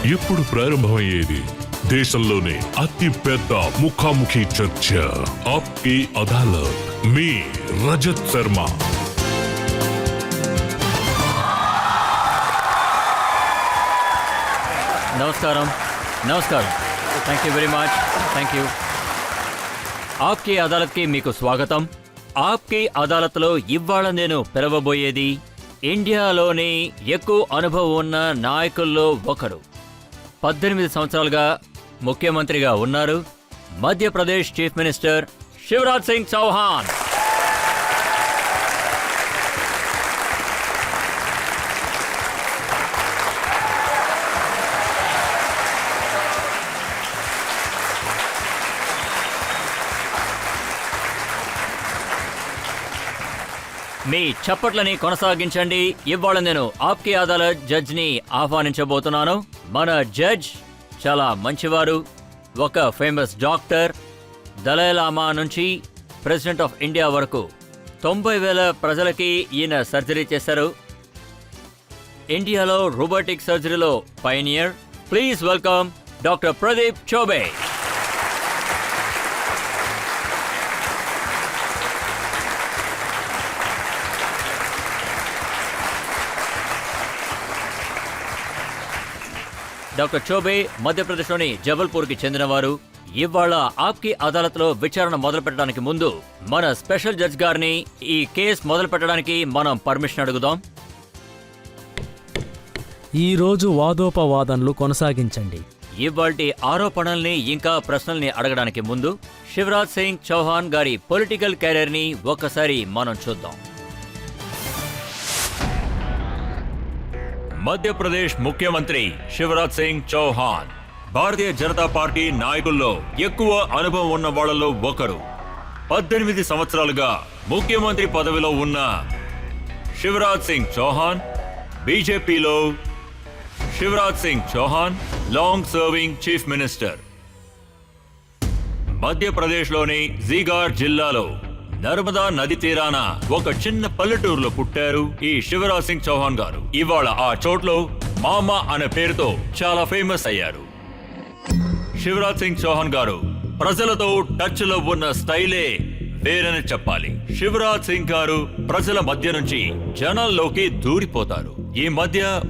ఇప్పుడు ప్రారంభమయ్యేది దేశంలోనే అతి పెద్ద ముఖాముఖి చర్చ. ఆప్కి అదాలత్. మీ రజత్ శర్మ. నమస్కారం. Thank you very much. Thank you. Aapki అదాలత్కి మీకు స్వాగతం. ఆప్కి అదాలత్లో ఇవాళ నేను పిలవబోయేది ఇండియాలోని ఎక్కువ అనుభవం ఉన్న నాయకుల్లో ఒకరు. 18 సంవత్సరాలుగా ముఖ్యమంత్రిగా ఉన్నారు. Madhya Pradesh chief minister Shivraj Singh Chouhan. మీ చప్పట్లని కొనసాగించండి. ఇవాళ నేను ఆప్కి అదాలత్ జడ్జిని ఆహ్వానించబోతున్నాను. మన జడ్జ్ చాలా మంచివారు. ఒక ఫేమస్ డాక్టర్. దలైలామా నుంచి ప్రెసిడెంట్ ఆఫ్ ఇండియా వరకు 90,000 ప్రజలకి ఈయన సర్జరీ చేశారు. ఇండియాలో రోబోటిక్ సర్జరీలో pioneer. Please welcome doctor Pradeep Choubey. Doctor Choubey మధ్యప్రదేశ్లోని జబల్పూర్కి చెందినవారు. ఇవాళ ఆప్కి అదాలత్లో విచారణ మొదలు పెట్టడానికి ముందు మన స్పెషల్ జడ్జ్ గారిని ఈ కేసు మొదలు పెట్టడానికి మనం పర్మిషన్ అడుగుదాం. ఈ రోజు వాదోపవాదనలు కొనసాగించండి. ఇవాల్టి ఆరోపణల్ని ఇంకా ప్రశ్నల్ని అడగడానికి ముందు శివరాజ్ సింగ్ చౌహాన్ గారి పొలిటికల్ కెరీర్ ని ఒక్కసారి మనం చూద్దాం. మధ్యప్రదేశ్ ముఖ్యమంత్రి శివరాజ్ సింగ్ చౌహాన్ భారతీయ జనతా పార్టీ నాయకుల్లో ఎక్కువ అనుభవం ఉన్న వాళ్లలో ఒకరు. 18 సంవత్సరాలుగా ముఖ్యమంత్రి పదవిలో ఉన్న శివరాజ్ సింగ్ చౌహాన్ బీజేపీలో Shivraj Singh Chouhan long serving chief minister. మధ్యప్రదేశ్లోని జీగార్ జిల్లాలో నర్మదా నది తీరాన ఒక చిన్న పల్లెటూరులో పుట్టారు ఈ శివరాజ్ సింగ్ చౌహాన్ గారు. ఇవాళ ఆ చోట్లో మామా అనే పేరుతో చాలా ఫేమస్ అయ్యారు. శివరాజ్ సింగ్ చౌహాన్ గారు ప్రజలతో టచ్ లో ఉన్న స్టైలే వేరని చెప్పాలి. శివరాజ్ సింగ్ గారు ప్రజల మధ్య నుంచి జనాల్లోకి దూరిపోతారు. ఈ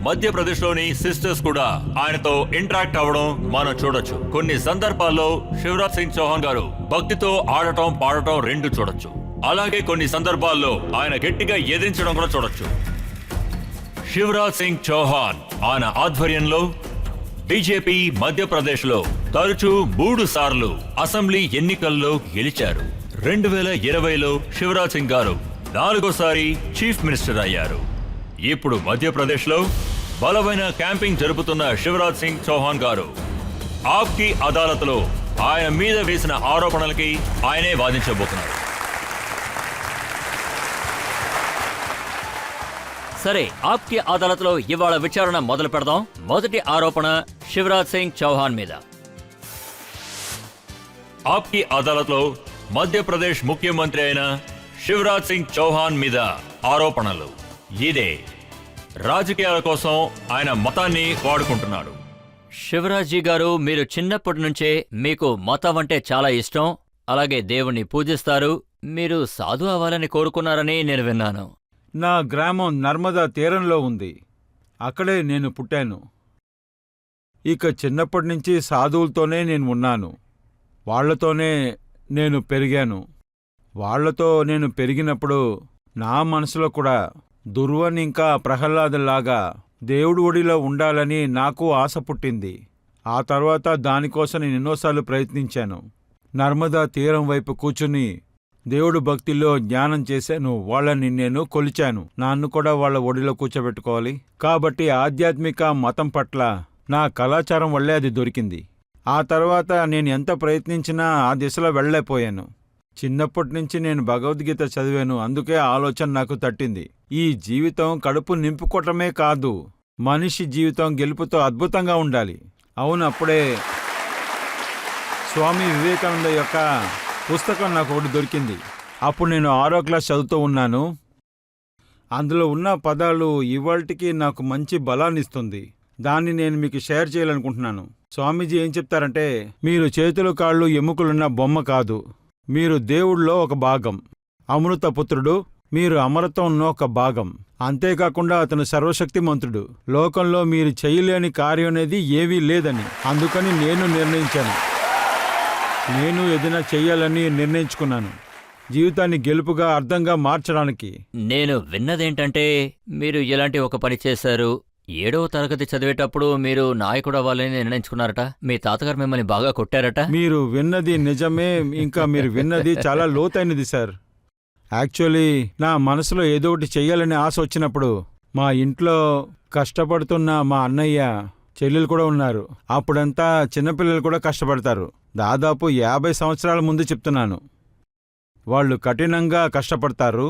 మధ్యప్రదేశ్ లోని సిస్టర్స్ కూడా ఆయనతో ఇంటరాక్ట్ అవ్వడం మనం చూడొచ్చు. కొన్ని సందర్భాల్లో శివరాజ్ సింగ్ చౌహాన్ గారు భక్తితో ఆడటం పాడటం రెండు చూడొచ్చు. అలాగే కొన్ని సందర్భాల్లో ఆయన గట్టిగా ఎదిరించడం కూడా చూడొచ్చు. శివరాజ్ సింగ్ చౌహాన్ ఆయన ఆధ్వర్యంలో బీజేపీ మధ్యప్రదేశ్ లో తరచూ 3 సార్లు అసెంబ్లీ ఎన్నికల్లో గెలిచారు. 2020లో శివరాజ్ సింగ్ గారు 4వ చీఫ్ మినిస్టర్ అయ్యారు. ఇప్పుడు మధ్యప్రదేశ్ లో బలమైన క్యాంపింగ్ జరుపుతున్న శివరాజ్ సింగ్ చౌహాన్ గారు ఆప్కి అదాలత్లో ఆయన మీద వేసిన ఆరోపణలకి ఆయనే వాదించబోతున్నారు. సరే, ఆప్కి అదాలత్లో ఇవాళ విచారణ మొదలు పెడదాం. మొదటి ఆరోపణ శివరాజ్ సింగ్ చౌహాన్ మీద. ఆప్కి అదాలత్లో మధ్యప్రదేశ్ ముఖ్యమంత్రి అయిన శివరాజ్ సింగ్ చౌహాన్ మీద ఆరోపణలు. ఇదే రాజకీయాల కోసం ఆయన మతాన్ని వాడుకుంటున్నాడు. శివరాజ్ జీ గారు, మీరు చిన్నప్పటి నుంచే మీకు మతం అంటే చాలా ఇష్టం, అలాగే దేవుణ్ణి పూజిస్తారు. మీరు సాధు అవ్వాలని కోరుకున్నారని నేను విన్నాను. నా గ్రామం నర్మదా తీరంలో ఉంది. అక్కడే నేను పుట్టాను. ఇక చిన్నప్పటి నుంచి సాధువులతోనే నేను ఉన్నాను. వాళ్లతోనే నేను పెరిగాను. వాళ్లతో నేను పెరిగినప్పుడు నా మనసులో కూడా దుర్వన్ ఇంకా ప్రహ్లాదులాగా దేవుడి ఒడిలో ఉండాలని నాకు ఆశ పుట్టింది. ఆ తర్వాత దానికోసం నేను ఎన్నోసార్లు ప్రయత్నించాను. నర్మదా తీరం వైపు కూర్చుని దేవుడు భక్తిలో జ్ఞానం చేశాను. వాళ్ళని నేను కొలిచాను. నన్ను కూడా వాళ్ళ ఒడిలో కూర్చోబెట్టుకోవాలి. కాబట్టి ఆధ్యాత్మిక మతం పట్ల నా కళాచారం వల్లే అది దొరికింది. ఆ తర్వాత నేను ఎంత ప్రయత్నించినా ఆ దిశలో వెళ్ళలేకపోయాను. చిన్నప్పటి నుంచి నేను భగవద్గీత చదివాను. అందుకే ఆలోచన నాకు తట్టింది. ఈ జీవితం కడుపు నింపుకోవటమే కాదు, మనిషి జీవితం గెలుపుతో అద్భుతంగా ఉండాలి. అవును, అప్పుడే స్వామి వివేకానంద యొక్క పుస్తకం నాకు ఒకటి దొరికింది. అప్పుడు నేను 6వ క్లాస్ చదువుతూ ఉన్నాను. అందులో ఉన్న పదాలు ఇవాల్టికి నాకు మంచి బలాన్నిస్తుంది. దాన్ని నేను మీకు షేర్ చేయాలనుకుంటున్నాను. స్వామీజీ ఏం చెప్తారంటే, మీరు చేతులు కాళ్ళు ఎముకలున్న బొమ్మ కాదు, మీరు దేవుళ్ళో ఒక భాగం. అమృతపుత్రుడు, మీరు అమరత్వంలో ఒక భాగం. అంతేకాకుండా అతను సర్వశక్తిమంతుడు. లోకంలో మీరు చేయలేని కార్యం అనేది ఏవీ లేదని. అందుకని నేను నిర్ణయించాను. నేను ఏదైనా చెయ్యాలని నిర్ణయించుకున్నాను, జీవితాన్ని గెలుపుగా అర్థంగా మార్చడానికి. నేను విన్నదేంటంటే మీరు ఇలాంటి ఒక పని చేశారు. 7వ తరగతి చదివేటప్పుడు మీరు నాయకుడు అవ్వాలని నిర్ణయించుకున్నారట. మీ తాతగారు మిమ్మల్ని బాగా కొట్టారట. మీరు విన్నది నిజమే. ఇంకా మీరు విన్నది చాలా లోతైనది సార్. యాక్చువల్లీ నా మనసులో ఏదో ఒకటి చెయ్యాలనే ఆశ వచ్చినప్పుడు మా ఇంట్లో కష్టపడుతున్న మా అన్నయ్య చెల్లెలు కూడా ఉన్నారు. అప్పుడంతా చిన్నపిల్లలు కూడా కష్టపడతారు. దాదాపు 50 సంవత్సరాల ముందు చెప్తున్నాను. వాళ్ళు కఠినంగా కష్టపడతారు,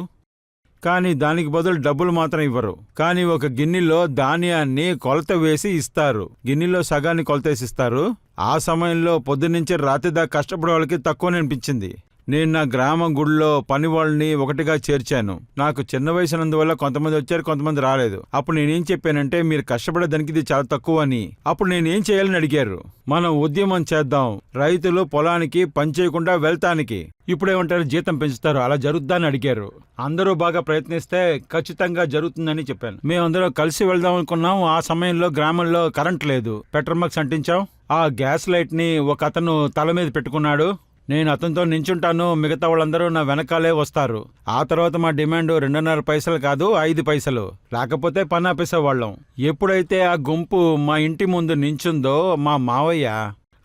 కానీ దానికి బదులు డబ్బులు మాత్రం ఇవ్వరు. కానీ ఒక గిన్నెలో ధాన్యాన్ని కొలత వేసి ఇస్తారు. గిన్నెలో సగాన్ని కొలతేసి ఇస్తారు. ఆ సమయంలో పొద్దున్నుంచి రాత్రి దాకా కష్టపడే వాళ్ళకి తక్కువనే అనిపించింది. నేను నా గ్రామం గుడిలో పని వాళ్ళని ఒకటిగా చేర్చాను. నాకు చిన్న వయసునందువల్ల కొంతమంది వచ్చారు, కొంతమంది రాలేదు. అప్పుడు నేనేం చెప్పానంటే, మీరు కష్టపడేదానికి ఇది చాలా తక్కువ అని. అప్పుడు నేనేం చేయాలని అడిగారు. మనం ఉద్యమం చేద్దాం, రైతులు పొలానికి పని చేయకుండా వెళ్తానికి. ఇప్పుడేమంటారు, జీతం పెంచుతారు, అలా జరుగుద్దని అడిగారు. అందరూ బాగా ప్రయత్నిస్తే ఖచ్చితంగా జరుగుతుందని చెప్పాను. మేమందరం కలిసి వెళ్దాం అనుకున్నాం. ఆ సమయంలో గ్రామంలో కరెంట్ లేదు. పెట్రోల్ మార్క్స్ అంటించాం. ఆ గ్యాస్ లైట్ ని ఒక అతను తల మీద పెట్టుకున్నాడు. నేను అతనితో నించుంటాను, మిగతా వాళ్ళందరూ నా వెనకాలే వస్తారు. ఆ తర్వాత మా డిమాండ్ 2.5 పైసలు కాదు, 5 పైసలు, లేకపోతే పని ఆపేసేవాళ్ళం. ఎప్పుడైతే ఆ గుంపు మా ఇంటి ముందు నించుందో మా మావయ్య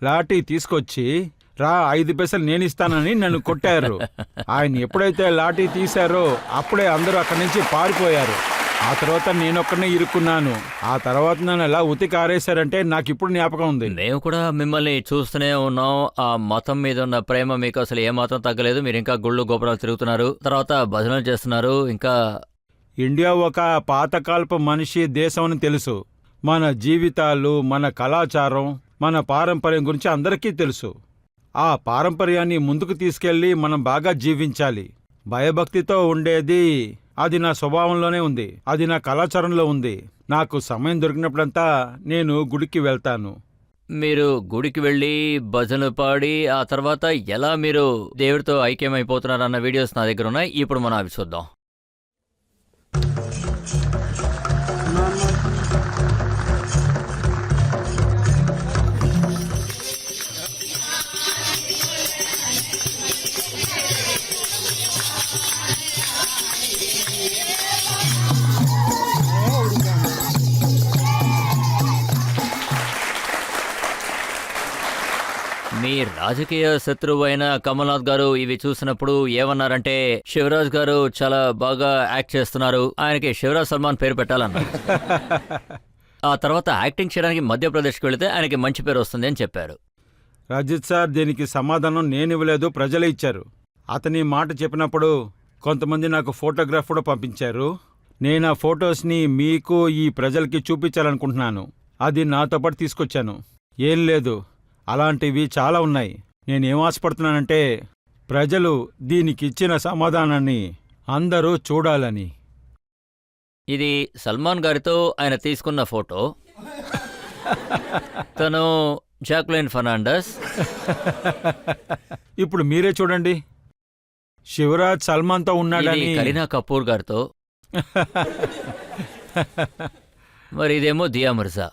లాఠీ తీసుకొచ్చి, రా 5 పైసలు నేనిస్తానని నన్ను కొట్టారు. ఆయన ఎప్పుడైతే లాఠీ తీశారో అప్పుడే అందరూ అక్కడి నుంచి పారిపోయారు. ఆ తర్వాత నేనొక్కనే ఇరుక్కున్నాను. ఆ తర్వాత నన్ను ఎలా ఉతికారేశారంటే నాకు ఇప్పుడు జ్ఞాపకం ఉంది. మేము కూడా మిమ్మల్ని చూస్తూనే ఉన్నాం. ఆ మతం మీద ఉన్న ప్రేమ మీకు అసలు ఏమాత్రం తగ్గలేదు. మీరు ఇంకా గుళ్ళు గోపురాలు తిరుగుతున్నారు, తర్వాత భజనలు చేస్తున్నారు. ఇంకా ఇండియా ఒక పాతకాలపు మనిషి దేశం అని తెలుసు. మన జీవితాలు, మన కళాచారం, మన పారంపర్యం గురించి అందరికీ తెలుసు. ఆ పారంపర్యాన్ని ముందుకు తీసుకెళ్లి మనం బాగా జీవించాలి. భయభక్తితో ఉండేది అది నా స్వభావంలోనే ఉంది, అది నా కళాచారంలో ఉంది. నాకు సమయం దొరికినప్పుడంతా నేను గుడికి వెళ్తాను. మీరు గుడికి వెళ్ళి భజనలు పాడి ఆ తర్వాత ఎలా మీరు దేవుడితో ఐక్యమైపోతున్నారు అన్న వీడియోస్ నా దగ్గర ఉన్నాయి. ఇప్పుడు మనం అవి చూద్దాం. మీ రాజకీయ శత్రువు అయిన కమల్నాథ్ గారు ఇవి చూసినప్పుడు ఏమన్నారంటే, శివరాజ్ గారు చాలా బాగా యాక్ట్ చేస్తున్నారు, ఆయనకి శివరాజ్ సల్మాన్ పేరు పెట్టాలన్నారు. ఆ తర్వాత యాక్టింగ్ చేయడానికి మధ్యప్రదేశ్కి వెళితే ఆయనకి మంచి పేరు వస్తుంది అని చెప్పారు. రజిత్ సార్, దీనికి సమాధానం నేనివ్వలేదు, ప్రజలే ఇచ్చారు. అతని మాట చెప్పినప్పుడు కొంతమంది నాకు ఫోటోగ్రాఫ్ కూడా పంపించారు. నేను ఆ ఫొటోస్ని మీకు, ఈ ప్రజలకి చూపించాలనుకుంటున్నాను. అది నాతో పాటు తీసుకొచ్చాను. ఏం లేదు, అలాంటివి చాలా ఉన్నాయి. నేనేం ఆశపడుతున్నానంటే, ప్రజలు దీనికిచ్చిన సమాధానాన్ని అందరూ చూడాలని. ఇది సల్మాన్ గారితో ఆయన తీసుకున్న ఫోటో. తను జాక్లిన్ ఫెర్నాండెస్. ఇప్పుడు మీరే చూడండి, శివరాజ్ సల్మాన్తో ఉన్నాడని. కరీనా కపూర్ గారితో. మరి ఇదేమో దియా మిర్జా.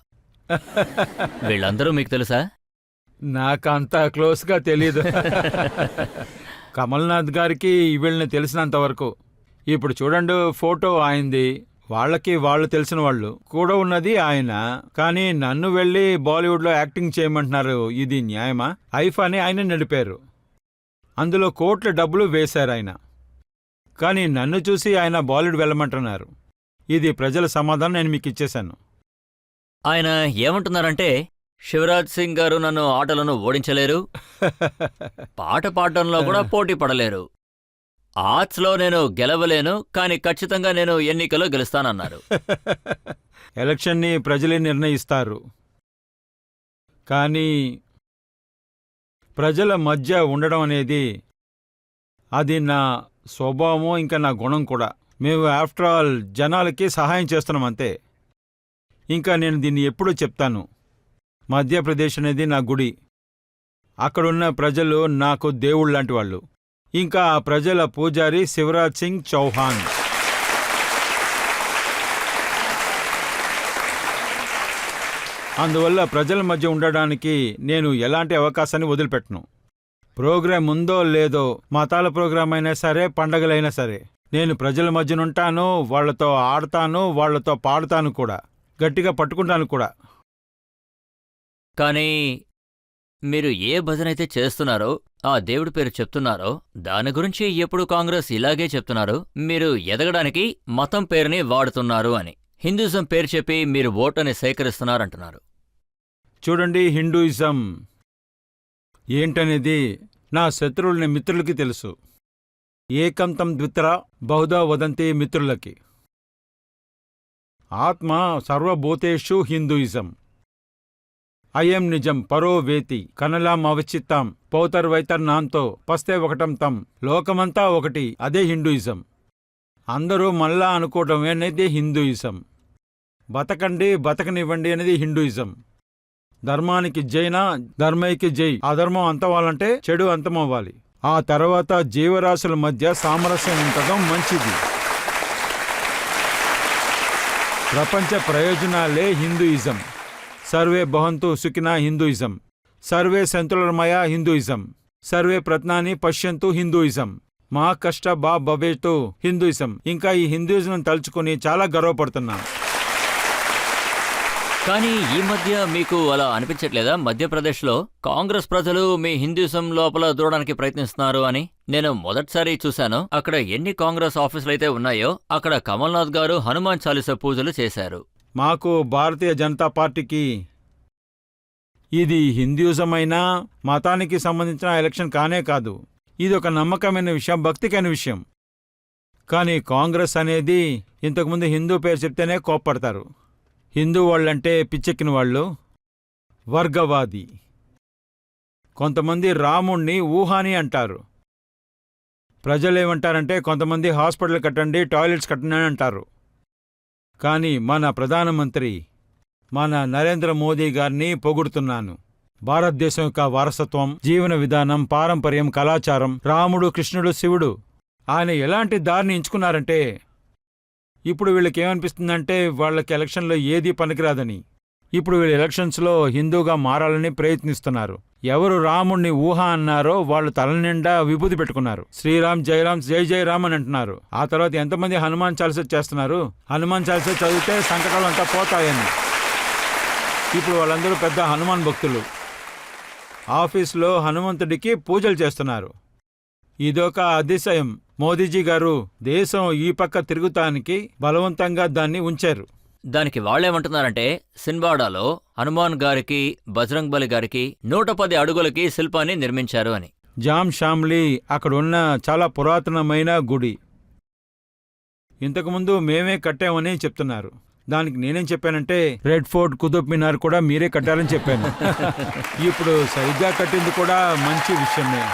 వీళ్ళందరూ మీకు తెలుసా? నాకంత క్లోజ్గా తెలీదు. కమల్నాథ్ గారికి వీళ్ళని తెలిసినంత వరకు. ఇప్పుడు చూడండి, ఫోటో ఆయనది, వాళ్ళకి వాళ్ళు తెలిసిన వాళ్ళు కూడా ఉన్నది ఆయన. కానీ నన్ను వెళ్ళి బాలీవుడ్లో యాక్టింగ్ చేయమంటున్నారు, ఇది న్యాయమా? ఐఫాని ఆయన నడిపారు, అందులో కోట్ల డబ్బులు వేశారు ఆయన. కానీ నన్ను చూసి ఆయన బాలీవుడ్ వెళ్ళమంటున్నారు. ఇది ప్రజల సమాధానం, నేను మీకు ఇచ్చేశాను. ఆయన ఏమంటున్నారంటే, శివరాజ్ సింగ్ గారు నన్ను ఆటలను ఓడించలేరు, పాట పాడడంలో కూడా పోటీ పడలేరు, ఆర్ట్స్లో నేను గెలవలేను, కానీ ఖచ్చితంగా నేను ఎన్నికలో గెలుస్తానన్నారు. ఎలక్షన్ని ప్రజలే నిర్ణయిస్తారు, కానీ ప్రజల మధ్య ఉండడం అనేది అది నా స్వభావం, ఇంకా నా గుణం కూడా. మేము ఆఫ్టర్ ఆల్ జనాలకి సహాయం చేస్తున్నాం అంతే. ఇంకా నేను దీన్ని ఎప్పుడూ చెప్తాను. మధ్యప్రదేశ్ అనేది నా గుడి. అక్కడున్న ప్రజలు నాకు దేవుళ్ళంటి వాళ్ళు. ఇంకా ఆ ప్రజల పూజారి శివరాజ్ సింగ్ చౌహాన్. అందువల్ల ప్రజల మధ్య ఉండడానికి నేను ఎలాంటి అవకాశాన్ని వదిలిపెట్టను. ప్రోగ్రాం ఉందో లేదో, మతాల ప్రోగ్రాం అయినా సరే, పండగలైనా సరే, నేను ప్రజల మధ్యనుంటాను, వాళ్లతో ఆడతాను, వాళ్లతో పాడుతాను కూడా, గట్టిగా పట్టుకుంటాను కూడా. కానీ మీరు ఏ భజనైతే చేస్తున్నారో, ఆ దేవుడి పేరు చెప్తున్నారో, దాని గురించి ఎప్పుడు కాంగ్రెస్ ఇలాగే చెప్తున్నారు, మీరు ఎదగడానికి మతం పేరుని వాడుతున్నారు అని. హిందూయిజం పేరు చెప్పి మీరు ఓటుని సేకరిస్తున్నారంటున్నారు. చూడండి, హిందూయిజం ఏంటనేది నా శత్రువులని మిత్రులకి తెలుసు. ఏకంతం ద్విత్ర బహుధా వదంతి మిత్రులకి. ఆత్మ సర్వభూతేషు హిందూయిజం. అయం నిజం పరో వేతి కనలాం అవచిత్తాం పౌతర్వైతర్నాంతో పస్తే ఒకటం తం. లోకమంతా ఒకటి, అదే హిందూయిజం. అందరూ మళ్ళా అనుకోవటం అనేది హిందూయిజం. బతకండి, బతకనివ్వండి అనేది హిందూయిజం. ధర్మానికి జైనా, ధర్మైకి జై. అధర్మం అంతవాలంటే చెడు అంతమవ్వాలి. ఆ తర్వాత జీవరాశుల మధ్య సామరస్యం ఉండటం మంచిది. ప్రపంచ ప్రయోజనాలే హిందూయిజం. సర్వే భవంతు సుఖినా హిందూయిజం. సర్వే సంతులమయ హిందూయిజం. సర్వే ప్రత్నాని పశ్యంతు హిందూయిజం. మా కష్ట బా భవేతు హిందూయిజం. ఇంకా ఈ హిందూయిజం తలుచుకుని చాలా గర్వపడుతున్నాను. కానీ ఈ మధ్య మీకు అలా అనిపించట్లేదా? మధ్యప్రదేశ్లో కాంగ్రెస్ ప్రజలు మీ హిందూయిజం లోపల దూరడానికి ప్రయత్నిస్తున్నారు అని. నేను మొదటిసారి చూశాను. అక్కడ ఎన్ని కాంగ్రెస్ ఆఫీసులైతే ఉన్నాయో అక్కడ కమల్నాథ్ గారు హనుమాన్ చాలీసా పూజలు చేశారు. మాకు భారతీయ జనతా పార్టీకి ఇది హిందూయిజమైనా మతానికి సంబంధించిన ఎలక్షన్ కానే కాదు. ఇది ఒక నమ్మకమైన విషయం, భక్తికైన విషయం. కానీ కాంగ్రెస్ అనేది ఇంతకుముందు హిందూ పేరు చెప్తేనే కోప్పడతారు. హిందూ వాళ్ళంటే పిచ్చెక్కిన వాళ్ళు, వర్గవాది. కొంతమంది రాముణ్ణి ఊహాని అంటారు. ప్రజలేమంటారంటే కొంతమంది హాస్పిటల్ కట్టండి, టాయిలెట్స్ కట్టండి అని అంటారు. కానీ మన ప్రధానమంత్రి మన నరేంద్ర మోదీ గారిని పొగుడుతున్నాను. భారతదేశం యొక్క వారసత్వం, జీవన విధానం, పారంపర్యం, కళాచారం, రాముడు, కృష్ణుడు, శివుడు, ఆయన ఎలాంటి దారిని ఎంచుకున్నారంటే ఇప్పుడు వీళ్ళకేమనిపిస్తుందంటే వాళ్ళకి ఎలక్షన్లో ఏదీ పనికిరాదని. ఇప్పుడు వీళ్ళు ఎలక్షన్స్లో హిందూగా మారాలని ప్రయత్నిస్తున్నారు. ఎవరు రాముణ్ణి ఊహ అన్నారో వాళ్ళు తల నిండా విభూతి పెట్టుకున్నారు. శ్రీరామ్ జయరామ్ జై జై రామ్ అని అంటున్నారు. ఆ తర్వాత ఎంతమంది హనుమాన్ చాలీసా చేస్తున్నారు. హనుమాన్ చాలీసా చదివితే సంకటాలు అంతా పోతాయని. ఇప్పుడు వాళ్ళందరూ పెద్ద హనుమాన్ భక్తులు. ఆఫీస్లో హనుమంతుడికి పూజలు చేస్తున్నారు. ఇదొక అతిశయం. మోదీజీ గారు దేశం ఈ పక్క తిరుగుతానికి బలవంతంగా దాన్ని ఉంచారు. దానికి వాళ్ళేమంటున్నారంటే సిన్వాడాలో హనుమాన్ గారికి, బజరంగ్ బలి గారికి 110 అడుగులకి శిల్పాన్ని నిర్మించారు అని. జామ్ షామ్లీ అక్కడున్న చాలా పురాతనమైన గుడి. ఇంతకుముందు మేమే కట్టామని చెప్తున్నారు. దానికి నేనేం చెప్పానంటే రెడ్ ఫోర్ట్, కుతుబ్ మినార్ కూడా మీరే కట్టారని చెప్పాను. ఇప్పుడు సరిగ్గా కట్టింది కూడా మంచి విషయమే.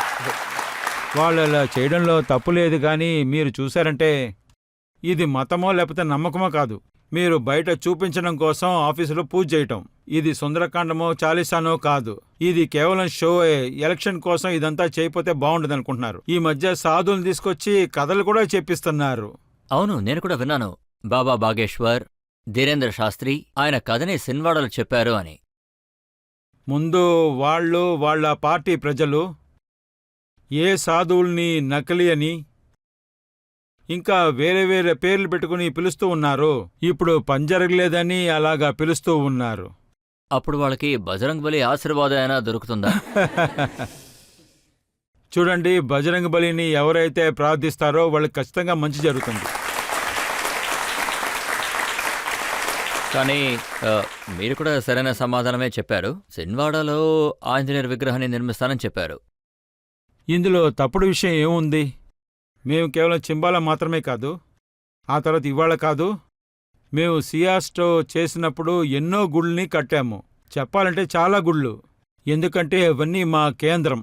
వాళ్ళు అలా చేయడంలో తప్పు లేదు. కానీ మీరు చూశారంటే ఇది మతమో లేకపోతే నమ్మకమో కాదు. మీరు బయట చూపించడం కోసం ఆఫీసులో పూజ చేయటం. ఇది సుందరకాండమో చాలీసానో కాదు. ఇది కేవలం షో. ఎలక్షన్ కోసం ఇదంతా చేయకపోతే బాగుండదు అనుకుంటున్నారు. ఈ మధ్య సాధువులు తీసుకొచ్చి కథలు కూడా చెప్పిస్తున్నారు. అవును, నేను కూడా విన్నాను. బాబా బాగేశ్వర్, ధీరేంద్ర శాస్త్రి ఆయన కథని సిన్వాడలో చెప్పారు అని. ముందు వాళ్ళు, వాళ్ళ పార్టీ ప్రజలు ఏ సాధువుల్ని నకిలీ అని ఇంకా వేరే వేరే పేర్లు పెట్టుకుని పిలుస్తూ ఉన్నారు. ఇప్పుడు పని జరగలేదని అలాగా పిలుస్తూ ఉన్నారు. అప్పుడు వాళ్ళకి బజరంగ్ బలి ఆశీర్వాదం అయినా దొరుకుతుందా? చూడండి, బజరంగ్ బలిని ఎవరైతే ప్రార్థిస్తారో వాళ్ళకి ఖచ్చితంగా మంచి జరుగుతుంది. కానీ మీరు కూడా సరైన సమాధానమే చెప్పారు. సిన్వాడాలో ఆంజనేయుర్ విగ్రహాన్ని నిర్మిస్తానని చెప్పారు. ఇందులో తప్పుడు విషయం ఏముంది? మేము కేవలం చింబాల మాత్రమే కాదు, ఆ తర్వాత ఇవాళ కాదు, మేము సియాస్టో చేసినప్పుడు ఎన్నో గుళ్ళని కట్టాము. చెప్పాలంటే చాలా గుళ్ళు. ఎందుకంటే అవన్నీ మా కేంద్రం.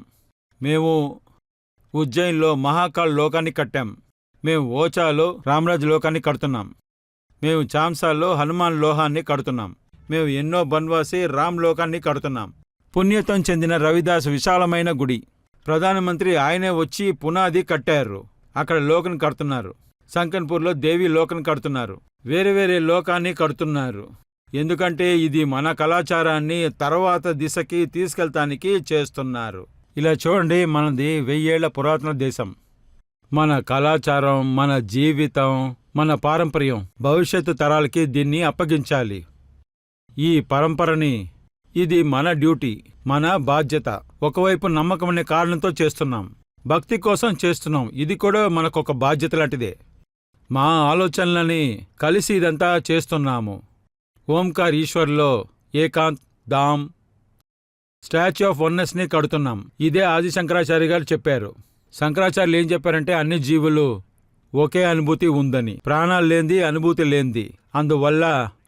మేము ఉజ్జయిన్లో మహాకాల్ లోకాన్ని కట్టాం. మేము ఓచాలో రామరాజు లోకాన్ని కడుతున్నాం. మేము చాంసాల్లో హనుమాన్ లోహాన్ని కడుతున్నాం. మేము ఎన్నో బన్వాసి రామ్ లోకాన్ని కడుతున్నాం. పుణ్యతం చెందిన రవిదాస్ విశాలమైన గుడి. ప్రధానమంత్రి ఆయనే వచ్చి పునాది కట్టారు. అక్కడ లోకను కడుతున్నారు. సంకన్పూర్లో దేవి లోకను కడుతున్నారు. వేరే వేరే లోకాన్ని కడుతున్నారు. ఎందుకంటే ఇది మన కళాచారాన్ని తర్వాత దిశకి తీసుకెళ్తానికి చేస్తున్నారు. ఇలా చూడండి, మనది 1000 ఏళ్ల పురాతన దేశం. మన కళాచారం, మన జీవితం, మన పారంపర్యం భవిష్యత్తు తరాలకి దీన్ని అప్పగించాలి. ఈ పరంపరని, ఇది మన డ్యూటీ, మన బాధ్యత. ఒకవైపు నమ్మకం అనే కారణంతో చేస్తున్నాం, భక్తి కోసం చేస్తున్నాం. ఇది కూడా మనకొక బాధ్యత లాంటిదే. మా ఆలోచనలని కలిసి ఇదంతా చేస్తున్నాము. ఓంకార్ ఈశ్వర్లో ఏకాంత్ ధామ్ స్టాచ్యూ ఆఫ్ వన్నెస్ని కడుతున్నాం. ఇదే ఆది శంకరాచార్య గారు చెప్పారు. శంకరాచార్యులు ఏం చెప్పారంటే అన్ని జీవులు ఒకే అనుభూతి ఉందని, ప్రాణాలు లేనిది అనుభూతి లేనిది. అందువల్ల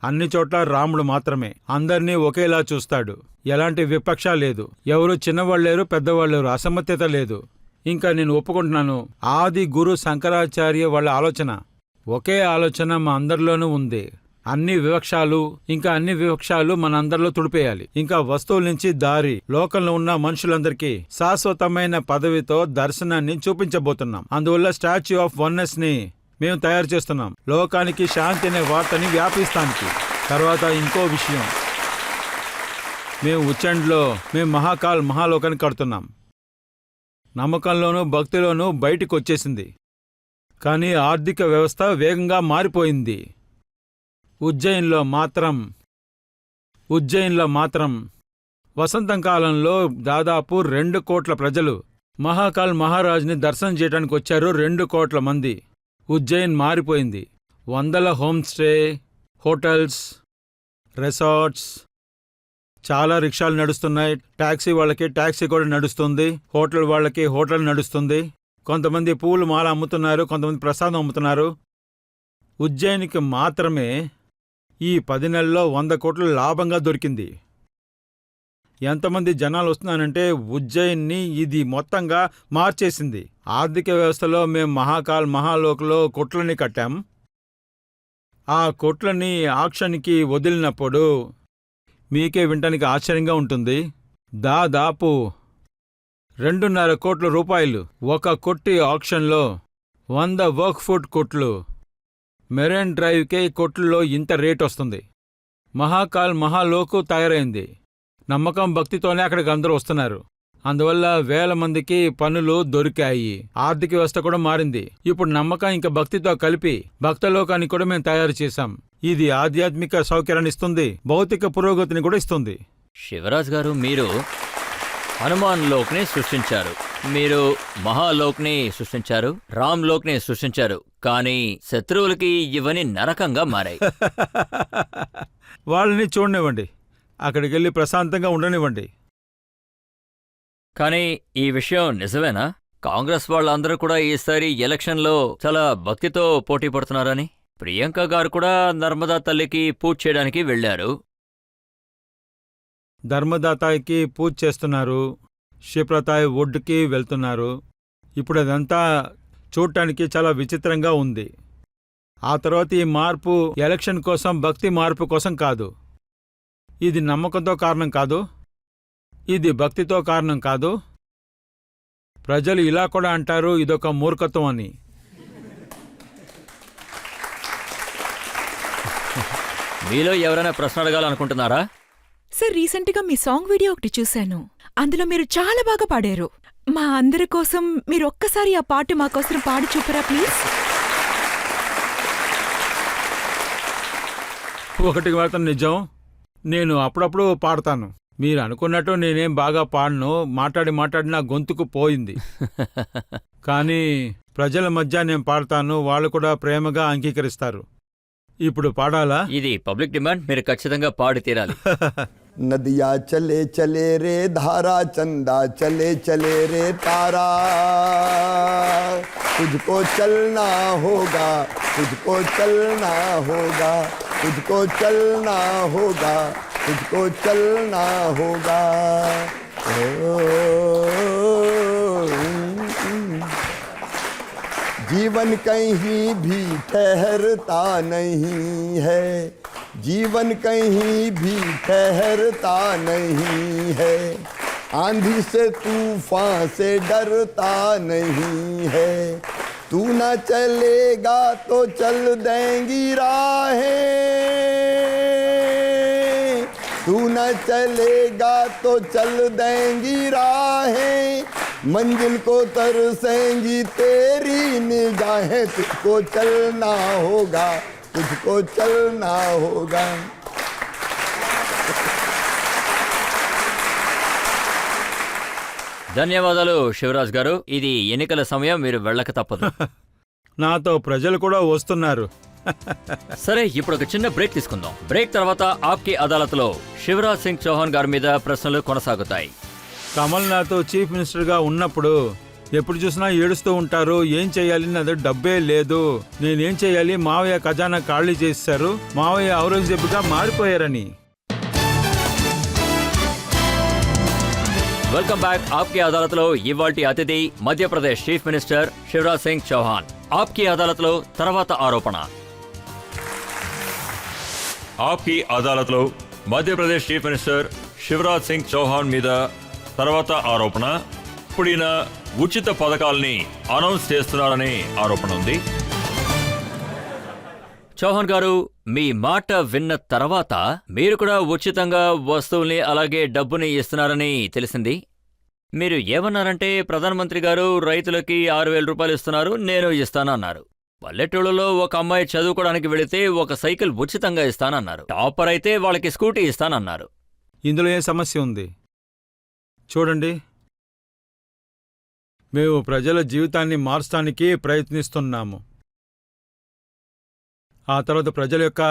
అన్ని చోట్ల రాముడు మాత్రమే అందర్నీ ఒకేలా చూస్తాడు. ఎలాంటి విపక్ష లేదు. ఎవరు చిన్నవాళ్ళు లేరు, పెద్దవాళ్ళు లేరు, అసమర్థత లేదు. ఇంకా నేను ఒప్పుకుంటున్నాను, ఆది గురు శంకరాచార్య వాళ్ళ ఆలోచన, ఒకే ఆలోచన మా అందరిలోనూ ఉంది. అన్ని వివక్షాలు మన అందరిలో తుడిపేయాలి. ఇంకా వస్తువుల నుంచి దారి, లోకంలో ఉన్న మనుషులందరికీ శాశ్వతమైన పదవితో దర్శనాన్ని చూపించబోతున్నాం. అందువల్ల స్టాచ్యూ ఆఫ్ వన్నెస్ ని మేము తయారు చేస్తున్నాం, లోకానికి శాంతి అనే వార్తని వ్యాపిస్తానికి. తర్వాత ఇంకో విషయం, మేము ఉచ్చండ్లో మేము మహాకాల్ మహాలోకాన్ని కడుతున్నాం. నమ్మకంలోనూ భక్తిలోనూ బయటికి వచ్చేసింది. కానీ ఆర్థిక వ్యవస్థ వేగంగా మారిపోయింది. ఉజ్జయిన్లో మాత్రం వసంతం కాలంలో దాదాపు 2 కోట్ల ప్రజలు మహాకాల్ మహారాజ్ని దర్శనం చేయడానికి వచ్చారు. 2 కోట్ల మంది. ఉజ్జయిన్ మారిపోయింది. 100 హోమ్స్టే, హోటల్స్, రిసార్ట్స్, చాలా రిక్షాలు నడుస్తున్నాయి. టాక్సీ వాళ్ళకి టాక్సీ కూడా నడుస్తుంది. హోటల్ వాళ్ళకి హోటల్ నడుస్తుంది. కొంతమంది పూలు మాల అమ్ముతున్నారు, కొంతమంది ప్రసాదం అమ్ముతున్నారు. ఉజ్జయినికి మాత్రమే ఈ 10 నెలల్లో 100 కోట్లు లాభంగా దొరికింది. ఎంతమంది జనాలు వస్తున్నారంటే ఉజ్జయిన్ని ఇది మొత్తంగా మార్చేసింది. ఆర్థిక వ్యవస్థలో మేము మహాకాల్ మహాలోకలో కొట్లని కట్టాం. ఆ కొట్లని ఆక్షన్కి వదిలినప్పుడు మీకే వినటానికి ఆశ్చర్యంగా ఉంటుంది. దాదాపు 2.5 కోట్ల రూపాయలు. ఒక కొట్టి ఆక్షన్లో 100 వర్క్ ఫుడ్ కొట్లు. మెరైన్ డ్రైవ్కే కొట్లలో ఇంత రేట్ వస్తుంది. మహాకాల్ మహాలోకు తయారైంది. నమ్మకం భక్తితోనే అక్కడికి అందరూ వస్తున్నారు. అందువల్ల 1000 మందికి పనులు దొరికాయి. ఆర్థిక వ్యవస్థ కూడా మారింది. ఇప్పుడు నమ్మకం ఇంకా భక్తితో కలిపి భక్తలోకాన్ని కూడా మేము తయారు చేశాం. ఇది ఆధ్యాత్మిక సౌకర్యాన్ని ఇస్తుంది, భౌతిక పురోగతిని కూడా ఇస్తుంది. శివరాజ్ గారు, మీరు హనుమాన్ లోక్ని సృష్టించారు, మీరు మహాలోక్ని సృష్టించారు, రామ్ లోక్ని సృష్టించారు. కానీ శత్రువులకి ఇవన్నీ నరకంగా మారాయి. వాళ్ళని చూడనివ్వండి, అక్కడికెళ్ళి ప్రశాంతంగా ఉండనివ్వండి. కానీ ఈ విషయం నిజమేనా? కాంగ్రెస్ వాళ్ళందరూ కూడా ఈసారి ఎలక్షన్లో చాలా భక్తితో పోటీ పడుతున్నారని. ప్రియాంక గారు కూడా నర్మదా తల్లికి పూజ చేయడానికి వెళ్లారు. ధర్మదాతాయికి పూజ చేస్తున్నారు, క్షిప్రతాయి ఒడ్డుకి వెళ్తున్నారు. ఇప్పుడు అదంతా చూడటానికి చాలా విచిత్రంగా ఉంది. ఆ తర్వాత ఈ మార్పు ఎలక్షన్ కోసం, భక్తి మార్పు కోసం కాదు. ఇది నమ్మకంతో కారణం కాదు, ఇది భక్తితో కారణం కాదు. ప్రజలు ఇలా కూడా అంటారు, ఇదొక మూర్ఖత్వం అని. మీలో ఎవరైనా ప్రశ్న అడగాలనుకుంటున్నారా? సార్, రీసెంట్గా మీ సాంగ్ వీడియో ఒకటి చూశాను. అందులో మీరు చాలా బాగా పాడారు. మా అందరి కోసం మీరు ఒక్కసారి ఆ పాట మా కోసం పాడి చూపరా ప్లీజ్? ఒకటి మాత్రం నిజం, నేను అప్పుడప్పుడు పాడతాను. మీరు అనుకున్నట్టు నేనేం బాగా పాడను. మాట్లాడి నా గొంతుకు పోయింది. కానీ ప్రజల మధ్య నేను పాడతాను, వాళ్ళు కూడా ప్రేమగా అంగీకరిస్తారు. ఇప్పుడు పాడాలా? ఇది పబ్లిక్ డిమాండ్, మీరు ఖచ్చితంగా పాడి తీరాలి. नदिया चले चले रे धारा, चंदा चले चले रे तारा, तुझको चलना होगा, तुझको चलना होगा, तुझको चलना होगा, तुझको चलना होगा. जीवन कहीं भी ठहरता नहीं है, जीवन कहीं भी ठहरता नहीं है, आंधी से तूफान से डरता नहीं है, तू न चलेगा तो चल देंगी राहें, तू न चलेगा तो चल देंगी राहें, मंजिल को तरसेंगी तेरी निगाहें, तुझको चलना होगा, तुझको चलना होगा। ధన్యవాదాలు శివరాజ్ గారు. ఇది ఎన్నికల సమయం, మీరు వెళ్ళక తప్పదు. నాతో ప్రజలు కూడా వస్తున్నారు. సరే, ఇప్పుడు ఒక చిన్న బ్రేక్ తీసుకుందాం. బ్రేక్ తర్వాత ఆప్కి అదాలత్లో శివరాజ్ సింగ్ చౌహాన్ గారి మీద ప్రశ్నలు కొనసాగుతాయి. కమల్నాథ్ చీఫ్ మినిస్టర్గా ఉన్నప్పుడు ఎప్పుడు చూసినా ఏడుస్తూ ఉంటారు. ఏం చేయాలి, నా దగ్గర డబ్బే లేదు, నేనేం చేయాలి, మావయ్య ఖజానా ఖాళీ చేశారు, మావయ్య ఔరంగజేబుగా మారిపోయారని. Welcome back. ఆప్కి అదాలత్లో ఇవాల్టి అతిథి మధ్యప్రదేశ్ చీఫ్ మినిస్టర్ శివరాజ్ సింగ్ చౌహాన్. ఆప్కి అదాలత్లో తర్వాత ఆరోపణ. ఆప్కి అదాలత్లో మధ్యప్రదేశ్ చీఫ్ మినిస్టర్ శివరాజ్ సింగ్ చౌహాన్ మీద తర్వాత ఆరోపణ. ఇప్పుడు ఈయన ఉచిత పథకాల్ని అనౌన్స్ చేస్తున్నారనే ఆరోపణ ఉంది. చౌహాన్ గారు, మీ మాట విన్న తర్వాత మీరు కూడా ఉచితంగా వస్తువుల్ని అలాగే డబ్బుని ఇస్తున్నారని తెలిసింది. మీరు ఏమన్నారంటే, ప్రధానమంత్రి గారు రైతులకి 6,000 రూపాయలు ఇస్తున్నారు, నేను ఇస్తానన్నారు. పల్లెటూళ్ళలో ఒక అమ్మాయి చదువుకోవడానికి వెళితే ఒక సైకిల్ ఉచితంగా ఇస్తానన్నారు. టాపర్ అయితే వాళ్ళకి స్కూటీ ఇస్తానన్నారు. ఇందులో ఏ సమస్య ఉంది? చూడండి, మేము ప్రజల జీవితాన్ని మార్చడానికి ప్రయత్నిస్తున్నాము. ఆ తర్వాత ప్రజల యొక్క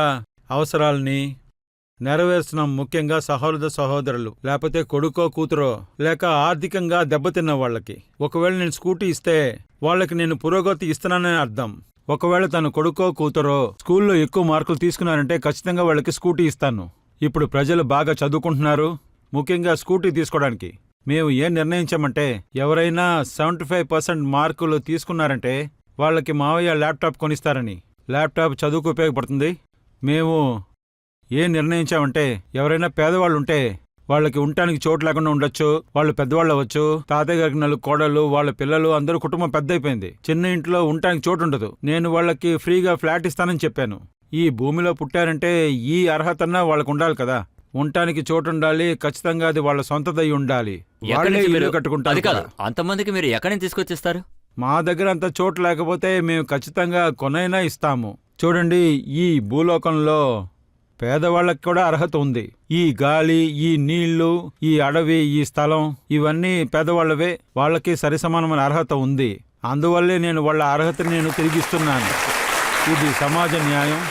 అవసరాలని నెరవేర్చున్నాం. ముఖ్యంగా సహోదరులు, లేకపోతే కొడుకో కూతురో, లేక ఆర్థికంగా దెబ్బతిన్న వాళ్ళకి. ఒకవేళ నేను స్కూటీ ఇస్తే వాళ్ళకి నేను పురోగతి ఇస్తున్నానని అర్థం. ఒకవేళ తన కొడుకో కూతురో స్కూల్లో ఎక్కువ మార్కులు తీసుకున్నారంటే ఖచ్చితంగా వాళ్ళకి స్కూటీ ఇస్తాను. ఇప్పుడు ప్రజలు బాగా చదువుకుంటున్నారు, ముఖ్యంగా స్కూటీ తీసుకోవడానికి. మేము ఏం నిర్ణయించామంటే, ఎవరైనా 75% మార్కులు తీసుకున్నారంటే వాళ్ళకి మావయ్య ల్యాప్టాప్ కొనిస్తారని. ల్యాప్టాప్ చదువుకు ఉపయోగపడుతుంది. మేము ఏం నిర్ణయించామంటే, ఎవరైనా పేదవాళ్ళు ఉంటే వాళ్ళకి ఉండటానికి చోటు లేకుండా ఉండొచ్చు. వాళ్ళు పెద్దవాళ్ళు అవ్వచ్చు. తాతయ్య గారికి 4 కోడళ్ళు, వాళ్ళ పిల్లలు, అందరూ కుటుంబం పెద్ద అయిపోయింది. చిన్న ఇంట్లో ఉండటానికి చోటు ఉండదు. నేను వాళ్ళకి ఫ్రీగా ఫ్లాట్ ఇస్తానని చెప్పాను. ఈ భూమిలో పుట్టారంటే ఈ అర్హతన్నా వాళ్ళకు ఉండాలి కదా. ఉండటానికి చోటు ఉండాలి, ఖచ్చితంగా అది వాళ్ళ సొంతదై ఉండాలి. వాళ్ళే ఇల్లు కట్టుకుంటారు కదా. అంతమందికి మీరు ఎక్కడి నుంచి తీసుకొచ్చిస్తారు? మా దగ్గర అంత చోటు లేకపోతే మేము ఖచ్చితంగా కొనైనా ఇస్తాము. చూడండి, ఈ భూలోకంలో పేదవాళ్ళకి కూడా అర్హత ఉంది. ఈ గాలి, ఈ నీళ్లు, ఈ అడవి, ఈ స్థలం, ఇవన్నీ పేదవాళ్ళవే. వాళ్ళకి సరిసమానమైన అర్హత ఉంది. అందువల్లే నేను వాళ్ళ అర్హతని నేను తిరిగిస్తున్నాను. ఇది సమాజ న్యాయం.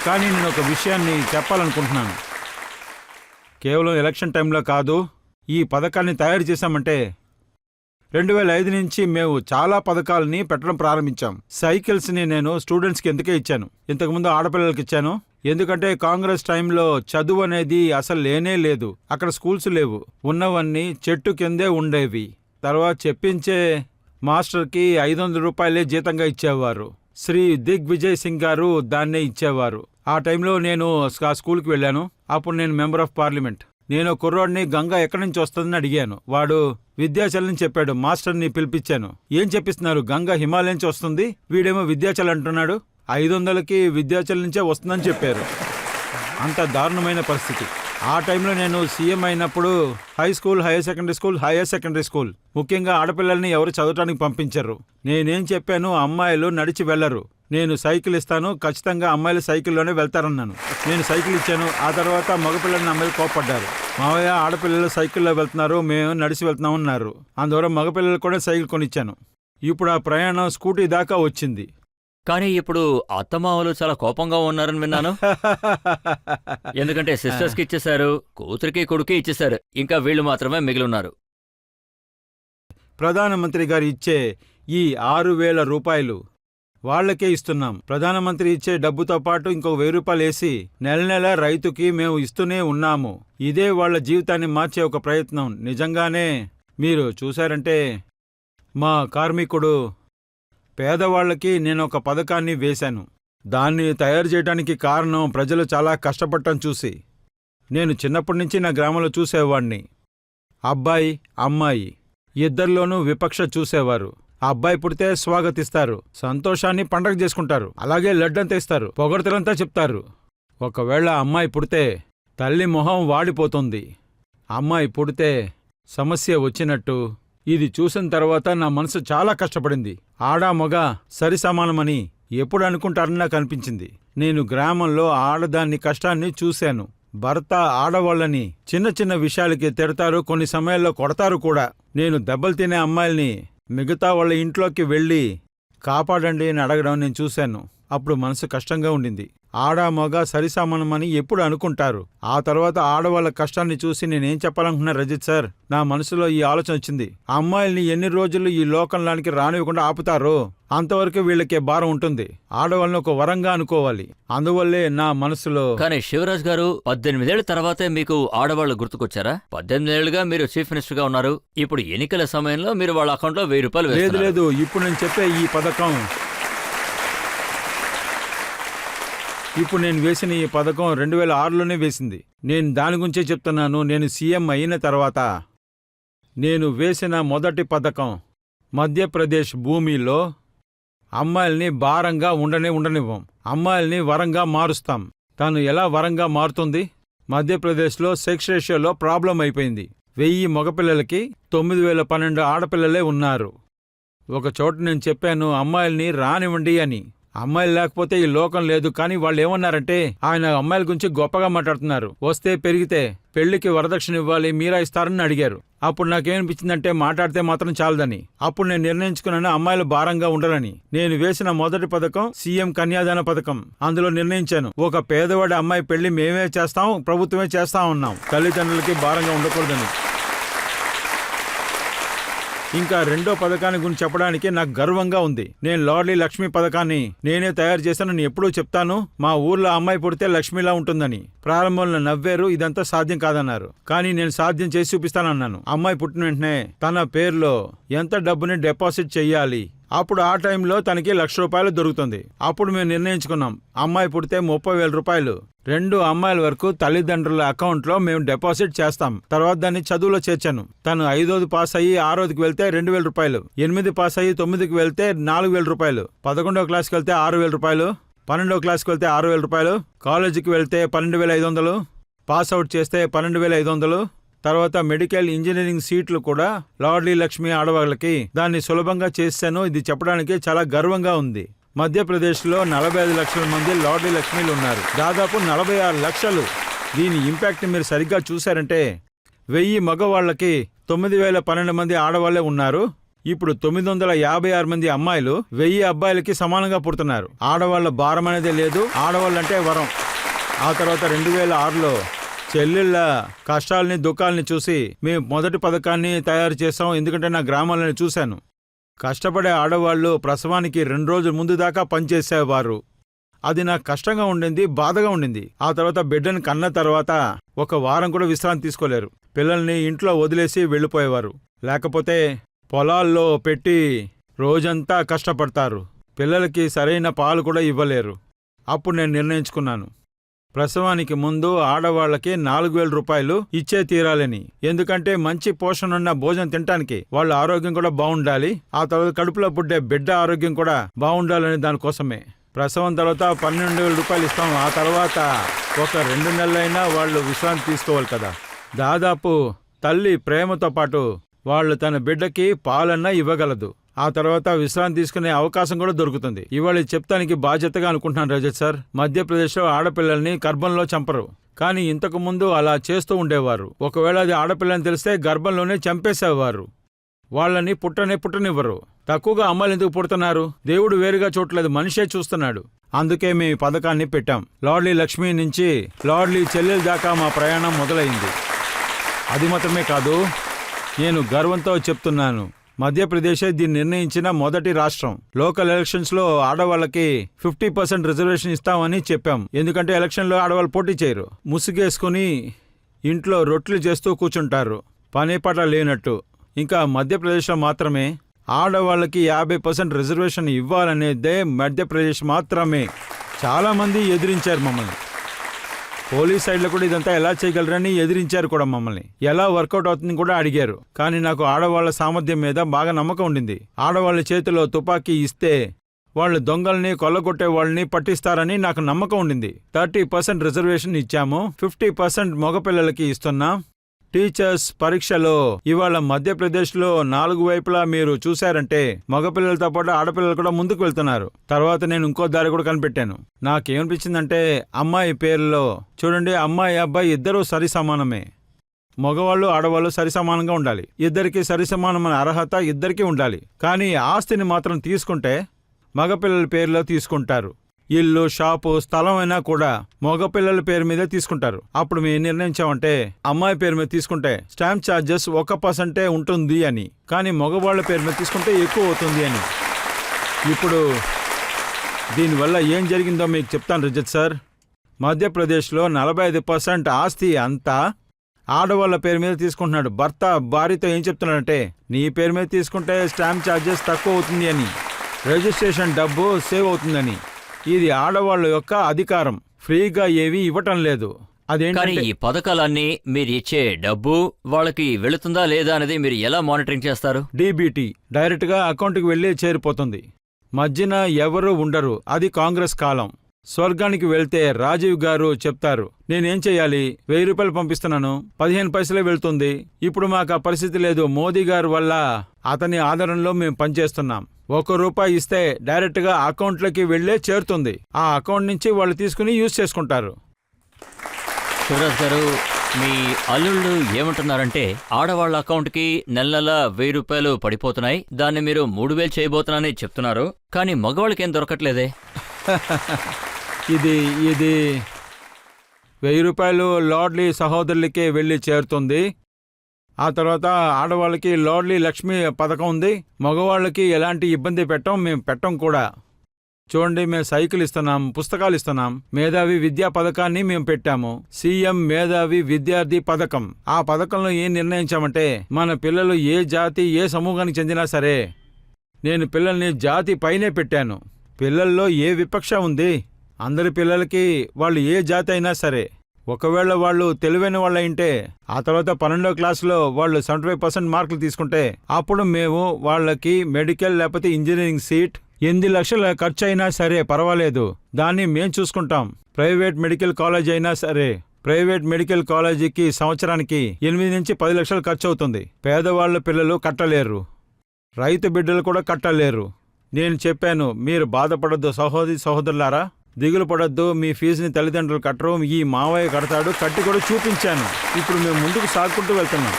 కానీ నేను ఒక విషయాన్ని చెప్పాలనుకుంటున్నాను. కేవలం ఎలక్షన్ టైంలో కాదు, ఈ పథకాన్ని తయారు చేశామంటే 2005 నుంచి మేము చాలా పథకాలని పెట్టడం ప్రారంభించాం. సైకిల్స్ని నేను స్టూడెంట్స్కి ఎందుకే ఇచ్చాను, ఇంతకుముందు ఆడపిల్లలకి ఇచ్చాను. ఎందుకంటే కాంగ్రెస్ టైంలో చదువు అనేది అసలు లేనే లేదు. అక్కడ స్కూల్స్ లేవు, ఉన్నవన్నీ చెట్టు కిందే ఉండేవి. తర్వాత చెప్పించే మాస్టర్కి 500 రూపాయలే జీతంగా ఇచ్చేవారు. శ్రీ దిగ్విజయ్ సింగ్ గారు దాన్నే ఇచ్చేవారు. ఆ టైంలో నేను ఆ స్కూల్కి వెళ్ళాను. అప్పుడు నేను మెంబర్ ఆఫ్ పార్లమెంట్. నేను కుర్రోడిని గంగా ఎక్కడి నుంచి వస్తుందని అడిగాను. వాడు విద్యాచలం చెప్పాడు. మాస్టర్ని పిలిపించాను. ఏం చెప్పిస్తున్నారు? గంగా హిమాలయం నుంచి వస్తుంది, వీడేమో విద్యాచలం అంటున్నాడు. 500కి విద్యాచలం నుంచే వస్తుందని చెప్పారు. అంత దారుణమైన పరిస్థితి. ఆ టైంలో నేను సీఎం అయినప్పుడు high school, higher secondary school, ముఖ్యంగా ఆడపిల్లల్ని ఎవరు చదవటానికి పంపించరు. నేనేం చెప్పాను, అమ్మాయిలు నడిచి వెళ్లరు, నేను సైకిల్ ఇస్తాను, ఖచ్చితంగా అమ్మాయిలు సైకిల్లోనే వెళ్తారన్నాను. నేను సైకిల్ ఇచ్చాను. ఆ తర్వాత మగపిల్లల్ని అమ్మాయిలు కోప్పడ్డారు. మావయ్య, ఆడపిల్లలు సైకిల్లో వెళ్తున్నారు, మేము నడిచి వెళ్తున్నామన్నారు. అందువల్ల మగపిల్లలు కూడా సైకిల్ కొనిచ్చాను. ఇప్పుడు ఆ ప్రయాణం స్కూటీ దాకా వచ్చింది. కానీ ఇప్పుడు అత్తమామలు చాలా కోపంగా ఉన్నారని విన్నాను. ఎందుకంటే సిస్టర్స్కి ఇచ్చేశారు, కూతురికి కొడుకు ఇచ్చేశారు, ఇంకా వీళ్ళు మాత్రమే మిగిలిన్నారు. ప్రధానమంత్రి గారు ఇచ్చే ఈ 6,000 రూపాయలు వాళ్లకే ఇస్తున్నాం. ప్రధానమంత్రి ఇచ్చే డబ్బుతో పాటు ఇంకో 1,000 రూపాయలు వేసి నెల నెల రైతుకి మేము ఇస్తూనే ఉన్నాము. ఇదే వాళ్ల జీవితాన్ని మార్చే ఒక ప్రయత్నం. నిజంగానే మీరు చూశారంటే మా కార్మికుడు పేదవాళ్ళకి నేను ఒక పథకాన్ని వేశాను. దాన్ని తయారు చేయడానికి కారణం ప్రజలు చాలా కష్టపడటం చూసి. నేను చిన్నప్పటి నుంచి నా గ్రామంలో చూసేవాణ్ణి. అబ్బాయి అమ్మాయి ఇద్దరిలోనూ విపక్ష చూసేవారు. అబ్బాయి పుడితే స్వాగతిస్తారు, సంతోషాన్ని పండగ చేసుకుంటారు, అలాగే లడ్డంతా ఇస్తారు, పొగడ్తలంతా చెప్తారు. ఒకవేళ అమ్మాయి పుడితే తల్లి మొహం వాడిపోతుంది. అమ్మాయి పుడితే సమస్య వచ్చినట్టు. ఇది చూసిన తర్వాత నా మనసు చాలా కష్టపడింది. ఆడా మగ సరిసమానమని ఎప్పుడు అనుకుంటారని నాకు అనిపించింది. నేను గ్రామంలో ఆడదాన్ని కష్టాన్ని చూశాను. భర్త ఆడవాళ్ళని చిన్న చిన్న విషయాలకి తిడతారు, కొన్ని సమయాల్లో కొడతారు కూడా. నేను దెబ్బలు తినే అమ్మాయిల్ని మిగతా వాళ్ళ ఇంట్లోకి వెళ్ళి కాపాడండి అని అడగడం నేను చూశాను. అప్పుడు మనసు కష్టంగా ఉండింది. ఆడ మగ సరిసమానమని ఎప్పుడు అనుకుంటారు. ఆ తర్వాత ఆడవాళ్ళ కష్టాన్ని చూసి నేనేం చెప్పాలనుకున్నా రజిత్ సార్, నా మనసులో ఈ ఆలోచన వచ్చింది. అమ్మాయిల్ని ఎన్ని రోజులు ఈ లోకంలోనికి రానివ్వకుండా ఆపుతారో అంతవరకు వీళ్ళకే భారం ఉంటుంది. ఆడవాళ్ళని ఒక వరంగా అనుకోవాలి. అందువల్లే నా మనసులో. కానీ శివరాజ్ గారు, 18 ఏళ్ల తర్వాతే మీకు ఆడవాళ్ళు గుర్తుకొచ్చారా? 18 ఏళ్లుగా మీరు చీఫ్ మినిస్టర్ గా ఉన్నారు. ఇప్పుడు ఎన్నికల సమయంలో మీరు వాళ్ళ అకౌంట్లో 1000 రూపాయలు లేదు వేస్తున్నారు. లేదు, ఇప్పుడు నేను చెప్పే ఈ పథకం, ఇప్పుడు నేను వేసిన ఈ పథకం 2006లోనే వేసింది. నేను దాని గురించే చెప్తున్నాను. నేను సీఎం అయిన తర్వాత నేను వేసిన మొదటి పథకం, మధ్యప్రదేశ్ భూమిలో అమ్మాయిల్ని భారంగా ఉండనివ్వం. అమ్మాయిల్ని వరంగా మారుస్తాం. తను ఎలా వరంగా మారుతుంది? మధ్యప్రదేశ్లో సెక్స్ రేషియోలో ప్రాబ్లం అయిపోయింది. 1000 మగపిల్లలకి 9012 ఆడపిల్లలే ఉన్నారు. ఒక చోట నేను చెప్పాను, అమ్మాయిల్ని రానివ్వండి అని. అమ్మాయిలు లేకపోతే ఈ లోకం లేదు. కానీ వాళ్ళు ఏమన్నారంటే, ఆయన అమ్మాయిల గురించి గొప్పగా మాట్లాడుతున్నారు, వస్తే పెరిగితే పెళ్లికి వరదక్షిణ ఇవ్వాలి, మీరా ఇస్తారని అడిగారు. అప్పుడు నాకేమనిపించిందంటే, మాట్లాడితే మాత్రం చాలదని. అప్పుడు నేను నిర్ణయించుకున్నాను అమ్మాయిలు భారంగా ఉండరని. నేను వేసిన మొదటి పథకం సీఎం కన్యాదాన పథకం. అందులో నిర్ణయించాను, ఒక పేదవాడి అమ్మాయి పెళ్లి మేమే చేస్తాం, ప్రభుత్వమే చేస్తా ఉన్నాం, తల్లిదండ్రులకి భారంగా ఉండకూడదని. ఇంకా రెండో పథకాన్ని గురించి చెప్పడానికి నాకు గర్వంగా ఉంది. నేను లార్డ్లీ లక్ష్మి పథకాన్ని నేనే తయారు చేశానని ఎప్పుడూ చెప్తాను. మా ఊర్లో అమ్మాయి పుడితే లక్ష్మిలా ఉంటుందని. ప్రారంభంలో నవ్వారు, ఇదంతా సాధ్యం కాదన్నారు. కానీ నేను సాధ్యం చేసి చూపిస్తానన్నాను. అమ్మాయి పుట్టిన వెంటనే తన పేరులో ఎంత డబ్బుని డిపాజిట్ చెయ్యాలి, అప్పుడు ఆ టైంలో తనకి 1,00,000 రూపాయలు దొరుకుతుంది. అప్పుడు మేము నిర్ణయించుకున్నాం, అమ్మాయి పుడితే 30,000 రూపాయలు 2 అమ్మాయిల వరకు తల్లిదండ్రుల అకౌంట్లో మేము డిపాజిట్ చేస్తాం. తర్వాత దాన్ని చదువులో చేర్చాను. తను 5వ పాస్ అయ్యి 6వదికి వెళ్తే 2,000 రూపాయలు, 8 పాస్ అయ్యి 9కి వెళ్తే 4,000 రూపాయలు, 11వ క్లాస్కి వెళ్తే 6,000 రూపాయలు, 12వ క్లాస్కి వెళ్తే 6,000 రూపాయలు, కాలేజీకి వెళ్తే 12,500, పాస్ అవుట్ చేస్తే 12,500. తర్వాత మెడికల్ ఇంజనీరింగ్ సీట్లు కూడా లార్డ్లీ లక్ష్మి ఆడవాళ్ళకి దాన్ని సులభంగా చేశాను. ఇది చెప్పడానికి చాలా గర్వంగా ఉంది. మధ్యప్రదేశ్లో 45 లక్షల మంది లార్డ్లీ లక్ష్మీలు ఉన్నారు, దాదాపు 46 లక్షలు. దీని ఇంపాక్ట్ మీరు సరిగ్గా చూశారంటే, 1000 మగవాళ్లకి 9,012 మంది ఆడవాళ్లే ఉన్నారు. ఇప్పుడు 956 మంది అమ్మాయిలు 1000 అబ్బాయిలకి సమానంగా పుడుతున్నారు. ఆడవాళ్ల భారం అనేదే లేదు, ఆడవాళ్ళంటే వరం. ఆ తర్వాత 2006లో చెల్లెళ్ళ కష్టాలని దుఃఖాలని చూసి మేము మొదటి పథకాన్ని తయారు చేసాం. ఎందుకంటే నా గ్రామాలను చూశాను. కష్టపడే ఆడవాళ్లు ప్రసవానికి 2 రోజుల ముందు దాకా పనిచేసేవారు. అది నాకు కష్టంగా ఉండింది, బాధగా ఉండింది. ఆ తర్వాత బిడ్డను కన్న తర్వాత 1 వారం కూడా విశ్రాంతి తీసుకోలేరు. పిల్లల్ని ఇంట్లో వదిలేసి వెళ్ళిపోయేవారు. లేకపోతే పొలాల్లో పెట్టి రోజంతా కష్టపడతారు. పిల్లలకి సరైన పాలు కూడా ఇవ్వలేరు. అప్పుడు నేను నిర్ణయించుకున్నాను, ప్రసవానికి ముందు ఆడవాళ్లకి 4,000 రూపాయలు ఇచ్చే తీరాలని. ఎందుకంటే మంచి పోషణున్న భోజనం తినటానికి వాళ్ళ ఆరోగ్యం కూడా బాగుండాలి. ఆ తర్వాత కడుపులో పుట్టే బిడ్డ ఆరోగ్యం కూడా బాగుండాలని దానికోసమే. ప్రసవం తర్వాత 12,000 రూపాయలు ఇస్తాం. ఆ తర్వాత ఒక 2 నెలలైనా వాళ్ళు విశ్రాంతి తీసుకోవాలి కదా. దాదాపు తల్లి ప్రేమతో పాటు వాళ్ళు తన బిడ్డకి పాలన్నా ఇవ్వగలదు. ఆ తర్వాత విశ్రాంతి తీసుకునే అవకాశం కూడా దొరుకుతుంది. ఇవాళ చెప్తానికి బాధ్యతగా అనుకుంటున్నాను రజత్ సార్. మధ్యప్రదేశ్లో ఆడపిల్లల్ని గర్భంలో చంపరు, కానీ ఇంతకు ముందు అలా చేస్తూ ఉండేవారు. ఒకవేళ అది ఆడపిల్లని తెలిస్తే గర్భంలోనే చంపేసేవారు. వాళ్ళని పుట్టనివ్వరు. తక్కువగా అమ్మాయిలు ఎందుకు పుడుతున్నారు? దేవుడు వేరుగా చూడలేదు, మనిషే చూస్తున్నాడు. అందుకే మేము ఈ పథకాన్ని పెట్టాం. లార్డ్లీ లక్ష్మి నుంచి లార్డ్లీ చెల్లెల దాకా మా ప్రయాణం మొదలైంది. అది మాత్రమే కాదు, నేను గర్వంతో చెప్తున్నాను, మధ్యప్రదేశే దీన్ని నిర్ణయించిన మొదటి రాష్ట్రం. లోకల్ ఎలక్షన్స్లో ఆడవాళ్ళకి 50% రిజర్వేషన్ ఇస్తామని చెప్పాం. ఎందుకంటే ఎలక్షన్లో ఆడవాళ్ళు పోటీ చేయరు, ముసుగేసుకుని ఇంట్లో రొట్టెలు చేస్తూ కూర్చుంటారు, పని పట్ల లేనట్టు. ఇంకా మధ్యప్రదేశ్లో మాత్రమే ఆడవాళ్ళకి 50% రిజర్వేషన్ ఇవ్వాలనేదే మధ్యప్రదేశ్ మాత్రమే. చాలామంది ఎదిరించారు మమ్మల్ని. పోలీస్ సైడ్లో కూడా ఇదంతా ఎలా చేయగలరని ఎదిరించారు కూడా మమ్మల్ని. ఎలా వర్కౌట్ అవుతుంది కూడా అడిగారు. కానీ నాకు ఆడవాళ్ల సామర్థ్యం మీద బాగా నమ్మకం ఉండింది. ఆడవాళ్ళ చేతిలో తుపాకీ ఇస్తే వాళ్ళు దొంగల్ని కొల్లగొట్టే వాళ్ళని పట్టిస్తారని నాకు నమ్మకం ఉండింది. 30% రిజర్వేషన్ ఇచ్చాము. 50% మగపిల్లలకి ఇస్తున్నాం. టీచర్స్ పరీక్షలో ఇవాళ మధ్యప్రదేశ్లో 4 వైపులా మీరు చూశారంటే మగపిల్లలతో పాటు ఆడపిల్లలు కూడా ముందుకు వెళ్తున్నారు. తర్వాత నేను ఇంకో దారి కూడా కనిపెట్టాను. నాకేమనిపించిందంటే అమ్మాయి పేర్లో చూడండి, అమ్మాయి అబ్బాయి ఇద్దరూ సరి సమానమే. మగవాళ్ళు ఆడవాళ్ళు సరి సమానంగా ఉండాలి. ఇద్దరికి సరి సమానమైన అర్హత ఇద్దరికీ ఉండాలి. కానీ ఆస్తిని మాత్రం తీసుకుంటే మగపిల్లల పేరులో తీసుకుంటారు. ఇల్లు, షాపు, స్థలం అయినా కూడా మగపిల్లల పేరు మీదే తీసుకుంటారు. అప్పుడు మేము నిర్ణయించామంటే అమ్మాయి పేరు మీద తీసుకుంటే స్టాంప్ ఛార్జెస్ 1% ఉంటుంది అని, కానీ మగవాళ్ళ పేరు మీద తీసుకుంటే ఎక్కువ అవుతుంది అని. ఇప్పుడు దీనివల్ల ఏం జరిగిందో మీకు చెప్తాను రజత్ సార్. మధ్యప్రదేశ్లో 45% ఆస్తి అంతా ఆడవాళ్ళ పేరు మీద తీసుకుంటున్నాడు. భర్త భార్యతో ఏం చెప్తున్నాడంటే నీ పేరు మీద తీసుకుంటే స్టాంప్ ఛార్జెస్ తక్కువ అవుతుంది అని, రిజిస్ట్రేషన్ డబ్బు సేవ్ అవుతుందని. ఇది ఆడవాళ్ళ యొక్క అధికారం. ఫ్రీగా ఏవి ఇవ్వటం లేదు. కానీ అదేంటంటే ఈ పథకాలన్నీ మీరు ఇచ్చే డబ్బు వాళ్ళకి వెళుతుందా లేదా అనేది మీరు ఎలా మానిటరింగ్ చేస్తారు? డీబీటీ డైరెక్ట్గా అకౌంట్కి వెళ్ళి చేరిపోతుంది. మధ్యన ఎవరు ఉండరు. అది కాంగ్రెస్ కాలం. స్వర్గానికి వెళ్తే రాజీవ్ గారు చెప్తారు, నేనేం చెయ్యాలి, 1000 రూపాయలు పంపిస్తున్నాను, 15 పైసలే వెళ్తుంది. ఇప్పుడు మాకు ఆ పరిస్థితి లేదు. మోదీ గారు వల్ల అతని ఆధారంలో మేము పనిచేస్తున్నాం. 1 రూపాయి ఇస్తే డైరెక్ట్గా అకౌంట్లోకి వెళ్ళే చేరుతుంది. ఆ అకౌంట్ నుంచి వాళ్ళు తీసుకుని యూజ్ చేసుకుంటారు. శివరాజ్ గారు, మీ అల్లుళ్ళు ఏమంటున్నారంటే ఆడవాళ్ళ అకౌంట్కి నెల నెల 1000 రూపాయలు పడిపోతున్నాయి, దాన్ని మీరు 3000 చేయబోతున్నారని చెప్తున్నారు. కానీ మగవాళ్ళకేం దొరకట్లేదే? ఇది 1000 రూపాయలు లార్డ్లీ సహోదరులకే వెళ్ళి చేరుతుంది. ఆ తర్వాత ఆడవాళ్ళకి లార్డ్లీ లక్ష్మి పథకం ఉంది. మగవాళ్ళకి ఎలాంటి ఇబ్బంది మేము పెట్టం కూడా. చూడండి, మేము సైకిల్ ఇస్తున్నాం, పుస్తకాలు ఇస్తున్నాం. మేధావి విద్యా పథకాన్ని మేము పెట్టాము. సీఎం మేధావి విద్యార్థి పథకం. ఆ పథకంలో ఏం నిర్ణయించామంటే మన పిల్లలు ఏ జాతి ఏ సమూహానికి చెందినా సరే, నేను పిల్లల్ని జాతి పైనే పెట్టాను. పిల్లల్లో ఏ విపక్ష ఉంది? అందరి పిల్లలకి వాళ్ళు ఏ జాతి అయినా సరే, ఒకవేళ వాళ్ళు తెలివైన వాళ్ళు అయింటే ఆ తర్వాత 12వ క్లాసులో వాళ్ళు 75% మార్కులు తీసుకుంటే అప్పుడు మేము వాళ్ళకి మెడికల్ లేకపోతే ఇంజనీరింగ్ సీట్ 8 లక్షల ఖర్చు అయినా సరే పర్వాలేదు, దాన్ని మేం చూసుకుంటాం. ప్రైవేట్ మెడికల్ కాలేజ్ అయినా సరే, ప్రైవేట్ మెడికల్ కాలేజీకి సంవత్సరానికి 8 నుంచి 10 లక్షలు ఖర్చు అవుతుంది. పేదవాళ్ళ పిల్లలు కట్టలేరు, రైతు బిడ్డలు కూడా కట్టలేరు. నేను చెప్పాను, మీరు బాధపడద్దు సహోదరులారా, దిగులు పడద్దు, మీ ఫీజుని తల్లిదండ్రులు కట్టరు, ఈ మావయ్య కడతాడు, కట్టి కూడా చూపించాను. ఇప్పుడు మేము ముందుకు సాగుకుంటూ వెళ్తున్నాం.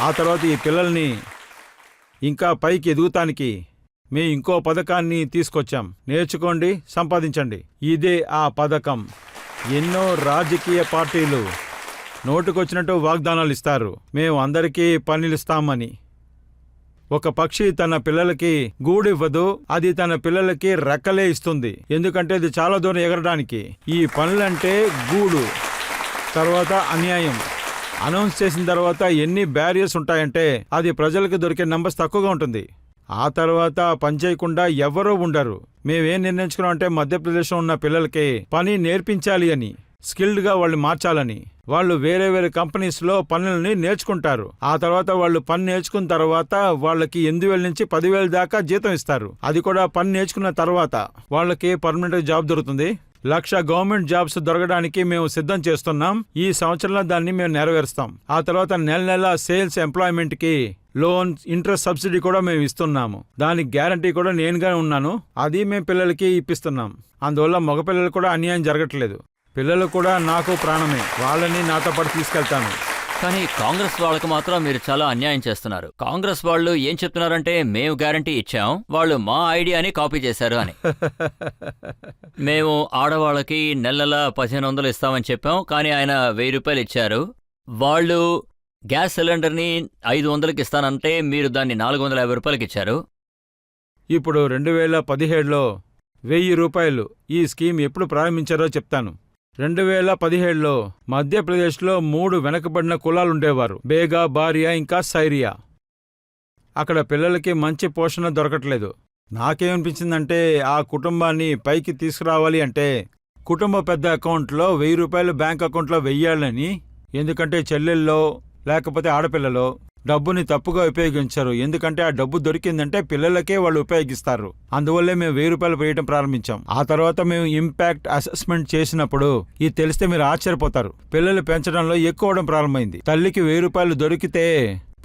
ఆ తర్వాత ఈ పిల్లల్ని ఇంకా పైకి ఎదుగుతానికి మేము ఇంకో పథకాన్ని తీసుకొచ్చాం. నేర్చుకోండి, సంపాదించండి. ఇదే ఆ పథకం. ఎన్నో రాజకీయ పార్టీలు నోటుకొచ్చినట్టు వాగ్దానాలు ఇస్తారు, మేము అందరికీ పనులిస్తామని. ఒక పక్షి తన పిల్లలకి గూడివ్వదు, అది తన పిల్లలకి రెక్కలే ఇస్తుంది. ఎందుకంటే అది చాలా దూరం ఎగరడానికి. ఈ పనులంటే గూడు. తర్వాత అన్యాయం అనౌన్స్ చేసిన తర్వాత ఎన్ని బ్యారియర్స్ ఉంటాయంటే అది ప్రజలకు దొరికే నంబర్స్ తక్కువగా ఉంటుంది. ఆ తర్వాత పని చేయకుండా ఎవరూ ఉండరు. మేమేం నిర్ణయించుకున్నాం అంటే మధ్యప్రదేశ్లో ఉన్న పిల్లలకి పని నేర్పించాలి అని, స్కిల్డ్గా వాళ్ళు మార్చాలని. వాళ్ళు వేరే వేరే కంపెనీస్లో పనులని నేర్చుకుంటారు. ఆ తర్వాత వాళ్ళు పని నేర్చుకున్న తర్వాత వాళ్ళకి 8,000 నుంచి 10,000 దాకా జీతం ఇస్తారు. అది కూడా పని నేర్చుకున్న తర్వాత వాళ్ళకి పర్మనెంట్ జాబ్ దొరుకుతుంది. 1,00,000 గవర్నమెంట్ జాబ్స్ దొరకడానికి మేము సిద్ధం చేస్తున్నాం. ఈ సంవత్సరంలో దాన్ని మేము నెరవేరుస్తాం. ఆ తర్వాత నెల నెల సేల్స్ ఎంప్లాయ్మెంట్కి లోన్, ఇంట్రెస్ట్ సబ్సిడీ కూడా మేము ఇస్తున్నాము. దానికి గ్యారంటీ కూడా నేనుగా ఉన్నాను. అది మేము పిల్లలకి ఇప్పిస్తున్నాం. అందువల్ల మగపిల్లలు కూడా అన్యాయం జరగట్లేదు. పిల్లలు కూడా నాకు ప్రాణమే, వాళ్ళని నాతో పాటు తీసుకెళ్తాను. కానీ కాంగ్రెస్ వాళ్ళకు మాత్రం మీరు చాలా అన్యాయం చేస్తున్నారు. కాంగ్రెస్ వాళ్ళు ఏం చెప్తున్నారంటే మేము గ్యారంటీ ఇచ్చాం, వాళ్ళు మా ఐడియాని కాపీ చేశారు అని. మేము ఆడవాళ్ళకి నెల నెల 1,500 ఇస్తామని చెప్పాం, కానీ ఆయన 1000 రూపాయలు ఇచ్చారు. వాళ్ళు గ్యాస్ సిలిండర్ని 500కి ఇస్తానంటే మీరు దాన్ని 450 రూపాయలకి ఇచ్చారు. ఇప్పుడు 2017లో 1000 రూపాయలు. ఈ స్కీమ్ ఎప్పుడు ప్రారంభించారో చెప్తాను. 2017లో మధ్యప్రదేశ్లో 3 వెనకబడిన కులాలుండేవారు: బేగా, బారియా, ఇంకా సైరియా. అక్కడ పిల్లలకి మంచి పోషణ దొరకట్లేదు. నాకేమనిపించిందంటే ఆ కుటుంబాన్ని పైకి తీసుకురావాలి అంటే కుటుంబ పెద్ద అకౌంట్లో 1000 రూపాయలు బ్యాంక్ అకౌంట్లో వెయ్యాలని. ఎందుకంటే చెల్లెల్లో లేకపోతే ఆడపిల్లలో డబ్బుని తప్పుగా ఉపయోగించరు. ఎందుకంటే ఆ డబ్బు దొరికిందంటే పిల్లలకే వాళ్ళు ఉపయోగిస్తారు. అందువల్లే మేము 1000 రూపాయలు వేయడం ప్రారంభించాం. ఆ తర్వాత మేము ఇంపాక్ట్ అసెస్మెంట్ చేసినప్పుడు ఇది తెలిస్తే మీరు ఆశ్చర్యపోతారు. పిల్లలు పెంచడంలో ఎక్కువ అవడం ప్రారంభమైంది. తల్లికి 1000 రూపాయలు దొరికితే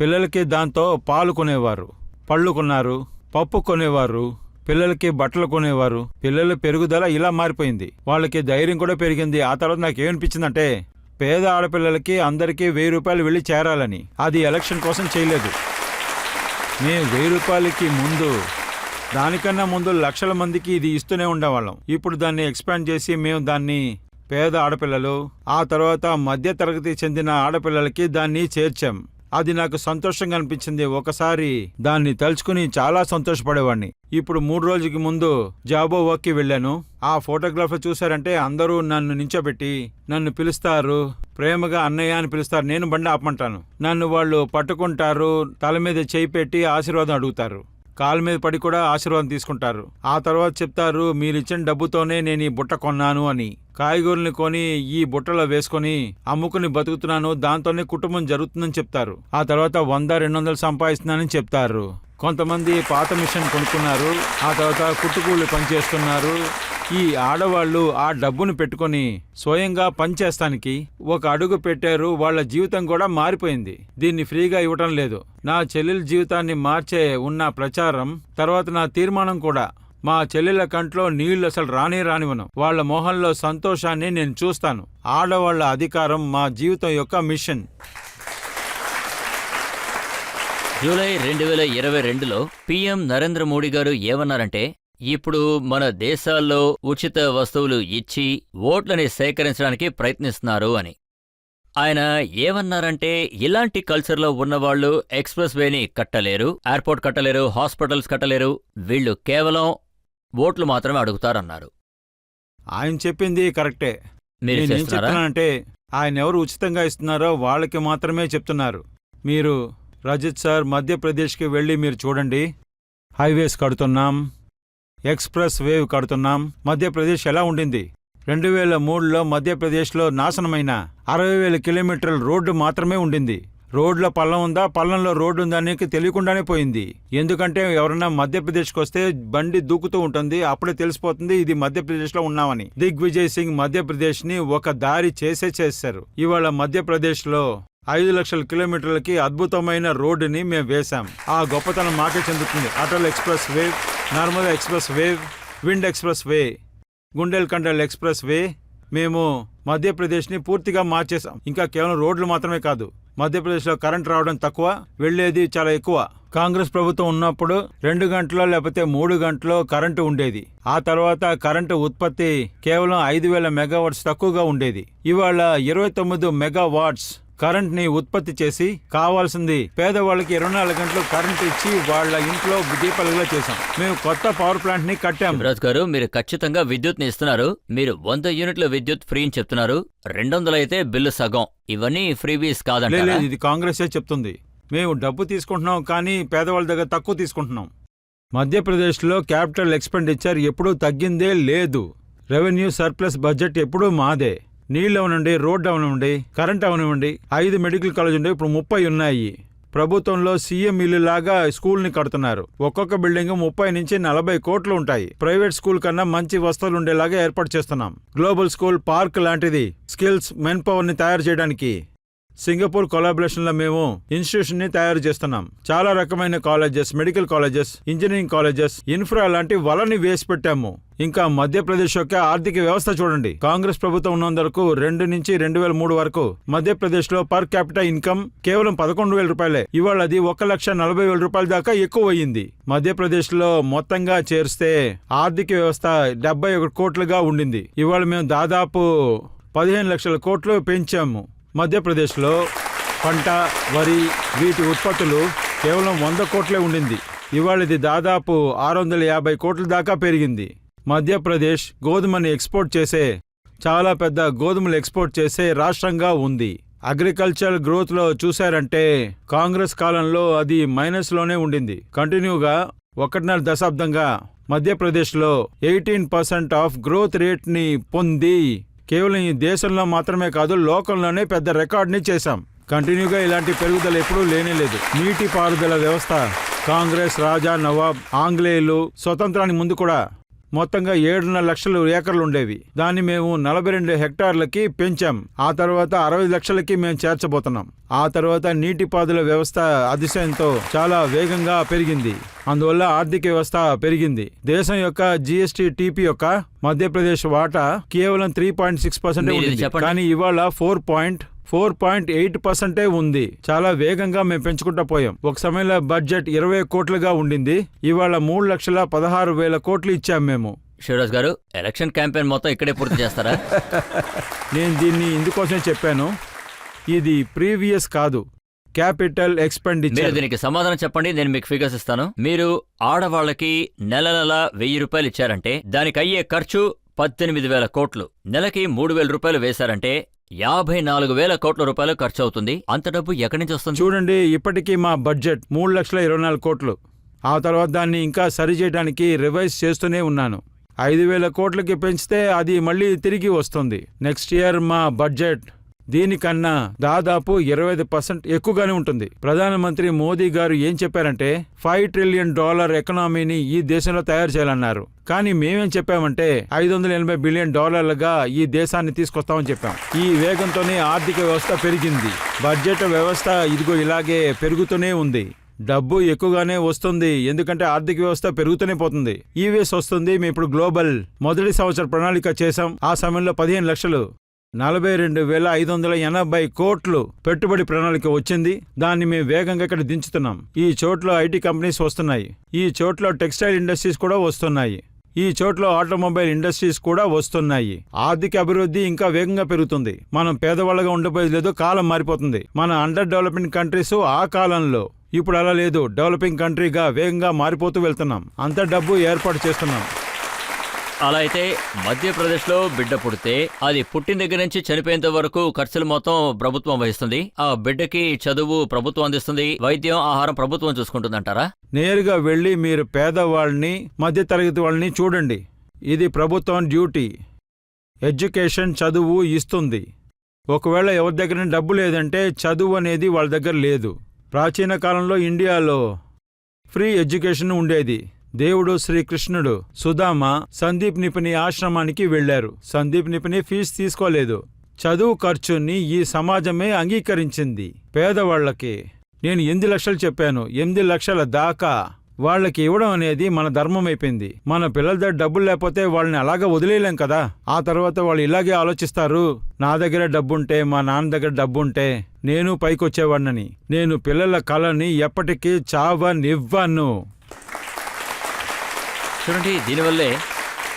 పిల్లలకి దాంతో పాలు కొనేవారు, పళ్ళు కొన్నారు, పప్పు కొనేవారు, పిల్లలకి బట్టలు కొనేవారు. పిల్లల పెరుగుదల ఇలా మారిపోయింది. వాళ్ళకి ధైర్యం కూడా పెరిగింది. ఆ తర్వాత నాకేమనిపించిందంటే పేద ఆడపిల్లలకి అందరికీ 1000 రూపాయలు వెళ్ళి చేరాలని. అది ఎలక్షన్ కోసం చేయలేదు. మేము 1000 రూపాయలకి ముందు, దానికన్నా ముందు లక్షల మందికి ఇది ఇస్తూనే ఉండేవాళ్ళం. ఇప్పుడు దాన్ని ఎక్స్పాండ్ చేసి మేము దాన్ని పేద ఆడపిల్లలు, ఆ తర్వాత మధ్య తరగతి చెందిన ఆడపిల్లలకి దాన్ని చేర్చాం. అది నాకు సంతోషంగా అనిపించింది. ఒకసారి దాన్ని తలుచుకుని చాలా సంతోషపడేవాడిని. ఇప్పుడు 3 రోజులకి ముందు జాబో వర్క్కి వెళ్ళాను. ఆ ఫోటోగ్రాఫర్ చూశారంటే అందరూ నన్ను నించోబెట్టి నన్ను పిలుస్తారు, ప్రేమగా అన్నయ్య అని పిలుస్తారు. నేను బండి ఆపమంటాను. నన్ను వాళ్ళు పట్టుకుంటారు, తల మీద చేయి పెట్టి ఆశీర్వాదం అడుగుతారు, కాళ్ళ మీద పడి కూడా ఆశీర్వాదం తీసుకుంటారు. ఆ తర్వాత చెప్తారు, మీరిచ్చిన డబ్బుతోనే నేను ఈ బుట్ట కొన్నాను అని. కాయగూరల్ని కొని ఈ బుట్టలో వేసుకొని అమ్ముకుని బతుకుతున్నాను, దాంతోనే కుటుంబం జరుగుతుందని చెప్తారు. ఆ తర్వాత 100-200 సంపాదిస్తున్నానని చెప్తారు. కొంతమంది పాత మిషన్ కొనుక్కున్నారు, ఆ తర్వాత కుట్టుకూళ్ళు పనిచేస్తున్నారు. ఈ ఆడవాళ్ళు ఆ డబ్బును పెట్టుకొని స్వయంగా పనిచేస్తానికి ఒక అడుగు పెట్టారు. వాళ్ళ జీవితం కూడా మారిపోయింది. దీన్ని ఫ్రీగా ఇవ్వటం లేదు. నా చెల్లెల జీవితాన్ని మార్చే ఉన్న ప్రచారం తర్వాత నా తీర్మానం కూడా. మా చెల్లెల కంట్లో నీళ్లు అసలు రానివ్వను. వాళ్ళ మొహంలో సంతోషాన్ని నేను చూస్తాను. ఆడవాళ్ల అధికారం మా జీవితం యొక్క మిషన్. జూలై 2022లో పీఎం నరేంద్ర మోడీ గారు ఏమన్నారంటే, ఇప్పుడు మన దేశాల్లో ఉచిత వస్తువులు ఇచ్చి ఓట్లని సేకరించడానికి ప్రయత్నిస్తున్నారు అని. ఆయన ఏమన్నారంటే, ఇలాంటి కల్చర్లో ఉన్నవాళ్లు ఎక్స్ప్రెస్ వేని కట్టలేరు, ఎయిర్పోర్ట్ కట్టలేరు, హాస్పిటల్స్ కట్టలేరు, వీళ్ళు కేవలం ఓట్లు మాత్రమే అడుగుతారన్నారు. ఆయన చెప్పింది కరెక్టే. మీరు నేనేం చేస్తున్నారా? చెప్తున్నానంటే ఆయన ఎవరు ఉచితంగా ఇస్తున్నారో వాళ్ళకి మాత్రమే చెప్తున్నారు. మీరు రజత్ సార్ మధ్యప్రదేశ్కి వెళ్ళి మీరు చూడండి. హైవేస్ కడుతున్నాం, ఎక్స్ప్రెస్ వేవ్ కడుతున్నాం. మధ్యప్రదేశ్ ఎలా ఉండింది? 2003లో మధ్యప్రదేశ్లో నాశనమైన 60,000 కిలోమీటర్ల రోడ్డు మాత్రమే ఉండింది. రోడ్లో పల్లం ఉందా, పల్లంలో రోడ్డు ఉందా అని తెలియకుండానే పోయింది. ఎందుకంటే ఎవరన్నా మధ్యప్రదేశ్కి వస్తే బండి దూకుతూ ఉంటుంది, అప్పుడే తెలిసిపోతుంది ఇది మధ్యప్రదేశ్లో ఉన్నామని. దిగ్విజయ్ సింగ్ మధ్యప్రదేశ్ని ఒక దారి చేశారు. ఇవాళ మధ్యప్రదేశ్లో 5 లక్షల కిలోమీటర్లకి అద్భుతమైన రోడ్డుని మేము వేశాం. ఆ గొప్పతనం మాకే చెందుతుంది. Atal express way, Narmada express way, Vindhya express way, Bundelkhand express way. మేము మధ్యప్రదేశ్ని పూర్తిగా మార్చేశాం. ఇంకా కేవలం రోడ్లు మాత్రమే కాదు, మధ్యప్రదేశ్లో కరెంట్ రావడం తక్కువ, వెళ్లేది చాలా ఎక్కువ. కాంగ్రెస్ ప్రభుత్వం ఉన్నప్పుడు 2 గంటలో లేకపోతే 3 గంటలో కరెంటు ఉండేది. ఆ తర్వాత కరెంటు ఉత్పత్తి కేవలం 5,000 మెగావాట్స్ తక్కువగా ఉండేది. ఇవాళ 29 మెగావాట్స్ కరెంట్ ని ఉత్పత్తి చేసి కావాల్సింది పేదవాళ్ళకి 24 గంటలు కరెంట్ ఇచ్చి వాళ్ళ ఇంట్లో దీపాలుగా చేశాం. మేము కొత్త పవర్ ప్లాంట్ ని కట్టాం. శివరాజ్ గారు, మీరు ఖచ్చితంగా విద్యుత్ ని ఇస్తున్నారు. మీరు 100 యూనిట్ల విద్యుత్ ఫ్రీ అని చెప్తున్నారు. 200 అయితే బిల్లు సగం. ఇవన్నీ ఫ్రీబీస్ కాదంటారా? లేదు, ఇది కాంగ్రెసే చెప్తుంది. మేము డబ్బు తీసుకుంటున్నాం కానీ పేదవాళ్ళ దగ్గర తక్కువ తీసుకుంటున్నాం. మధ్యప్రదేశ్లో క్యాపిటల్ ఎక్స్పెండిచర్ ఎప్పుడూ తగ్గిందే లేదు. రెవెన్యూ సర్ప్లస్ బడ్జెట్ ఎప్పుడూ మాదే. నీళ్ళు అవనండి, రోడ్డు అవనివ్వండి, కరెంట్ అవనివ్వండి, 5 మెడికల్ కాలేజ్ ఉండే, ఇప్పుడు 30 ఉన్నాయి. ప్రభుత్వంలో సీఎం ఇల్లు లాగా స్కూల్ని కడుతున్నారు. ఒక్కొక్క బిల్డింగ్ 30 నుంచి 40 కోట్లు ఉంటాయి. ప్రైవేట్ స్కూల్ కన్నా మంచి వసతులు ఉండేలాగా ఏర్పాటు చేస్తున్నాం. గ్లోబల్ స్కూల్ పార్క్ లాంటిది స్కిల్స్ మెన్ పవర్ ని తయారు చేయడానికి. సింగపూర్ కొలాబరేషన్లో మేము ఇన్స్టిట్యూషన్ ని తయారు చేస్తున్నాం. చాలా రకమైన colleges, medical colleges, engineering colleges, infra లాంటి వలని వేసి పెట్టాము. ఇంకా మధ్యప్రదేశ్ యొక్క ఆర్థిక వ్యవస్థ చూడండి. కాంగ్రెస్ ప్రభుత్వం ఉన్నందుకు 2 నుంచి 2003 వరకు మధ్యప్రదేశ్ లో పర్ క్యాపిటల్ ఇన్కమ్ కేవలం 11,000 రూపాయలే. ఇవాళ అది 1,40,000 రూపాయల దాకా ఎక్కువ అయ్యింది. మధ్యప్రదేశ్ లో మొత్తంగా చేరిస్తే ఆర్థిక వ్యవస్థ 71 కోట్లుగా ఉండింది. ఇవాళ మేము దాదాపు 15 లక్షల కోట్లు పెంచాము. మధ్యప్రదేశ్లో పంట, వరి, వీటి ఉత్పత్తులు కేవలం 100 కోట్లే ఉండింది. ఇవాళ ఇది దాదాపు 650 కోట్ల దాకా పెరిగింది. మధ్యప్రదేశ్ గోధుమని ఎక్స్పోర్ట్ చేసే, చాలా పెద్ద గోధుమలు ఎక్స్పోర్ట్ చేసే రాష్ట్రంగా ఉంది. అగ్రికల్చర్ గ్రోత్లో చూశారంటే కాంగ్రెస్ కాలంలో అది మైనస్లోనే ఉండింది. కంటిన్యూగా 1.5 దశాబ్దంగా మధ్యప్రదేశ్లో 18% ఆఫ్ గ్రోత్ రేట్ని పొంది కేవలం ఈ దేశంలో మాత్రమే కాదు లోకంలోనే పెద్ద రికార్డ్ని చేశాం. కంటిన్యూగా ఇలాంటి పెరుగుదల ఎప్పుడూ లేనేలేదు. నీటిపారుదల వ్యవస్థ కాంగ్రెస్, రాజా, నవాబ్, ఆంగ్లేయులు స్వతంత్రానికి ముందు కూడా మొత్తంగా 7.5 లక్షల ఏకర్లు ఉండేవి. దాన్ని మేము 42 హెక్టార్లకి పెంచాం. ఆ తర్వాత 60 లక్షలకి మేము చేర్చబోతున్నాం. ఆ తర్వాత నీటిపారుదల వ్యవస్థ అతిశయంతో చాలా వేగంగా పెరిగింది. అందువల్ల ఆర్థిక వ్యవస్థ పెరిగింది. దేశం యొక్క GST టీపీ యొక్క మధ్యప్రదేశ్ వాటా కేవలం 3.6% మీరు ఉంది. చెప్పండి. కానీ ఇవాళ 4.8% ఉంది. చాలా వేగంగా మేము పెంచుకుంటా పోయాం. ఒక సమయంలో బడ్జెట్ 20 కోట్లుగా ఉండింది. ఇవాళ 3,16,000 కోట్లు ఇచ్చాం మేము. శివరాజ్ గారు, ఎలక్షన్ క్యాంపెయిన్ మొత్తం ఇక్కడే పూర్తి చేస్తారా? నేను దీన్ని ఇందుకోసమే చెప్పాను, ఇది ప్రీవియస్ కాదు, క్యాపిటల్ మీరు ఎక్స్పెండిచర్. దీనికి సమాధానం చెప్పండి, నేను మీకు ఫిగర్స్ ఇస్తాను. మీరు ఆడవాళ్ళకి నెల 1,000 రూపాయలు ఇచ్చారంటే దానికి అయ్యే ఖర్చు 18,000 కోట్లు. నెలకి 3,000 రూపాయలు వేశారంటే 54,000 కోట్ల రూపాయలు ఖర్చు అవుతుంది. అంత డబ్బు ఎక్కడి నుంచి వస్తుంది? చూడండి, ఇప్పటికీ మా బడ్జెట్ 3,24,000 కోట్లు. ఆ తర్వాత దాన్ని ఇంకా సరి చేయడానికి రివైజ్ చేస్తూనే ఉన్నాను. 5,000 కోట్లకి పెంచితే అది మళ్ళీ తిరిగి వస్తుంది. నెక్స్ట్ ఇయర్ మా బడ్జెట్ దీనికన్నా దాదాపు 25% ఎక్కువగానే ఉంటుంది. ప్రధానమంత్రి మోదీ గారు ఏం చెప్పారంటే $5 ట్రిలియన్ ఎకనామీని ఈ దేశంలో తయారు చేయాలన్నారు. కానీ మేమేం చెప్పామంటే $580 బిలియన్ ఈ దేశాన్ని తీసుకొస్తామని చెప్పాం. ఈ వేగంతోనే ఆర్థిక వ్యవస్థ పెరిగింది. బడ్జెట్ వ్యవస్థ ఇదిగో ఇలాగే పెరుగుతూనే ఉంది. డబ్బు ఎక్కువగానే వస్తుంది, ఎందుకంటే ఆర్థిక వ్యవస్థ పెరుగుతూనే పోతుంది. ఈవీఎస్ వస్తుంది. మేము ఇప్పుడు గ్లోబల్ మొదటి సంవత్సర ప్రణాళిక చేశాం. ఆ సమయంలో 15 లక్షలు 42,580 కోట్లు పెట్టుబడి ప్రణాళిక వచ్చింది. దాన్ని మేము వేగంగా ఇక్కడ దించుతున్నాం. ఈ చోట్ల ఐటీ కంపెనీస్ వస్తున్నాయి. ఈ చోట్ల టెక్స్టైల్ ఇండస్ట్రీస్ కూడా వస్తున్నాయి. ఈ చోట్ల ఆటోమొబైల్ ఇండస్ట్రీస్ కూడా వస్తున్నాయి. ఆర్థిక అభివృద్ధి ఇంకా వేగంగా పెరుగుతుంది. మనం పేదవాళ్ళగా ఉండిపోయేది లేదు, కాలం మారిపోతుంది. మన అండర్ డెవలప్మెంట్ కంట్రీస్ ఆ కాలంలో, ఇప్పుడు అలా లేదు. డెవలపింగ్ కంట్రీగా వేగంగా మారిపోతూ వెళ్తున్నాం. అంత డబ్బు ఏర్పాటు చేస్తున్నాం. అలా అయితే మధ్యప్రదేశ్లో బిడ్డ పుడితే అది పుట్టిన దగ్గర నుంచి చనిపోయేంత వరకు ఖర్చులు మొత్తం ప్రభుత్వం వహిస్తుంది. ఆ బిడ్డకి చదువు ప్రభుత్వం అందిస్తుంది, వైద్యం, ఆహారం ప్రభుత్వం చూసుకుంటుందంటారా? నేరుగా వెళ్ళి మీరు పేదవాళ్ళని, మధ్యతరగతి వాళ్ళని చూడండి. ఇది ప్రభుత్వం డ్యూటీ. ఎడ్యుకేషన్, చదువు ఇస్తుంది. ఒకవేళ ఎవరి దగ్గర డబ్బు లేదంటే చదువు అనేది వాళ్ళ దగ్గర లేదు. ప్రాచీన కాలంలో ఇండియాలో ఫ్రీ ఎడ్యుకేషన్ ఉండేది. దేవుడు శ్రీకృష్ణుడు, సుధామ, సందీప్ నిపుణి ఆశ్రమానికి వెళ్లారు. సందీప్ నిపుణి ఫీజు తీసుకోలేదు. చదువు ఖర్చుని ఈ సమాజమే అంగీకరించింది. పేదవాళ్లకి నేను 8 లక్షలు చెప్పాను. 8 లక్షల దాకా వాళ్ళకి ఇవ్వడం అనేది మన ధర్మం అయిపోయింది. మన పిల్లల దగ్గర డబ్బులు లేకపోతే వాళ్ళని అలాగా వదిలేయలేం కదా. ఆ తర్వాత వాళ్ళు ఇలాగే ఆలోచిస్తారు, నా దగ్గర డబ్బుంటే, మా నాన్న దగ్గర డబ్బుంటే నేను పైకొచ్చేవాడినని. నేను పిల్లల కళని ఎప్పటికీ చావనివ్వను. చూడండి, దీనివల్లే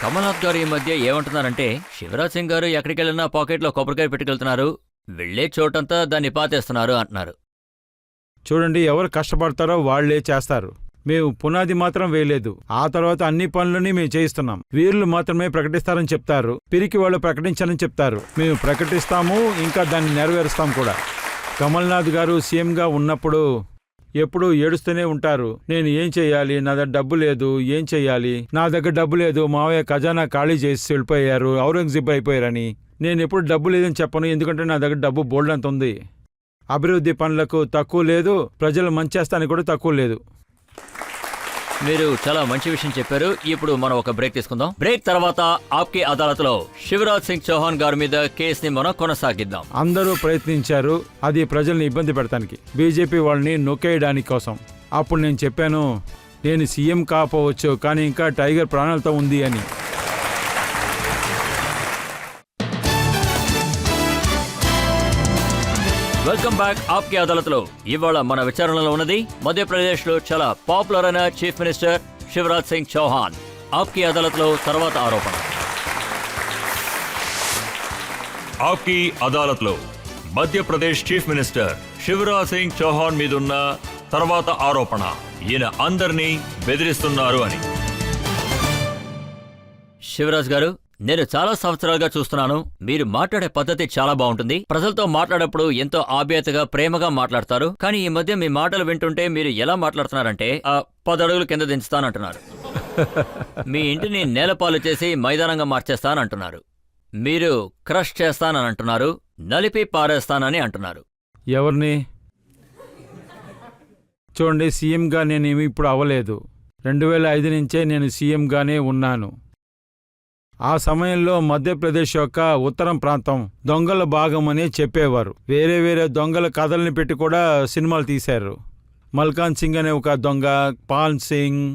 కమల్నాథ్ గారు ఈ మధ్య ఏమంటున్నారంటే, శివరాజ్ సింగ్ గారు ఎక్కడికి వెళ్ళినా పాకెట్లో కొబ్బరికాయ పెట్టుకెళ్తున్నారు, వెళ్లే చోటంతా దాన్ని పాతేస్తున్నారు అంటున్నారు. చూడండి, ఎవరు కష్టపడతారో వాళ్లే చేస్తారు. మేము పునాది మాత్రం వేయలేదు. ఆ తర్వాత అన్ని పనులని మేము చేయిస్తున్నాం. వీరులు మాత్రమే ప్రకటిస్తారని చెప్తారు, పిరికి వాళ్ళు ప్రకటించారని చెప్తారు. మేము ప్రకటిస్తాము, ఇంకా దాన్ని నెరవేరుస్తాం కూడా. కమల్నాథ్ గారు సీఎంగా ఉన్నప్పుడు ఎప్పుడూ ఏడుస్తూనే ఉంటారు. నేను ఏం చెయ్యాలి, నా దగ్గర డబ్బు లేదు, ఏం చెయ్యాలి, నా దగ్గర డబ్బు లేదు, మావయ్య ఖజానా ఖాళీ చేసి వెళ్ళిపోయారు, ఔరంగజేబ్ అయిపోయారని. నేను ఎప్పుడు డబ్బు లేదని చెప్పను, ఎందుకంటే నా దగ్గర డబ్బు బోల్డంత ఉంది. అభివృద్ధి పనులకు తక్కువ లేదు, ప్రజలు మంచేస్తానికి కూడా తక్కువ లేదు. మీరు చాలా మంచి విషయం చెప్పారు. ఇప్పుడు మనం ఒక బ్రేక్ తీసుకుందాం. బ్రేక్ తర్వాత ఆప్కే అదాలత్లో శివరాజ్ సింగ్ చౌహాన్ గారి మీద కేసుని మనం కొనసాగిద్దాం. అందరూ ప్రయత్నించారు అది ప్రజల్ని ఇబ్బంది పెడతానికి, బీజేపీ వాళ్ళని నొక్కేయడానికి కోసం. అప్పుడు నేను చెప్పాను, నేను సీఎం కాపోవచ్చు కానీ ఇంకా టైగర్ ప్రాణాలతో ఉంది అని. వెల్కమ్ బ్యాక్ ఆప్కే అదాలత్లో. ఇవాళ మన విచారణలో ఉన్నది మధ్యప్రదేశ్ లో చాలా పాపులర్ అయిన చీఫ్ మినిస్టర్ శివరాజ్ సింగ్ చౌహాన్. ఆప్కే అదాలత్లో తర్వాత ఆరోపణ. ఆప్కి అదాలత్లో మధ్యప్రదేశ్ చీఫ్ మినిస్టర్ శివరాజ్ సింగ్ చౌహాన్ మీదున్న తర్వాత ఆరోపణ, ఈయన అందరినీ బెదిరిస్తున్నారు అని. శివరాజ్ గారు, నేను చాలా సంవత్సరాలుగా చూస్తున్నాను. మీరు మాట్లాడే పద్ధతి చాలా బాగుంటుంది. ప్రజలతో మాట్లాడేప్పుడు ఎంతో ఆప్యాయతగా, ప్రేమగా మాట్లాడతారు. కానీ ఈ మధ్య మీ మాటలు వింటుంటే మీరు ఎలా మాట్లాడుతున్నారంటే 10 అడుగులు కింద దించుతానంటున్నారు. మీ ఇంటిని నేలపాలు చేసి మైదానంగా మార్చేస్తానంటున్నారు. మీరు క్రష్ చేస్తానని అంటున్నారు. నలిపి పారేస్తానని అంటున్నారు. ఎవరిని? చూడండి, సీఎంగా నేనేమి ఇప్పుడు అవ్వలేదు. 2005 నుంచే నేను సీఎంగానే ఉన్నాను. ఆ సమయంలో మధ్యప్రదేశ్ యొక్క ఉత్తరం ప్రాంతం దొంగల భాగమని చెప్పేవారు. వేరే వేరే దొంగల కథల్ని పెట్టి కూడా సినిమాలు తీశారు. మల్కాన్ సింగ్ అనే ఒక దొంగ, పాల్ సింగ్,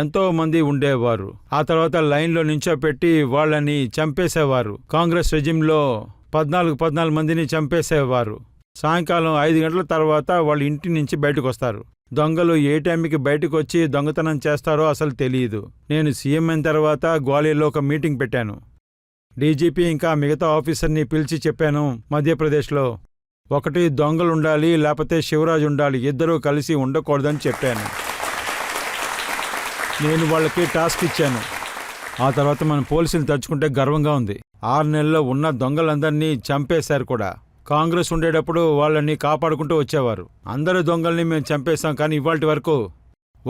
ఎంతో మంది ఉండేవారు. ఆ తర్వాత లైన్లో నించోపెట్టి వాళ్ళని చంపేసేవారు. కాంగ్రెస్ రెజిమ్లో 14 మందిని చంపేసేవారు. సాయంకాలం 5 గంటల తర్వాత వాళ్ళ ఇంటి నుంచి బయటకు వస్తారు. దొంగలు ఏ టైంకి బయటకు వచ్చి దొంగతనం చేస్తారో అసలు తెలియదు. నేను సీఎం అయిన తర్వాత గ్వాలియర్లో ఒక మీటింగ్ పెట్టాను. డీజీపీ ఇంకా మిగతా ఆఫీసర్ని పిలిచి చెప్పాను, మధ్యప్రదేశ్లో 1 దొంగలుండాలి, లేకపోతే శివరాజ్ ఉండాలి, ఇద్దరూ కలిసి ఉండకూడదని చెప్పాను. నేను వాళ్ళకి టాస్క్ ఇచ్చాను. ఆ తర్వాత మన పోలీసులు తలుచుకుంటే గర్వంగా ఉంది. 6 నెలల్లో ఉన్న దొంగలందరినీ చంపేశారు కూడా. కాంగ్రెస్ ఉండేటప్పుడు వాళ్ళని కాపాడుకుంటూ వచ్చేవారు. అందరు దొంగల్ని మేము చంపేశాం, కానీ ఇవాల్టి వరకు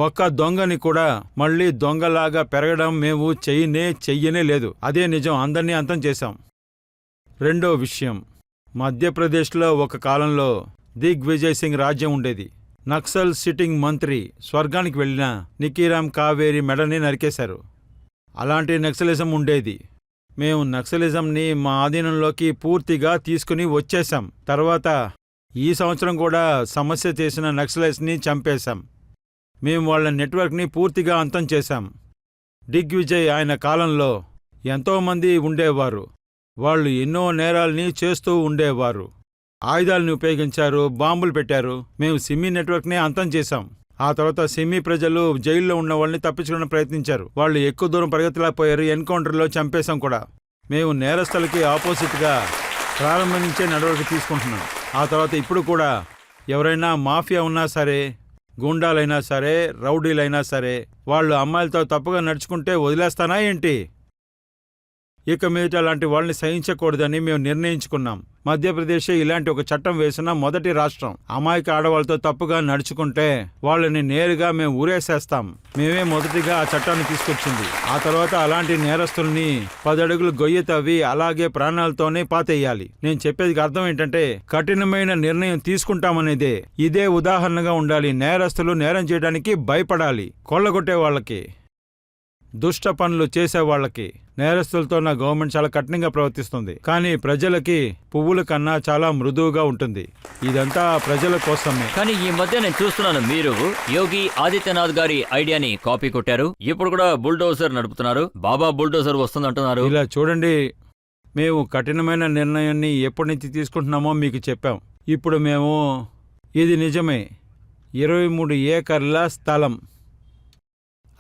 ఒక్క దొంగని కూడా మళ్ళీ దొంగలాగా పెరగడం మేము చెయ్యనే లేదు. అదే నిజం, అందరినీ అంతం చేశాం. రెండో విషయం, మధ్యప్రదేశ్లో ఒక కాలంలో దిగ్విజయ్ సింగ్ రాజ్యం ఉండేది. నక్సల్ సిట్టింగ్ మంత్రి స్వర్గానికి వెళ్ళిన నికీరామ్ కావేరి మెడని నరికేశారు. అలాంటి నక్సలిజం ఉండేది. మేము నక్సలిజంని మా ఆధీనంలోకి పూర్తిగా తీసుకుని వచ్చేశాం. తర్వాత ఈ సంవత్సరం కూడా సమస్య చేసిన నక్సలైట్స్ని చంపేశాం. మేము వాళ్ళ నెట్వర్క్ని పూర్తిగా అంతం చేశాం. దిగ్విజయ్ ఆయన కాలంలో ఎంతోమంది ఉండేవారు. వాళ్ళు ఎన్నో నేరాల్ని చేస్తూ ఉండేవారు. ఆయుధాలని ఉపయోగించారు, బాంబులు పెట్టారు. మేము సిమ్మీ నెట్వర్క్ని అంతం చేశాం. ఆ తర్వాత సిమ్మీ ప్రజలు జైల్లో ఉన్న వాళ్ళని తప్పించుకోవడానికి ప్రయత్నించారు. వాళ్ళు ఎక్కువ దూరం పరిగెత్తలేకపోయారు. ఎన్కౌంటర్లో చంపేశాం కూడా. మేము నేరస్తులకి ఆపోజిట్గా ప్రారంభం నుంచే నడవడిక తీసుకుంటున్నాం. ఆ తర్వాత ఇప్పుడు కూడా ఎవరైనా మాఫియా ఉన్నా సరే, గూండాలైనా సరే, రౌడీలైనా సరే, వాళ్ళు అమ్మాయిలతో తప్పుగా నడుచుకుంటే వదిలేస్తానా ఏంటి? ఇక మీదట అలాంటి వాళ్ళని సహించకూడదని మేము నిర్ణయించుకున్నాం. మధ్యప్రదేశ్ ఇలాంటి ఒక చట్టం వేసిన మొదటి రాష్ట్రం. అమాయక ఆడవాళ్ళతో తప్పుగా నడుచుకుంటే వాళ్ళని నేరుగా మేము ఊరేసేస్తాం. మేమే మొదటిగా ఆ చట్టాన్ని తీసుకొచ్చింది. ఆ తర్వాత అలాంటి నేరస్తుల్ని 10 అడుగులు గొయ్యి తవ్వి అలాగే ప్రాణాలతోనే పాతేయాలి. నేను చెప్పేది అర్థం ఏంటంటే, కఠినమైన నిర్ణయం తీసుకుంటామనేదే. ఇదే ఉదాహరణగా ఉండాలి. నేరస్తులు నేరం చేయడానికి భయపడాలి. కొల్లగొట్టే వాళ్ళకి, దుష్ట పనులు చేసేవాళ్లకి. నేరస్తులతో నా గవర్నమెంట్ చాలా కఠినంగా ప్రవర్తిస్తుంది, కానీ ప్రజలకి పువ్వుల కన్నా చాలా మృదువుగా ఉంటుంది. ఇదంతా ప్రజల కోసమే. కానీ ఈ మధ్య నేను చూస్తున్నాను, మీరు యోగి ఆదిత్యనాథ్ గారి ఐడియాని కాపీ కొట్టారు. ఇప్పుడు కూడా బుల్డోజర్ నడుపుతున్నారు. బాబా బుల్డోజర్ వస్తుందంటున్నారు. ఇలా చూడండి, మేము కఠినమైన నిర్ణయాన్ని ఎప్పటి నుంచి తీసుకుంటున్నామో మీకు చెప్పాం. ఇప్పుడు మేము, ఇది నిజమే, 23 ఏకర్ల స్థలం.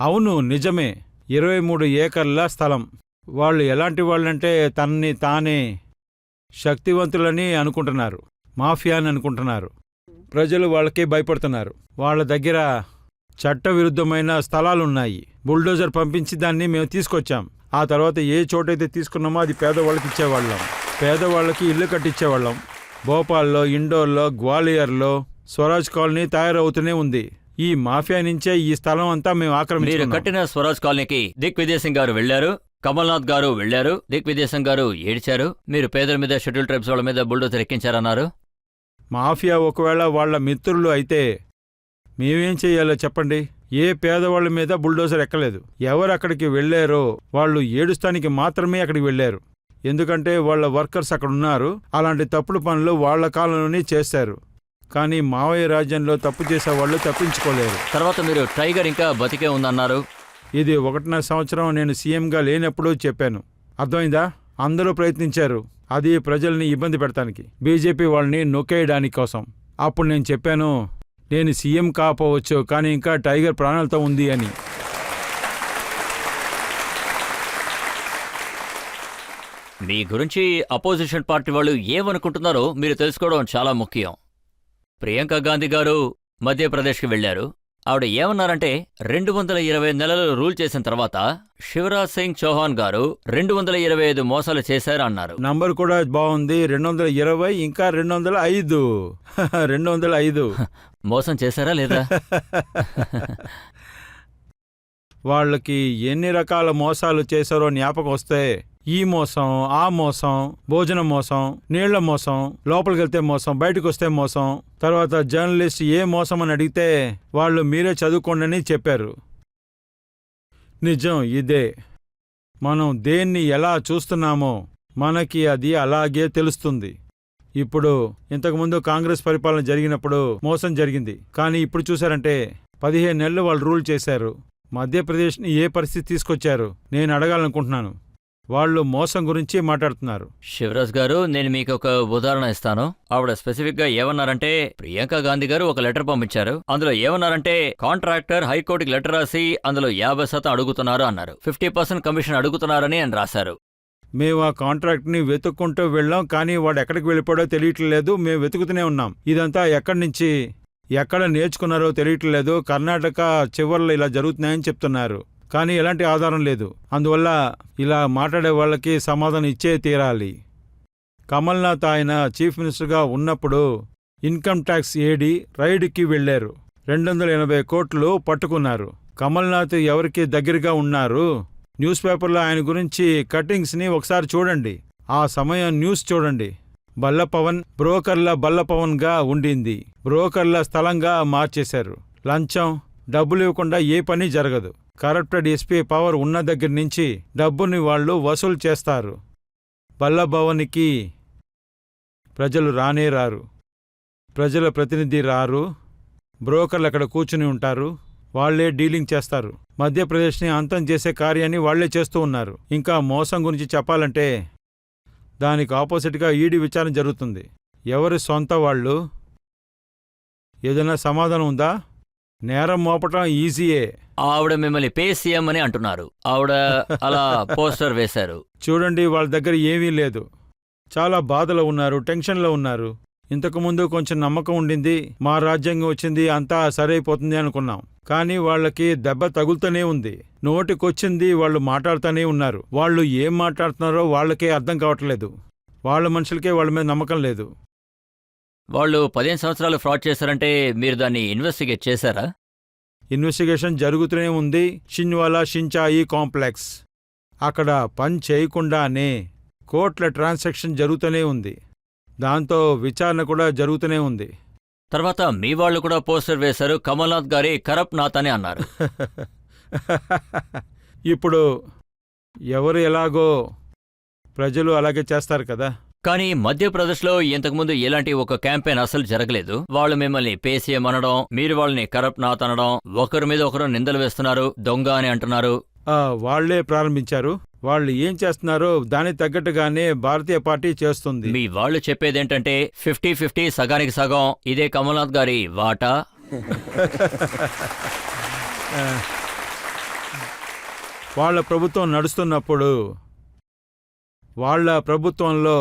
అవును, నిజమే, 23 ఏకర్ల స్థలం. వాళ్ళు ఎలాంటి వాళ్ళంటే తనని తానే శక్తివంతులని అనుకుంటున్నారు, మాఫియా అని అనుకుంటున్నారు. ప్రజలు వాళ్ళకే భయపడుతున్నారు. వాళ్ళ దగ్గర చట్టవిరుద్ధమైన స్థలాలున్నాయి. బుల్డోజర్ పంపించి దాన్ని మేము తీసుకొచ్చాం. ఆ తర్వాత ఏ చోటైతే తీసుకున్నామో అది పేదవాళ్ళకి ఇచ్చేవాళ్ళం. పేదవాళ్ళకి ఇల్లు కట్టించేవాళ్ళం. భోపాల్లో, ఇండోర్లో, గ్వాలియర్లో స్వరాజ్ కాలనీ తయారవుతూనే ఉంది. ఈ మాఫియా నుంచే ఈ స్థలం అంతా మేము ఆక్రమించాం. మీరు కట్టిన స్వరాజ్ కాలనీకి దిగ్విజయ్ సింగ్ గారు వెళ్లారు, కమల్నాథ్ గారు వెళ్లారు. దిగ్విజయ్ సింగ్ గారు ఏడ్చారు. మీరు పేదల మీద, షెడ్యూల్ ట్రైబ్స్ వాళ్ళ మీద బుల్డోజర్ ఎక్కించారన్నారు. మాఫియా ఒకవేళ వాళ్ళ మిత్రులు అయితే మేమేం చెయ్యాలో చెప్పండి? ఏ పేదవాళ్ళ మీద బుల్డోజర్ ఎక్కలేదు. ఎవరు అక్కడికి వెళ్లారో వాళ్ళు ఏడుస్తానికి మాత్రమే అక్కడికి వెళ్లారు. ఎందుకంటే వాళ్ళ వర్కర్స్ అక్కడ ఉన్నారు. అలాంటి తప్పుడు పనులు వాళ్ళ కాలంలోనే చేశారు. కానీ మావయ్య రాజ్యంలో తప్పు చేసేవాళ్ళు తప్పించుకోలేరు. తర్వాత మీరు టైగర్ ఇంకా బతికే ఉందన్నారు. ఇది 1.5 సంవత్సరం నేను సీఎంగా లేనప్పుడు చెప్పాను. అర్థమైందా? అందరూ ప్రయత్నించారు అది ప్రజల్ని ఇబ్బంది పెడతానికి, బీజేపీ వాళ్ళని నొక్కేయడానికి కోసం. అప్పుడు నేను చెప్పాను, నేను సీఎం కాపోవచ్చు, కానీ ఇంకా టైగర్ ప్రాణాలతో ఉంది అని. మీ గురించి అపోజిషన్ పార్టీ వాళ్ళు ఏమనుకుంటున్నారో మీరు తెలుసుకోవడం చాలా ముఖ్యం. ప్రియాంక గాంధీ గారు మధ్యప్రదేశ్కి వెళ్లారు. ఆవిడ ఏమన్నారంటే 220 నెలలు రూల్ చేసిన తర్వాత శివరాజ్ సింగ్ చౌహాన్ గారు 225 మోసాలు చేశారు అన్నారు. నంబర్ కూడా బాగుంది. 220 ఇంకా 205. 205. మోసం చేశారా లేదా? వాళ్ళకి ఎన్ని రకాల మోసాలు చేశారో జ్ఞాపకం వస్తే ఈ మోసం, ఆ మోసం, భోజనం మోసం, నీళ్ల మోసం, లోపలికి వెళ్తే మోసం, బయటకు వస్తే మోసం, తర్వాత జర్నలిస్ట్ ఏ మోసం అని అడిగితే వాళ్ళు మీరే చదువుకోండి అని చెప్పారు. నిజం ఇదే. మనం దేన్ని ఎలా చూస్తున్నామో మనకి అది అలాగే తెలుస్తుంది. ఇప్పుడు ఇంతకుముందు కాంగ్రెస్ పరిపాలన జరిగినప్పుడు మోసం జరిగింది. కానీ ఇప్పుడు చూశారంటే 15 నెలలు వాళ్ళు రూల్ చేశారు. మధ్యప్రదేశ్ని ఏ పరిస్థితి తీసుకొచ్చారు నేను అడగాలనుకుంటున్నాను. వాళ్ళు మోసం గురించి మాట్లాడుతున్నారు. శివరాజ్ గారు, నేను మీకు ఒక ఉదాహరణ ఇస్తాను. ఆవిడ స్పెసిఫిక్ గా ఏమన్నారంటే, ప్రియాంక గాంధీ గారు ఒక లెటర్ పంపించారు. అందులో ఏమన్నారంటే, కాంట్రాక్టర్ హైకోర్టుకి లెటర్ రాసి అందులో 50% అడుగుతున్నారు అన్నారు. 50% కమిషన్ అడుగుతున్నారని అని రాశారు. మేము ఆ కాంట్రాక్ట్ని వెతుక్కుంటూ వెళ్ళాం, కానీ వాడు ఎక్కడికి వెళ్ళిపోయాడో తెలియట్లేదు. మేము వెతుకుతూనే ఉన్నాం. ఇదంతా ఎక్కడి నుంచి ఎక్కడ నేర్చుకున్నారో తెలియట్లేదు. కర్ణాటక చివర్లో ఇలా జరుగుతున్నాయని చెప్తున్నారు, కానీ ఎలాంటి ఆధారం లేదు. అందువల్ల ఇలా మాట్లాడే వాళ్ళకి సమాధానం ఇచ్చే తీరాలి. కమల్నాథ్ ఆయన చీఫ్ మినిస్టర్గా ఉన్నప్పుడు ఇన్కమ్ ట్యాక్స్ ఏడి రైడ్కి వెళ్లారు. 280 కోట్లు పట్టుకున్నారు. కమల్నాథ్ ఎవరికి దగ్గరగా ఉన్నారు? న్యూస్ పేపర్లో ఆయన గురించి కట్టింగ్స్ని ఒకసారి చూడండి. ఆ సమయం న్యూస్ చూడండి. బల్లపవన్ బ్రోకర్ల బల్లపవన్గా ఉండింది. బ్రోకర్ల స్థలంగా మార్చేశారు. లంచం, డబ్బులు ఇవ్వకుండా ఏ పని జరగదు. కరప్టెడ్ ఎస్పీ పవర్ ఉన్న దగ్గర నుంచి డబ్బుని వాళ్ళు వసూలు చేస్తారు. బల్లభవన్కి ప్రజలు రానే రారు. ప్రజల ప్రతినిధి రారు. బ్రోకర్లు అక్కడ కూర్చుని ఉంటారు. వాళ్లే డీలింగ్ చేస్తారు. మధ్యప్రదేశ్ని అంతం చేసే కార్యాన్ని వాళ్లే చేస్తూ ఉన్నారు. ఇంకా మోసం గురించి చెప్పాలంటే దానికి ఆపోజిట్గా ఈడీ విచారణ జరుగుతుంది. ఎవరి సొంత వాళ్ళు? ఏదైనా సమాధానం ఉందా? నేరం మోపటం ఈజీయే. ఆవిడ మిమ్మల్ని పే సీఎం అని అంటున్నారు. ఆవిడ అలా పోస్టర్ వేశారు. చూడండి, వాళ్ళ దగ్గర ఏమీ లేదు. చాలా బాధలో ఉన్నారు, టెన్షన్లో ఉన్నారు. ఇంతకుముందు కొంచెం నమ్మకం ఉండింది. మా రాజ్యాంగం వచ్చింది, అంతా సరైపోతుంది అనుకున్నాం. కానీ వాళ్ళకి దెబ్బ తగులుతూనే ఉంది. నోటికొచ్చింది వాళ్ళు మాట్లాడుతూనే ఉన్నారు. వాళ్ళు ఏం మాట్లాడుతున్నారో వాళ్ళకే అర్థం కావట్లేదు. వాళ్ళ మనుషులకే వాళ్ళ మీద నమ్మకం లేదు. వాళ్ళు 15 సంవత్సరాలు ఫ్రాడ్ చేశారంటే మీరు దాన్ని ఇన్వెస్టిగేట్ చేశారా? ఇన్వెస్టిగేషన్ జరుగుతూనే ఉంది. షిన్వాలా షించాయి కాంప్లెక్స్ అక్కడ పని చేయకుండానే కోట్ల ట్రాన్సాక్షన్ జరుగుతూనే ఉంది. దాంతో విచారణ కూడా జరుగుతూనే ఉంది. తర్వాత మీ వాళ్ళు కూడా పోస్టర్ వేశారు, కమల్నాథ్ గారి కరప్ట్ నాథ్ అని అన్నారు. ఇప్పుడు ఎవరు ఎలాగో ప్రజలు అలాగే చేస్తారు కదా. కానీ మధ్యప్రదేశ్లో ఇంతకుముందు ఇలాంటి ఒక క్యాంపెయిన్ అసలు జరగలేదు. వాళ్ళు మిమ్మల్ని పేసీఎం అనడం, మీరు వాళ్ళని కరప్ట్ నాథ్ అనడం, ఒకరి మీద ఒకరు నిందలు వేస్తున్నారు, దొంగ అని అంటున్నారు. వాళ్లే ప్రారంభించారు. వాళ్ళు ఏం చేస్తున్నారో దానికి తగ్గట్టుగానే భారతీయ పార్టీ చేస్తుంది. మీ వాళ్ళు చెప్పేదేంటంటే 50-50 సగానికి సగం, ఇదే కమల్నాథ్ గారి వాటా. వాళ్ళ ప్రభుత్వం నడుస్తున్నప్పుడు వాళ్ళ ప్రభుత్వంలో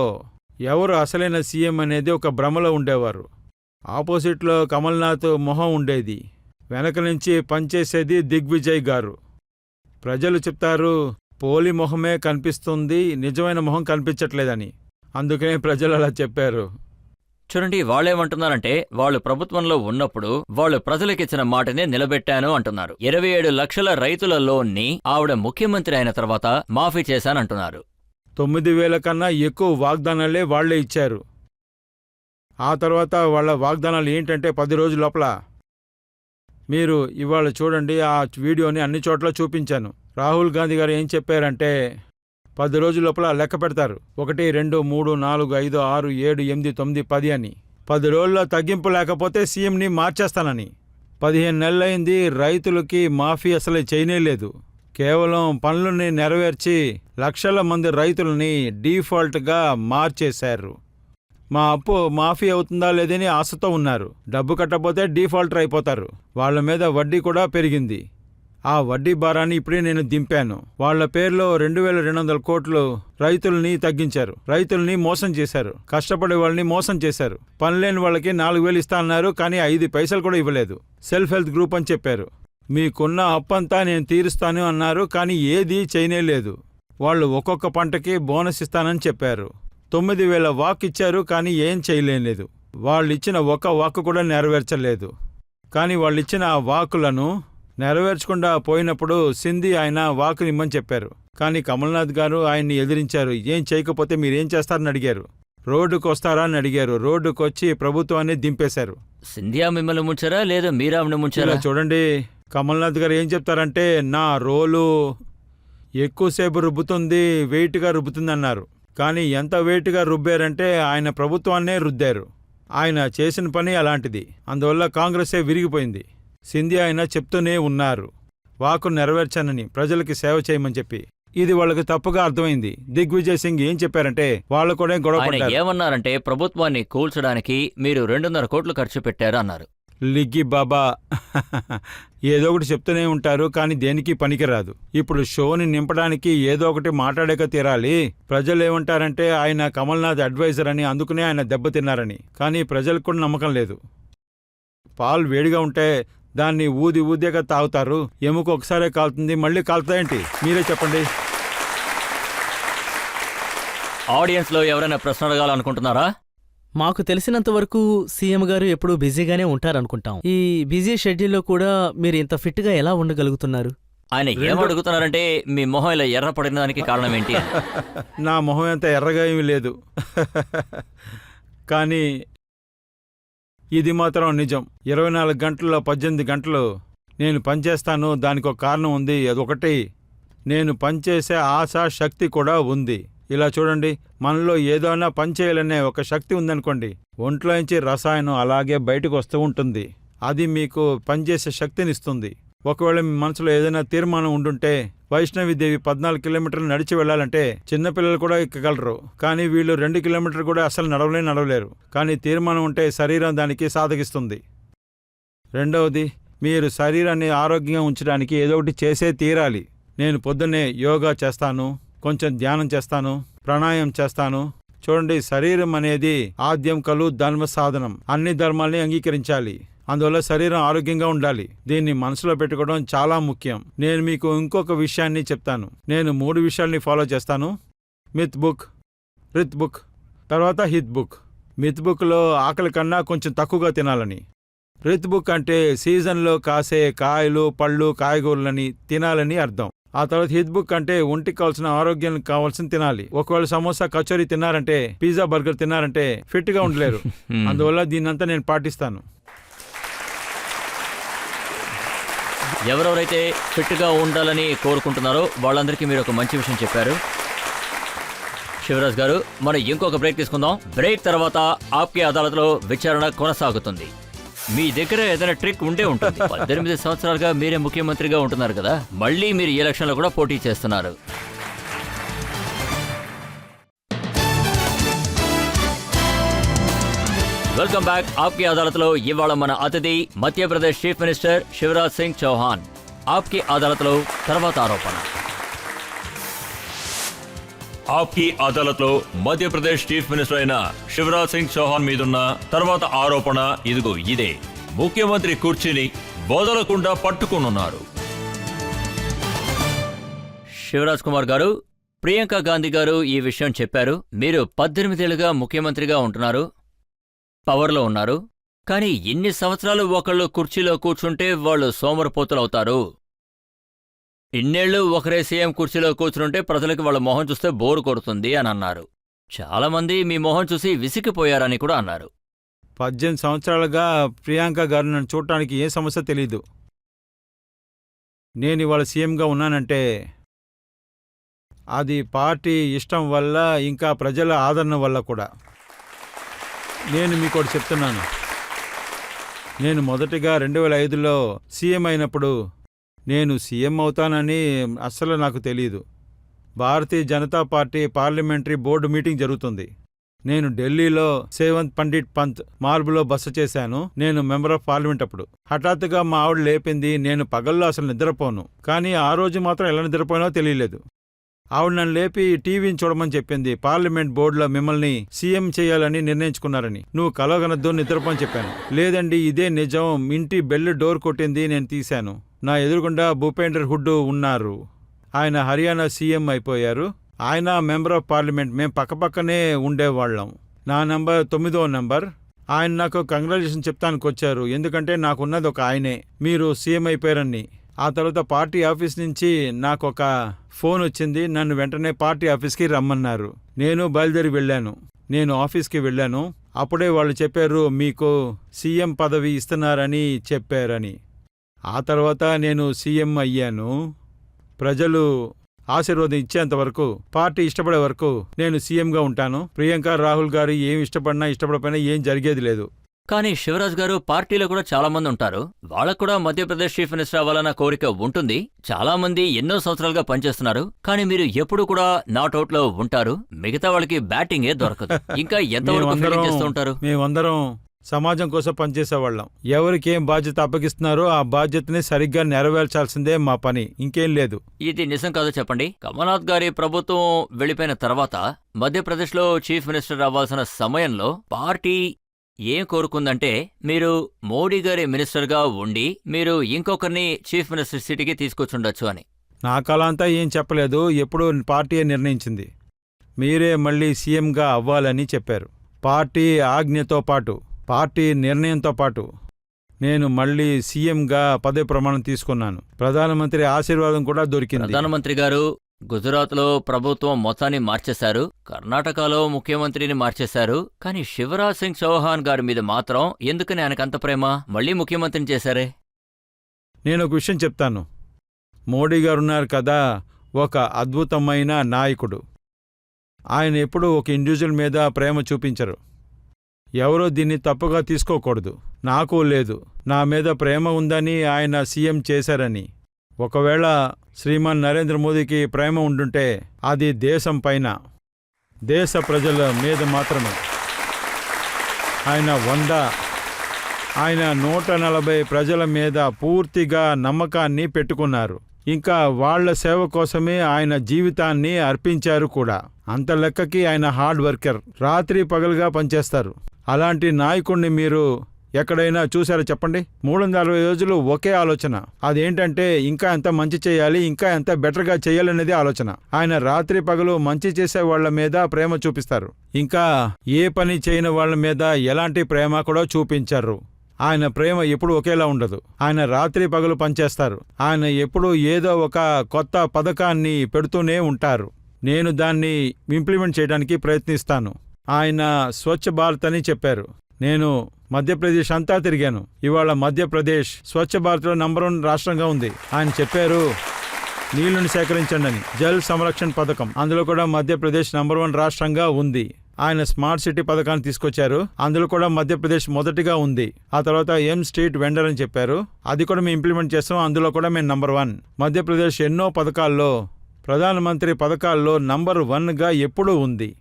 ఎవరు అసలైన సీఎం అనేది ఒక భ్రమలో ఉండేవారు. ఆపోజిట్లో కమల్నాథ్ మొహం ఉండేది. వెనక నుంచి పనిచేసేది దిగ్విజయ్ గారు. ప్రజలు చెప్తారు పోలి మొహమే కనిపిస్తుంది, నిజమైన మొహం కనిపించట్లేదని. అందుకనే ప్రజలు అలా చెప్పారు. చూడండి, వాళ్ళేమంటున్నారంటే వాళ్ళు ప్రభుత్వంలో ఉన్నప్పుడు వాళ్ళు ప్రజలకిచ్చిన మాటనే నిలబెట్టాను అంటున్నారు. 27 లక్షల రైతుల లోన్ని ఆవిడ ముఖ్యమంత్రి అయిన తర్వాత మాఫీ చేశానంటున్నారు. 9,000 కన్నా ఎక్కువ వాగ్దానాలే వాళ్లే ఇచ్చారు. ఆ తర్వాత వాళ్ళ వాగ్దానాలు ఏంటంటే 10 రోజుల లోపల. మీరు ఇవాళ చూడండి, ఆ వీడియోని అన్ని చోట్ల చూపించాను. రాహుల్ గాంధీ గారు ఏం చెప్పారంటే 10 రోజుల లోపల లెక్క పెడతారు. 1, 2, 3, 4, 5, 6, 7, 8, 9, 10 అని. 10 రోజుల్లో తగ్గింపు లేకపోతే సీఎంని మార్చేస్తానని. 15 నెలలైంది, రైతులకి మాఫీ అసలు చేయనేలేదు. కేవలం పనులని నెరవేర్చి లక్షల మంది రైతులని డీఫాల్ట్గా మార్చేశారు. మా అప్పు మాఫీ అవుతుందా లేదని ఆశతో ఉన్నారు. డబ్బు కట్టకపోతే డీఫాల్టర్ అయిపోతారు. వాళ్ల మీద వడ్డీ కూడా పెరిగింది. ఆ వడ్డీ భారాన్ని ఇప్పుడే నేను దింపాను. వాళ్ల పేరులో 2200 కోట్లు రైతుల్ని తగ్గించారు. రైతుల్ని మోసం చేశారు. కష్టపడే వాళ్ళని మోసం చేశారు. పనిలేని వాళ్ళకి 4000 ఇస్తా అన్నారు, కానీ 5 పైసలు కూడా ఇవ్వలేదు. సెల్ఫ్ హెల్ప్ గ్రూప్ అని చెప్పారు. మీకున్న అప్పంతా నేను తీరుస్తాను అన్నారు, కానీ ఏదీ చేయనేలేదు. వాళ్ళు ఒక్కొక్క పంటకి బోనస్ ఇస్తానని చెప్పారు. 9000 వాక్ ఇచ్చారు, కానీ ఏం చేయలేదు. వాళ్ళిచ్చిన ఒక్క వాక్ కూడా నెరవేర్చలేదు. కానీ వాళ్ళిచ్చిన ఆ వాకులను నెరవేర్చకుండా పోయినప్పుడు సింధి ఆయన వాకుని ఇమ్మని చెప్పారు. కానీ కమల్నాథ్ గారు ఆయన్ని ఎదిరించారు. ఏం చేయకపోతే మీరేం చేస్తారని అడిగారు. రోడ్డుకు వస్తారా అని అడిగారు. రోడ్డుకొచ్చి ప్రభుత్వాన్ని దింపేశారు. సింధియా మిమ్మల్ని ముంచారా లేదా మీరామ్ని ముంచారా? చూడండి, కమల్నాథ్ గారు ఏం చెప్తారంటే నా రోలు ఎక్కువసేపు రుబ్బుతుంది, వెయిట్గా రుబ్బుతుంది అన్నారు. కానీ ఎంత వెయిట్గా రుబ్బారంటే ఆయన ప్రభుత్వాన్నే రుద్దారు. ఆయన చేసిన పని అలాంటిది. అందువల్ల కాంగ్రెసే విరిగిపోయింది. సింధి ఆయన చెప్తూనే ఉన్నారు వాకు నెరవేర్చానని, ప్రజలకి సేవ చేయమని చెప్పి. ఇది వాళ్ళకి తప్పుగా అర్థమైంది. దిగ్విజయ్ సింగ్ ఏం చెప్పారంటే వాళ్ళు కూడా గొడవ పడ్డారు. ఏమన్నారంటే ప్రభుత్వాన్ని కూల్చడానికి మీరు 2.5 కోట్లు ఖర్చు పెట్టారు అన్నారు. లిగ్గి బాబా ఏదో ఒకటి చెప్తూనే ఉంటారు, కానీ దేనికి పనికిరాదు. ఇప్పుడు షోని నింపడానికి ఏదో ఒకటి మాట్లాడక తీరాలి. ప్రజలు ఏమంటారంటే ఆయన కమల్నాథ్ అడ్వైజర్ అని, అందుకునే ఆయన దెబ్బతిన్నారని. కానీ ప్రజలకు కూడా నమ్మకం లేదు. పాలు వేడిగా ఉంటే దాన్ని ఊదిగా తాగుతారు. ఎముక ఒకసారే కాలుతుంది, మళ్ళీ కాలుతాయేంటి? మీరే చెప్పండి. ఆడియన్స్లో ఎవరైనా ప్రశ్న అడగాలనుకుంటున్నారా? మాకు తెలిసినంత వరకు సీఎం గారు ఎప్పుడూ బిజీగానే ఉంటారనుకుంటాం. ఈ బిజీ షెడ్యూల్లో కూడా మీరు ఇంత ఫిట్గా ఎలా ఉండగలుగుతున్నారు? ఆయన ఏమడుగుతున్నారంటే మీ మొహం ఇలా ఎర్రపడిన దానికి కారణం ఏంటి? నా మొహం ఎంత ఎర్రగా ఏమీ లేదు, కానీ ఇది మాత్రం నిజం. 24 గంటల్లో 18 గంటలు నేను పనిచేస్తాను. దానికి ఒక కారణం ఉంది. అదొకటి, నేను పనిచేసే ఆశ, శక్తి కూడా ఉంది. ఇలా చూడండి, మనలో ఏదైనా పనిచేయాలనే ఒక శక్తి ఉందనుకోండి, ఒంట్లోంచి రసాయనం అలాగే బయటకు వస్తూ ఉంటుంది. అది మీకు పనిచేసే శక్తినిస్తుంది. ఒకవేళ మీ మనసులో ఏదైనా తీర్మానం ఉండుంటే, వైష్ణవిదేవి 14 కిలోమీటర్లు నడిచి వెళ్లాలంటే చిన్నపిల్లలు కూడా ఎక్కగలరు, కానీ వీళ్ళు 2 కిలోమీటర్లు కూడా అసలు నడవలేరు. కానీ తీర్మానం ఉంటే శరీరం దానికి సాధగిస్తుంది. రెండవది, మీరు శరీరాన్ని ఆరోగ్యంగా ఉంచడానికి ఏదో ఒకటి చేసే తీరాలి. నేను పొద్దున్నే యోగా చేస్తాను, కొంచెం ధ్యానం చేస్తాను, ప్రాణాయామం చేస్తాను. చూడండి, శరీరం అనేది ఆద్యం కలు ధర్మ సాధనం. అన్ని ధర్మాల్ని అంగీకరించాలి. అందువల్ల శరీరం ఆరోగ్యంగా ఉండాలి. దీన్ని మనసులో పెట్టుకోవడం చాలా ముఖ్యం. నేను మీకు ఇంకొక విషయాన్ని చెప్తాను. నేను 3 విషయాల్ని ఫాలో చేస్తాను. మిత్ బుక్, రిత్ బుక్, తర్వాత హిత్ బుక్. మిత్ బుక్లో ఆకలి కన్నా కొంచెం తక్కువగా తినాలని. రిత్ బుక్ అంటే సీజన్లో కాసే కాయలు, పళ్ళు, కాయగూరలని తినాలని అర్థం. ఆ తర్వాత హిత్ బుక్ అంటే ఒంటికి కావాల్సిన ఆరోగ్యం కావాల్సిన తినాలి. ఒకవేళ సమోసా, కచోరీ తిన్నారంటే, పిజ్జా, బర్గర్ తిన్నారంటే ఫిట్గా ఉండలేరు. అందువల్ల దీన్నంతా నేను పాటిస్తాను. ఎవరెవరైతే ఫిట్గా ఉండాలని కోరుకుంటున్నారో వాళ్ళందరికీ మీరు ఒక మంచి విషయం చెప్పారు. శివరాజ్ గారు, మనం ఇంకొక బ్రేక్ తీసుకుందాం. బ్రేక్ తర్వాత ఆప్కే అదాలత్లో విచారణ కొనసాగుతుంది. మీ దగ్గర ఏదైనా ట్రిక్ ఉండే ఉంటుంది. 18 సంవత్సరాలుగా మీరే ముఖ్యమంత్రిగా ఉంటున్నారు కదా, మళ్ళీ మీరు ఈ ఎలక్షన్లో కూడా పోటీ చేస్తున్నారు. Welcome back. ఆప్కే అదాలత్లో ఇవాళ మన అతిథి మధ్యప్రదేశ్ చీఫ్ మినిస్టర్ శివరాజ్ సింగ్ చౌహాన్. ఆప్కే అదాలత్లో తర్వాత ఆరోపణ. ఆప్కి అదాలత్లో మధ్యప్రదేశ్ చీఫ్ మినిస్టర్ అయిన శివరాజ్ సింగ్ చౌహాన్ మీదున్న తర్వాత ఆరోపణ ఇదిగో ఇదే. ముఖ్యమంత్రి కుర్చీని వదలకుండా పట్టుకునున్నారు. శివరాజ్ కుమార్ గారు, ప్రియాంక గాంధీ గారు ఈ విషయం చెప్పారు. మీరు 18 ఏళ్లుగా ముఖ్యమంత్రిగా ఉంటున్నారు, పవర్లో ఉన్నారు. కానీ ఇన్ని సంవత్సరాలు ఒకళ్ళు కుర్చీలో కూర్చుంటే వాళ్ళు సోమరిపోతులవుతారు. ఇన్నేళ్లు ఒకరే సీఎం కుర్చీలో కూర్చుంటే ప్రజలకు వాళ్ళ మొహం చూస్తే బోరు కొడుతుంది అని అన్నారు. చాలామంది మీ మొహం చూసి విసిగిపోయారని కూడా అన్నారు. 18 సంవత్సరాలుగా ప్రియాంక గారు నన్ను చూడటానికి ఏ సమస్య తెలీదు. నేను ఇవాళ సీఎంగా ఉన్నానంటే అది పార్టీ ఇష్టం వల్ల, ఇంకా ప్రజల ఆదరణ వల్ల కూడా. నేను మీకోటి చెప్తున్నాను. నేను మొదటిగా 2005లో సీఎం అయినప్పుడు నేను సీఎం అవుతానని అస్సలు నాకు తెలియదు. Bharatiya Janata party parliamentary board meeting జరుగుతుంది. నేను ఢిల్లీలో సేవంత్ పండిట్ పంత్ మార్బులో బస చేశాను. నేను మెంబర్ ఆఫ్ పార్లమెంట్ అప్పుడు. హఠాత్తుగా మా ఆవిడ లేపింది. నేను పగల్లో అసలు నిద్రపోను, కానీ ఆ రోజు మాత్రం ఎలా నిద్రపోయినో తెలియలేదు. ఆవిడ నన్ను లేపి టీవీని చూడమని చెప్పింది. పార్లమెంట్ బోర్డులో మిమ్మల్ని సీఎం చేయాలని నిర్ణయించుకున్నారని. నువ్వు కలగనద్దు, నిద్రపోని చెప్పాను. లేదండి, ఇదే నిజం. ఇంటి బెల్ డోర్ కొట్టింది, నేను తీశాను. నా ఎదురుగుండా భూపేందర్ హుడ్ ఉన్నారు. ఆయన హర్యానా సీఎం అయిపోయారు. ఆయన మెంబర్ ఆఫ్ పార్లమెంట్. మేం పక్కపక్కనే ఉండేవాళ్ళం. నా నంబర్ 9వ నంబర్. ఆయన నాకు కంగ్రాచులేషన్ చెప్తానికి వచ్చారు. ఎందుకంటే నాకున్నది ఒక ఆయనే. మీరు సీఎం అయిపోయారని. ఆ తర్వాత పార్టీ ఆఫీస్ నుంచి నాకు ఒక ఫోన్ వచ్చింది. నన్ను వెంటనే పార్టీ ఆఫీస్కి రమ్మన్నారు. నేను బయలుదేరి వెళ్ళాను. నేను ఆఫీస్కి వెళ్ళాను. అప్పుడే వాళ్ళు చెప్పారు, మీకు సీఎం పదవి ఇస్తున్నారని చెప్పారని. ఆ తర్వాత నేను సీఎం అయ్యాను. ప్రజలు ఆశీర్వాదం ఇచ్చేంత వరకు, పార్టీ ఇష్టపడే వరకు నేను సీఎంగా ఉంటాను. ప్రియాంక, రాహుల్ గారు ఏం ఇష్టపడినా ఇష్టపడకపోయినా ఏం జరిగేది లేదు. కానీ శివరాజ్ గారు, పార్టీలో కూడా చాలా మంది ఉంటారు. వాళ్ళకు కూడా మధ్యప్రదేశ్ చీఫ్ మినిస్టర్ అవ్వాలన్న కోరిక ఉంటుంది. చాలా మంది ఎన్నో సంవత్సరాలుగా పనిచేస్తున్నారు. కానీ మీరు ఎప్పుడు కూడా నాట్అవుట్ లో ఉంటారు. మిగతా వాళ్ళకి బ్యాటింగే దొరకదు. ఇంకా ఎంతవరకు ఫీల్డింగ్ చేస్తూ ఉంటారు? మేమందరం సమాజం కోసం పనిచేసేవాళ్ళం. ఎవరికి ఏం బాధ్యత అప్పగిస్తున్నారో ఆ బాధ్యతని సరిగ్గా నెరవేర్చాల్సిందే మా పని, ఇంకేం లేదు. ఇది నిజం కాదో చెప్పండి. కమల్నాథ్ గారి ప్రభుత్వం వెళ్ళిపోయిన తర్వాత మధ్యప్రదేశ్లో చీఫ్ మినిస్టర్ అవ్వాల్సిన సమయంలో పార్టీ ఏం కోరుకుందంటే, మీరు మోడీ గారి మినిస్టర్గా ఉండి మీరు ఇంకొకరిని చీఫ్ మినిస్టర్ సీటుకి తీసుకొచ్చుండొచ్చు అని. నాకలా అంతా ఏం చెప్పలేదు. ఎప్పుడూ పార్టీయే నిర్ణయించింది. మీరే మళ్ళీ సీఎంగా అవ్వాలని చెప్పారు. పార్టీ ఆజ్ఞతో పాటు, పార్టీ నిర్ణయంతో పాటు నేను మళ్ళీ సీఎంగా పదవి ప్రమాణం తీసుకున్నాను. ప్రధానమంత్రి ఆశీర్వాదం కూడా దొరికింది. ప్రధానమంత్రి గారు, గుజరాత్లో ప్రభుత్వం మొత్తాన్ని మార్చేశారు. కర్ణాటకలో ముఖ్యమంత్రిని మార్చేశారు. కానీ శివరాజ్ సింగ్ చౌహాన్ గారి మీద మాత్రం ఎందుకని ఆయనకంత ప్రేమ? మళ్ళీ ముఖ్యమంత్రిని చేశారే. నేను ఒక విషయం చెప్తాను. మోడీ గారున్నారు కదా, ఒక అద్భుతమైన నాయకుడు. ఆయన ఎప్పుడూ ఒక ఇండివిజువల్ మీద ప్రేమ చూపించరు. ఎవరో దీన్ని తప్పుగా తీసుకోకూడదు. నాకు లేదు. నా మీద ప్రేమ ఉందని ఆయన సీఎం చేశారని. ఒకవేళ శ్రీమాన్ నరేంద్ర మోదీకి ప్రేమ ఉండుంటే అది దేశం పైన, దేశ ప్రజల మీద మాత్రమే. ఆయన 140 ప్రజల మీద పూర్తిగా నమ్మకాన్ని పెట్టుకున్నారు. ఇంకా వాళ్ల సేవ కోసమే ఆయన జీవితాన్ని అర్పించారు కూడా. అంత లెక్కకి ఆయన హార్డ్ వర్కర్. రాత్రి పగలుగా పనిచేస్తారు. అలాంటి నాయకుణ్ణి మీరు ఎక్కడైనా చూసారో చెప్పండి? 360 రోజులు ఒకే ఆలోచన. అదేంటంటే ఇంకా ఎంత మంచి చేయాలి, ఇంకా ఎంత బెటర్గా చేయాలనేది ఆలోచన. ఆయన రాత్రి పగలు మంచి చేసే వాళ్ల మీద ప్రేమ చూపిస్తారు. ఇంకా ఏ పని చేయని వాళ్ల మీద ఎలాంటి ప్రేమ కూడా చూపించరు. ఆయన ప్రేమ ఎప్పుడు ఒకేలా ఉండదు. ఆయన రాత్రి పగలు పనిచేస్తారు. ఆయన ఎప్పుడూ ఏదో ఒక కొత్త పథకాన్ని పెడుతూనే ఉంటారు. నేను దాన్ని ఇంప్లిమెంట్ చేయడానికి ప్రయత్నిస్తాను. ఆయన స్వచ్ఛ భారత్ అని చెప్పారు. నేను మధ్యప్రదేశ్ అంతా తిరిగాను. ఇవాళ మధ్యప్రదేశ్ స్వచ్ఛ భారత్లో నంబర్ 1 రాష్ట్రంగా ఉంది. ఆయన చెప్పారు, నీళ్లను సేకరించండి అని. జల్ సంరక్షణ పథకం, అందులో కూడా మధ్యప్రదేశ్ నంబర్ 1 రాష్ట్రంగా ఉంది. ఆయన స్మార్ట్ సిటీ పథకాన్ని తీసుకొచ్చారు. అందులో కూడా మధ్యప్రదేశ్ మొదటిగా ఉంది. ఆ తర్వాత స్ట్రీట్ వెండర్ అని చెప్పారు. అది కూడా మేము ఇంప్లిమెంట్ చేస్తాం. అందులో కూడా మేము నంబర్ 1. మధ్యప్రదేశ్ ఎన్నో పథకాల్లో, ప్రధానమంత్రి పథకాల్లో నంబర్ 1గా ఎప్పుడూ ఉంది.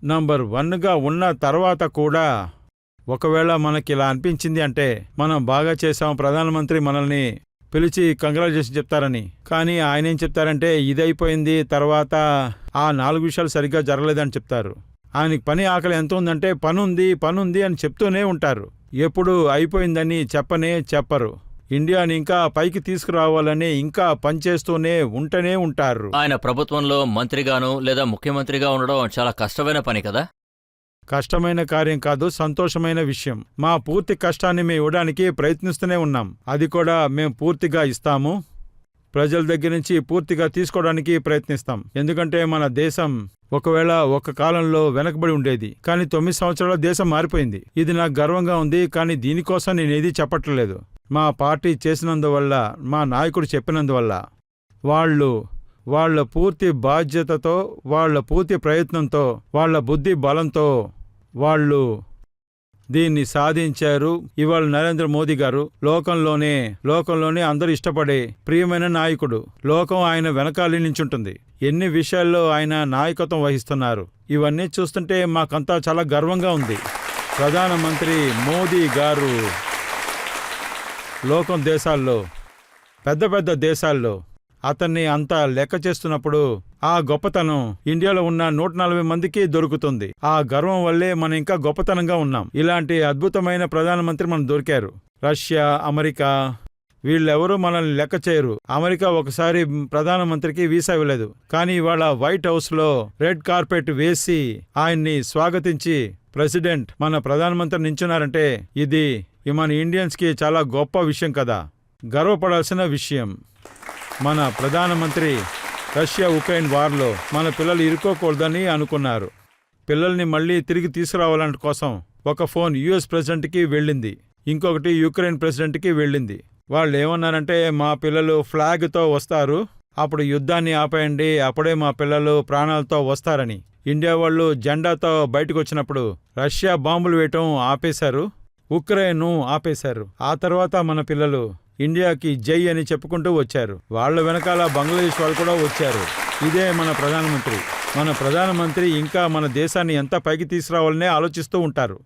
నంబర్ 1గా ఉన్న తర్వాత కూడా ఒకవేళ మనకి ఇలా అనిపించింది అంటే మనం బాగా చేసాం, ప్రధానమంత్రి మనల్ని పిలిచి కంగ్రాచులేషన్ చెప్తారని. కానీ ఆయన ఏం చెప్తారంటే, ఇదైపోయింది, తర్వాత ఆ 4 విషయాలు సరిగ్గా జరగలేదని చెప్తారు. ఆయనకి పని ఆకలి ఎంత ఉందంటే పనుంది అని చెప్తూనే ఉంటారు. ఎప్పుడు అయిపోయిందని చెప్పరు. ఇండియాని ఇంకా పైకి తీసుకురావాలని ఇంకా పనిచేస్తూనే ఉంటారు. ఆయన ప్రభుత్వంలో మంత్రిగాను లేదా ముఖ్యమంత్రిగా ఉండడం చాలా కష్టమైన పని కదా? కష్టమైన కార్యం కాదు, సంతోషమైన విషయం. మా పూర్తి కష్టాన్ని మేము ఇవ్వడానికి ప్రయత్నిస్తూనే ఉన్నాం. అది కూడా మేము పూర్తిగా ఇస్తాము. ప్రజల దగ్గర నుంచి పూర్తిగా తీసుకోవడానికి ప్రయత్నిస్తాం. ఎందుకంటే మన దేశం ఒకవేళ ఒక కాలంలో వెనకబడి ఉండేది, కానీ 9 సంవత్సరాల దేశం మారిపోయింది. ఇది నాకు గర్వంగా ఉంది. కానీ దీనికోసం నేనేది చెప్పట్లేదు. మా పార్టీ చేసినందువల్ల, మా నాయకుడు చెప్పినందువల్ల, వాళ్ళ పూర్తి బాధ్యతతో, వాళ్ళ పూర్తి ప్రయత్నంతో, వాళ్ళ బుద్ధి బలంతో వాళ్ళు దీన్ని సాధించారు. ఇవాళ నరేంద్ర మోదీ గారు లోకంలోనే అందరూ ఇష్టపడే ప్రియమైన నాయకుడు. లోకం ఆయన వెనకాల నించుంటుంది. ఎన్ని విషయాల్లో ఆయన నాయకత్వం వహిస్తున్నారు. ఇవన్నీ చూస్తుంటే మాకంతా చాలా గర్వంగా ఉంది. ప్రధానమంత్రి మోదీ గారు లోకం దేశాల్లో, పెద్ద పెద్ద దేశాల్లో అతన్ని అంతా లెక్క చేస్తున్నప్పుడు ఆ గొప్పతనం ఇండియాలో ఉన్న 140 మందికి దొరుకుతుంది. ఆ గర్వం వల్లే మనం ఇంకా గొప్పతనంగా ఉన్నాం. ఇలాంటి అద్భుతమైన ప్రధానమంత్రి మనం దొరికారు. రష్యా, అమెరికా వీళ్ళెవరూ మనల్ని లెక్క చేయరు. అమెరికా ఒకసారి ప్రధానమంత్రికి వీసా ఇవ్వలేదు, కానీ ఇవాళ వైట్ హౌస్లో రెడ్ కార్పెట్ వేసి ఆయన్ని స్వాగతించి ప్రెసిడెంట్ మన ప్రధానమంత్రి నించున్నారంటే ఇది మన ఇండియన్స్కి చాలా గొప్ప విషయం కదా, గర్వపడాల్సిన విషయం. మన ప్రధానమంత్రి రష్యా ఉక్రెయిన్ వార్లో మన పిల్లలు ఇరుక్కోకూడదని అనుకున్నారు. పిల్లల్ని మళ్ళీ తిరిగి తీసుకురావాలంట కోసం ఒక ఫోన్ యుఎస్ ప్రెసిడెంట్కి వెళ్ళింది, ఇంకొకటి యుక్రెయిన్ ప్రెసిడెంట్కి వెళ్ళింది. వాళ్ళు ఏమన్నారంటే మా పిల్లలు ఫ్లాగ్తో వస్తారు, అప్పుడు యుద్ధాన్ని ఆపేయండి, అప్పుడే మా పిల్లలు ప్రాణాలతో వస్తారని. ఇండియా వాళ్ళు జెండాతో బయటకు వచ్చినప్పుడు రష్యా బాంబులు వేయటం ఆపేశారు, ఉక్రెయిన్ ఆపేశారు. ఆ తర్వాత మన పిల్లలు ఇండియాకి జై అని చెప్పుకుంటూ వచ్చారు. వాళ్ళ వెనకాల బంగ్లాదేశ్ వాళ్ళు కూడా వచ్చారు. ఇదే మన ప్రధానమంత్రి. మన ప్రధానమంత్రి ఇంకా మన దేశాన్ని ఎంత పైకి తీసుకురావాలనే ఆలోచిస్తూ ఉంటారు.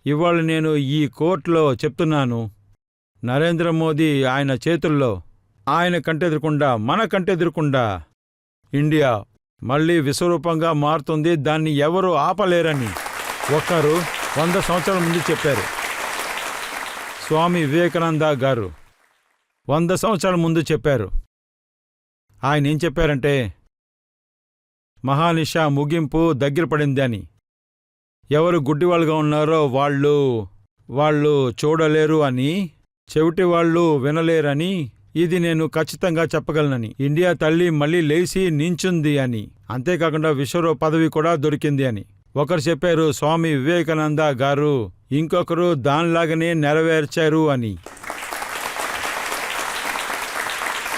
ఇవాళ నేను ఈ కోర్టులో చెప్తున్నాను, నరేంద్ర మోదీ ఆయన చేతుల్లో, ఆయన కంటెదురకుండా, మన కంటెదురకుండా ఇండియా మళ్ళీ విశ్వరూపంగా మారుతుంది. దాన్ని ఎవరు ఆపలేరని ఒక్కరు 100 సంవత్సరాల ముందు చెప్పారు. స్వామి వివేకానంద గారు 100 సంవత్సరాల ముందు చెప్పారు. ఆయన ఏం చెప్పారంటే మహానిష ముగింపు దగ్గర పడింది అని. ఎవరు గుడ్డివాళ్ళుగా ఉన్నారో వాళ్ళు చూడలేరు అని, చెవిటి వాళ్ళు వినలేరని, ఇది నేను ఖచ్చితంగా చెప్పగలనని. ఇండియా తల్లి మళ్ళీ లేచి నించుంది అని, అంతేకాకుండా విశ్వరూప పదవి కూడా దొరికింది అని ఒకరు చెప్పారు స్వామి వివేకానంద గారు, ఇంకొకరు దానిలాగానే నెరవేర్చారు అని.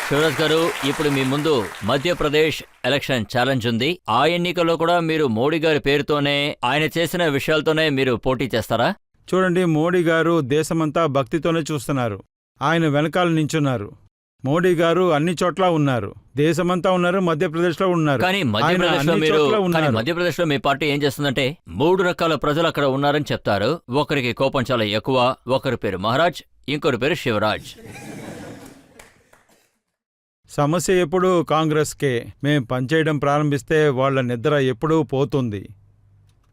శివరాజ్ గారు, ఇప్పుడు మీ ముందు మధ్యప్రదేశ్ ఎలక్షన్ ఛాలెంజ్ ఉంది. ఆ ఎన్నికల్లో కూడా మీరు మోడీ గారి పేరుతోనే, ఆయన చేసిన విషయాలతోనే మీరు పోటీ చేస్తారా? చూడండి, మోడీ గారు దేశమంతా భక్తితోనే చూస్తున్నారు. ఆయన వెనకాల నించున్నారు. మోడీ గారు అన్ని చోట్ల ఉన్నారు, దేశమంతా ఉన్నారు, మధ్యప్రదేశ్లో ఉన్నారు. కానీ మధ్యప్రదేశ్లో మీ పార్టీ ఏం చేస్తుందంటే 3 రకాల ప్రజలు అక్కడ ఉన్నారని చెప్తారు. ఒకరికి కోపం చాలా ఎక్కువ, ఒకరి పేరు మహారాజ్, ఇంకొకరి పేరు శివరాజ్. సమస్య ఎప్పుడూ కాంగ్రెస్కే. మేం పనిచేయడం ప్రారంభిస్తే వాళ్ళ నిద్ర ఎప్పుడూ పోతుంది.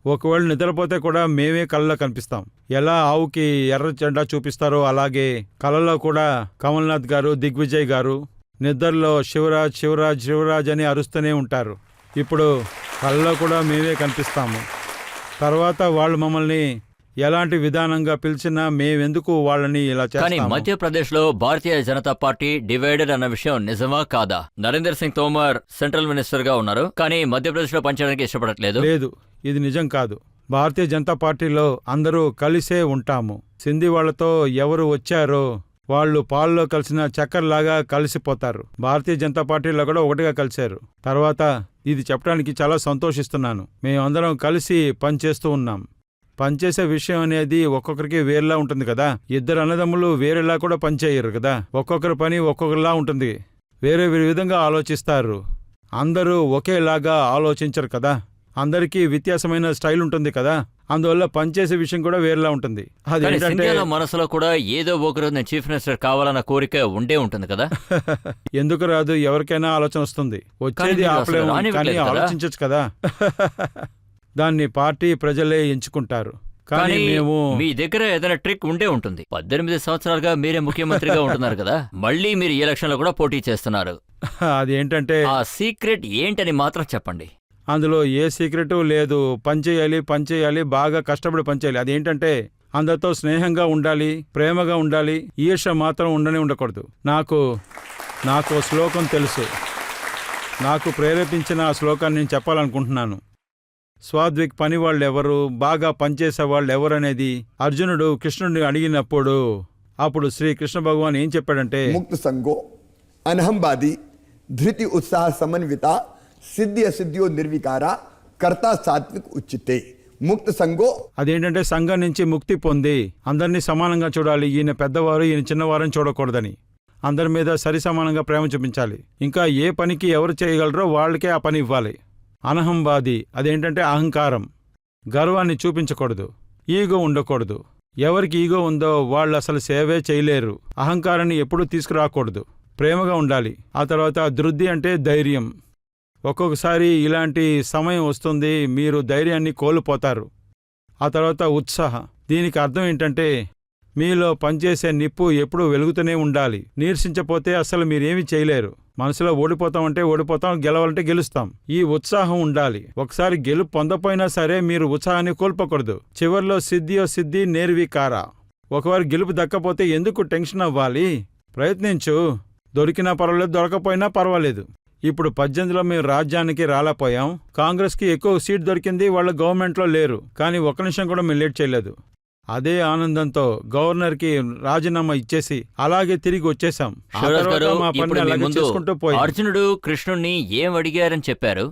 ఒకవేళ నిద్రపోతే కూడా మేమే కళ్ళలో కనిపిస్తాం. ఎలా ఆవుకి ఎర్ర జెండా చూపిస్తారో అలాగే కళలో కూడా కమల్నాథ్ గారు, దిగ్విజయ్ గారు నిద్రలో శివరాజ్ శివరాజ్ శివరాజ్ అని అరుస్తూనే ఉంటారు. ఇప్పుడు కళ్ళలో కూడా మేమే కనిపిస్తాము. తర్వాత వాళ్ళు మమ్మల్ని ఎలాంటి విధానంగా పిలిచినా మేమెందుకు వాళ్ళని ఇలా చేస్తాము. కానీ మధ్యప్రదేశ్లో భారతీయ జనతా పార్టీ డివైడెడ్ అన్న విషయం నిజమా కాదా? నరేందర్ సింగ్ తోమర్ సెంట్రల్ మినిస్టర్ గా ఉన్నారు, కానీ మధ్యప్రదేశ్లో పనిచేయడానికి ఇష్టపడట్లేదు. లేదు, ఇది నిజం కాదు. భారతీయ జనతా పార్టీలో అందరూ కలిసే ఉంటాము. సింధీ వాళ్లతో ఎవరు వచ్చారో వాళ్ళు పాల్లో కలిసిన చక్కెరలాగా కలిసిపోతారు. భారతీయ జనతా పార్టీలో కూడా ఒకటిగా కలిశారు. తర్వాత ఇది చెప్పడానికి చాలా సంతోషిస్తున్నాను. మేమందరం కలిసి పనిచేస్తూ ఉన్నాం. పనిచేసే విషయం అనేది ఒక్కొక్కరికి వేరేలా ఉంటుంది కదా. 2 అన్నదమ్ములు వేరేలా కూడా పనిచేయరు కదా. ఒక్కొక్కరి పని ఒక్కొక్కరిలా ఉంటుంది, వేరే వేరే విధంగా ఆలోచిస్తారు. అందరూ ఒకేలాగా ఆలోచించరు కదా. అందరికీ వ్యత్యాసమైన స్టైల్ ఉంటుంది కదా. అందువల్ల పనిచేసే విషయం కూడా వేరేలా ఉంటుంది. అదేంటంటే మనసులో కూడా ఏదో ఒకరు నేను చీఫ్ మినిస్టర్ కావాలన్న కోరిక ఉండే ఉంటుంది కదా. ఎందుకు రాదు? ఎవరికైనా ఆలోచన వస్తుంది. వచ్చేది ఆపలేము, కానీ ఆలోచించచ్చు కదా. దాన్ని పార్టీ ప్రజలే ఎంచుకుంటారు. కానీ మేము మీ దగ్గర ఏదైనా ట్రిక్ ఉండే ఉంటుంది. 18 సంవత్సరాలుగా మీరే ముఖ్యమంత్రిగా ఉంటున్నారు కదా, మళ్ళీ మీరు ఈ ఎలక్షన్ లో కూడా పోటీ చేస్తున్నారు. అదేంటంటే ఆ సీక్రెట్ ఏంటని మాత్రం చెప్పండి. అందులో ఏ సీక్రెట్ లేదు. పనిచేయాలి, బాగా కష్టపడి పనిచేయాలి. అదేంటంటే అందరితో స్నేహంగా ఉండాలి, ప్రేమగా ఉండాలి, ఈర్ష్య మాత్రం ఉండకూడదు. నాకు శ్లోకం తెలుసు. నాకు ప్రేరేపించిన ఆ శ్లోకాన్ని నేను చెప్పాలనుకుంటున్నాను. స్వాద్విక్ పని వాళ్ళు ఎవరు, బాగా పనిచేసే వాళ్ళు ఎవరనేది అర్జునుడు కృష్ణుడిని అడిగినప్పుడు అప్పుడు శ్రీకృష్ణ భగవాన్ ఏం చెప్పాడంటే, ముక్త సంగో అనహంబాది ధృతి ఉత్సాహ సమన్విత సిద్ధి అసిద్ధ్యో నిర్వికార కర్త సాత్విక్ ఉచితే मुक्त संगो అదేంటంటే సంఘం నుంచి ముక్తి పొంది అందరినీ సమానంగా చూడాలి. ఈయన పెద్దవారు, ఈయన చిన్నవారని చూడకూడదని. అందరి మీద సరి సమానంగా ప్రేమ చూపించాలి. ఇంకా ఏ పనికి ఎవరు చేయగలరో వాళ్ళకే ఆ పని ఇవ్వాలి. అనహంవాది, అదేంటంటే అహంకారం, గర్వాన్ని చూపించకూడదు, ఈగో ఉండకూడదు. ఎవరికి ఈగో ఉందో వాళ్ళు అసలు సేవే చేయలేరు. అహంకారాన్ని ఎప్పుడూ తీసుకురాకూడదు. ప్రేమగా ఉండాలి. ఆ తర్వాత ధృతి అంటే ధైర్యం. ఒక్కొక్కసారి ఇలాంటి సమయం వస్తుంది, మీరు ధైర్యాన్ని కోల్పోతారు. ఆ తర్వాత ఉత్సాహం. దీనికి అర్థం ఏంటంటే మీలో పనిచేసే నిప్పు ఎప్పుడూ వెలుగుతూనే ఉండాలి. నీరసించపోతే అసలు మీరేమీ చేయలేరు. మనసులో ఓడిపోతామంటే ఓడిపోతాం, గెలవాలంటే గెలుస్తాం. ఈ ఉత్సాహం ఉండాలి. ఒకసారి గెలుపు పొందపోయినా సరే మీరు ఉత్సాహాన్ని కోల్పోకూడదు. చివర్లో సిద్ధి నేర్వికారా. ఒకవారు గెలుపు దక్కపోతే ఎందుకు టెన్షన్ అవ్వాలి? ప్రయత్నించు. దొరికినా పర్వాలేదు, దొరకపోయినా పర్వాలేదు. ఇప్పుడు 18లో మేము రాజ్యానికి రాలేపోయాం. కాంగ్రెస్కి ఎక్కువ సీట్ దొరికింది, వాళ్ళ గవర్నమెంట్లో లేరు. కానీ ఒక్క నిమిషం కూడా మేము లేట్ చేయలేదు. అదే ఆనందంతో గవర్నర్కి రాజీనామా ఇచ్చేసి అలాగే తిరిగి వచ్చేసాం. ఆ శివరాజ్ తర్వాత గారు, మా పని ఇప్పుడు మీ అలాగే ముందు చేసుకుంటూ పోయాం. అర్జునుడు కృష్ణుణ్ణి ఏం అడిగారని చెప్పారు?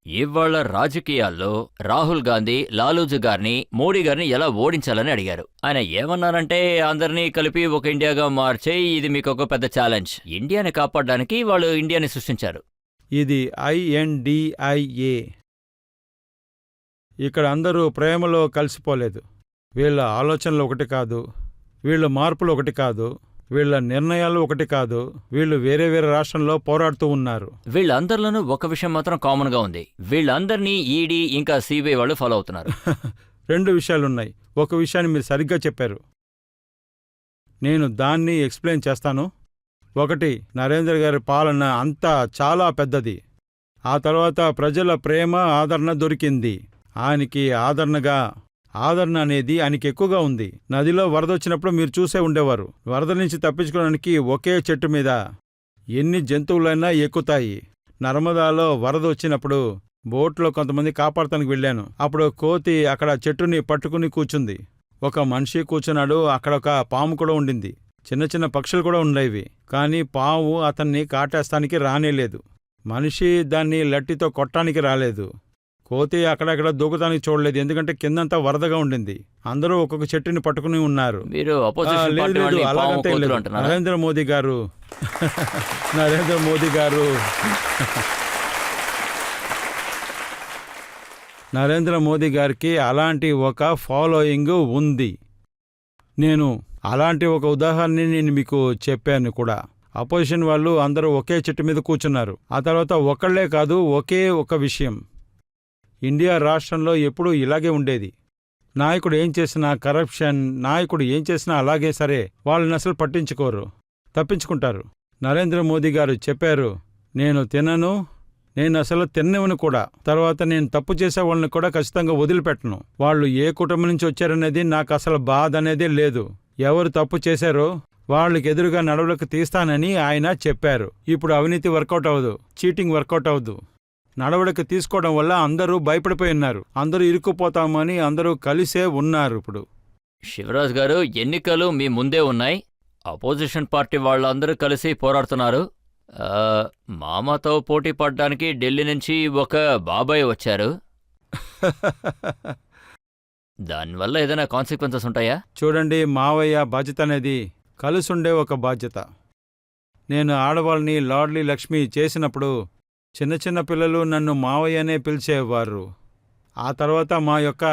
ఇవాళ రాజకీయాల్లో రాహుల్ గాంధీ లాలూజీ గారిని, మోడీ గారిని ఎలా ఓడించాలని అడిగారు. ఆయన ఏమన్నారంటే అందరినీ కలిపి ఒక ఇండియాగా మార్చే, ఇది మీకు ఒక పెద్ద ఛాలెంజ్. ఇండియాని కాపాడడానికి వాళ్ళు ఇండియాని సృష్టించారు. ఇది INDIA. ఇక్కడ అందరూ ప్రేమలో కలిసిపోలేదు. వీళ్ళ ఆలోచనలు ఒకటి కాదు, వీళ్ళ మార్పులు ఒకటి కాదు, వీళ్ళ నిర్ణయాలు ఒకటి కాదు. వీళ్ళు వేరే వేరే రాష్ట్రంలో పోరాడుతూ ఉన్నారు. వీళ్ళందరిలోనూ ఒక విషయం మాత్రం కామన్ గా ఉంది. వీళ్ళందరినీ ఈడీ ఇంకా సిబిఐ వాళ్ళు ఫాలో అవుతున్నారు. 2 విషయాలున్నాయి. ఒక విషయాన్ని మీరు సరిగ్గా చెప్పారు. నేను దాన్ని ఎక్స్ప్లెయిన్ చేస్తాను. 1, నరేంద్ర గారి పాలన అంతా చాలా పెద్దది. ఆ తర్వాత ప్రజల ప్రేమ, ఆదరణ దొరికింది. ఆయనకి ఆదరణ అనేది ఆయనకి ఎక్కువగా ఉంది. నదిలో వరద వచ్చినప్పుడు మీరు చూసే ఉండేవారు. వరద నుంచి తప్పించుకోవడానికి ఒకే చెట్టు మీద ఎన్ని జంతువులైనా ఎక్కుతాయి. నర్మదాలో వరద వచ్చినప్పుడు బోట్లో కొంతమంది కాపాడటానికి వెళ్ళాను. అప్పుడు కోతి అక్కడ చెట్టుని పట్టుకుని కూర్చుంది. ఒక మనిషి కూర్చున్నాడు. అక్కడ ఒక పాము కూడా ఉండింది. చిన్న చిన్న పక్షులు కూడా ఉండేవి. కానీ పాము అతన్ని కాటేస్తానికి రానేలేదు. మనిషి దాన్ని లట్టితో కొట్టానికి రాలేదు. కోతి అక్కడక్కడ దూకటానికి చూడలేదు, ఎందుకంటే కిందంతా వరదగా ఉండింది. అందరూ ఒక్కొక్క చెట్టుని పట్టుకుని ఉన్నారు. మీరు అపోజిషన్ లేదు, పార్టీ లేదు, వాళ్ళని అలాగంతే పాము కోతులు లేదు. అంటున్నారా? నరేంద్ర మోదీ గారు నరేంద్ర మోదీ గారికి అలాంటి ఒక ఫాలోయింగ్ ఉంది. నేను అలాంటి ఒక ఉదాహరణని నేను మీకు చెప్పాను కూడా. అపోజిషన్ వాళ్ళు అందరూ ఒకే చెట్టు మీద కూర్చున్నారు. ఆ తర్వాత ఒకళ్లే కాదు, ఒకే ఒక విషయం. ఇండియా రాష్ట్రంలో ఎప్పుడూ ఇలాగే ఉండేది. నాయకుడు ఏం చేసినా కరప్షన్, నాయకుడు ఏం చేసినా అలాగే సరే, వాళ్ళని అసలు పట్టించుకోరు, తప్పించుకుంటారు. నరేంద్ర మోదీ గారు చెప్పారు, నేను అసలు తిన్నవని కూడా. తర్వాత నేను తప్పు చేసే వాళ్ళని కూడా ఖచ్చితంగా వదిలిపెట్టను. వాళ్ళు ఏ కుటుంబం నుంచి వచ్చారనేది నాకు అసలు బాధ అనేదే లేదు. ఎవరు తప్పు చేశారో వాళ్ళకి ఎదురుగా నడవలకు తీస్తానని ఆయన చెప్పారు. ఇప్పుడు అవినీతి వర్కౌట్ అవ్వదు, చీటింగ్ వర్కౌట్ అవ్వదు. నడవడిక తీసుకోవడం వల్ల అందరూ భయపడిపోయి ఉన్నారు. అందరూ ఇరుక్కుపోతామని అందరూ కలిసే ఉన్నారు. ఇప్పుడు శివరాజ్ గారు, ఎన్నికలు మీ ముందే ఉన్నాయి. అపోజిషన్ పార్టీ వాళ్ళందరూ కలిసి పోరాడుతున్నారు. మామతో పోటీ పడడానికి ఢిల్లీ నుంచి ఒక బాబాయ్ వచ్చారు. దానివల్ల ఏదైనా కాన్సిక్వెన్సెస్ ఉంటాయా? చూడండి, మావయ్య బాధ్యత అనేది కలిసుండే ఒక బాధ్యత. నేను ఆడవాళ్ళని లాడ్లీ లక్ష్మి చేసినప్పుడు చిన్న చిన్న పిల్లలు నన్ను మావయ్యనే పిలిచేవారు. ఆ తర్వాత మా యొక్క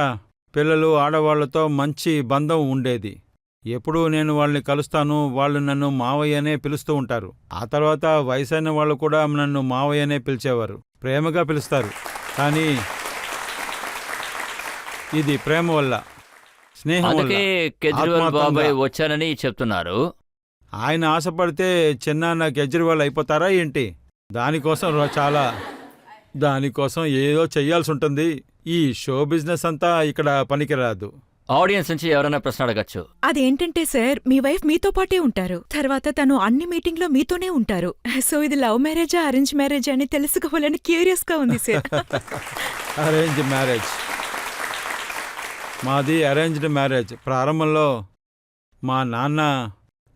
పిల్లలు ఆడవాళ్లతో మంచి బంధం ఉండేది. ఎప్పుడూ నేను వాళ్ళని కలుస్తాను, వాళ్ళు నన్ను మావయ్యనే పిలుస్తూ ఉంటారు. ఆ తర్వాత వయసైన వాళ్ళు కూడా నన్ను మావయ్యనే పిలిచేవారు, ప్రేమగా పిలుస్తారు. కానీ ఇది ప్రేమ వల్ల, స్నేహం వల్ల, అందుకే కేజ్రీవాల్ ఆత్మార్థంగా. బాబాయ్ వచ్చానని చెప్తున్నారు. ఆయన ఆశపడితే చిన్నాన్న కేజ్రీవాల్ అయిపోతారా ఏంటి? దానికోసం ఏదో చెయ్యాల్సి ఉంటుంది. ఈ షో బిజినెస్ అంతా ఇక్కడ పనికిరాదు. ఆడియన్స్ నుంచి ఎవరైనా ప్రశ్న అడగచ్చు. అదేంటంటే సార్, మీ వైఫ్ మీతో పాటే ఉంటారు. తర్వాత తను అన్ని మీటింగ్లో మీతోనే ఉంటారు. సో ఇది లవ్ మ్యారేజా అరేంజ్ మ్యారేజా అని తెలుసుకోవాలని క్యూరియస్ గా ఉంది సార్. Arrange marriage. మాది అరేంజ్డ్ మ్యారేజ్. ప్రారంభంలో మా నాన్న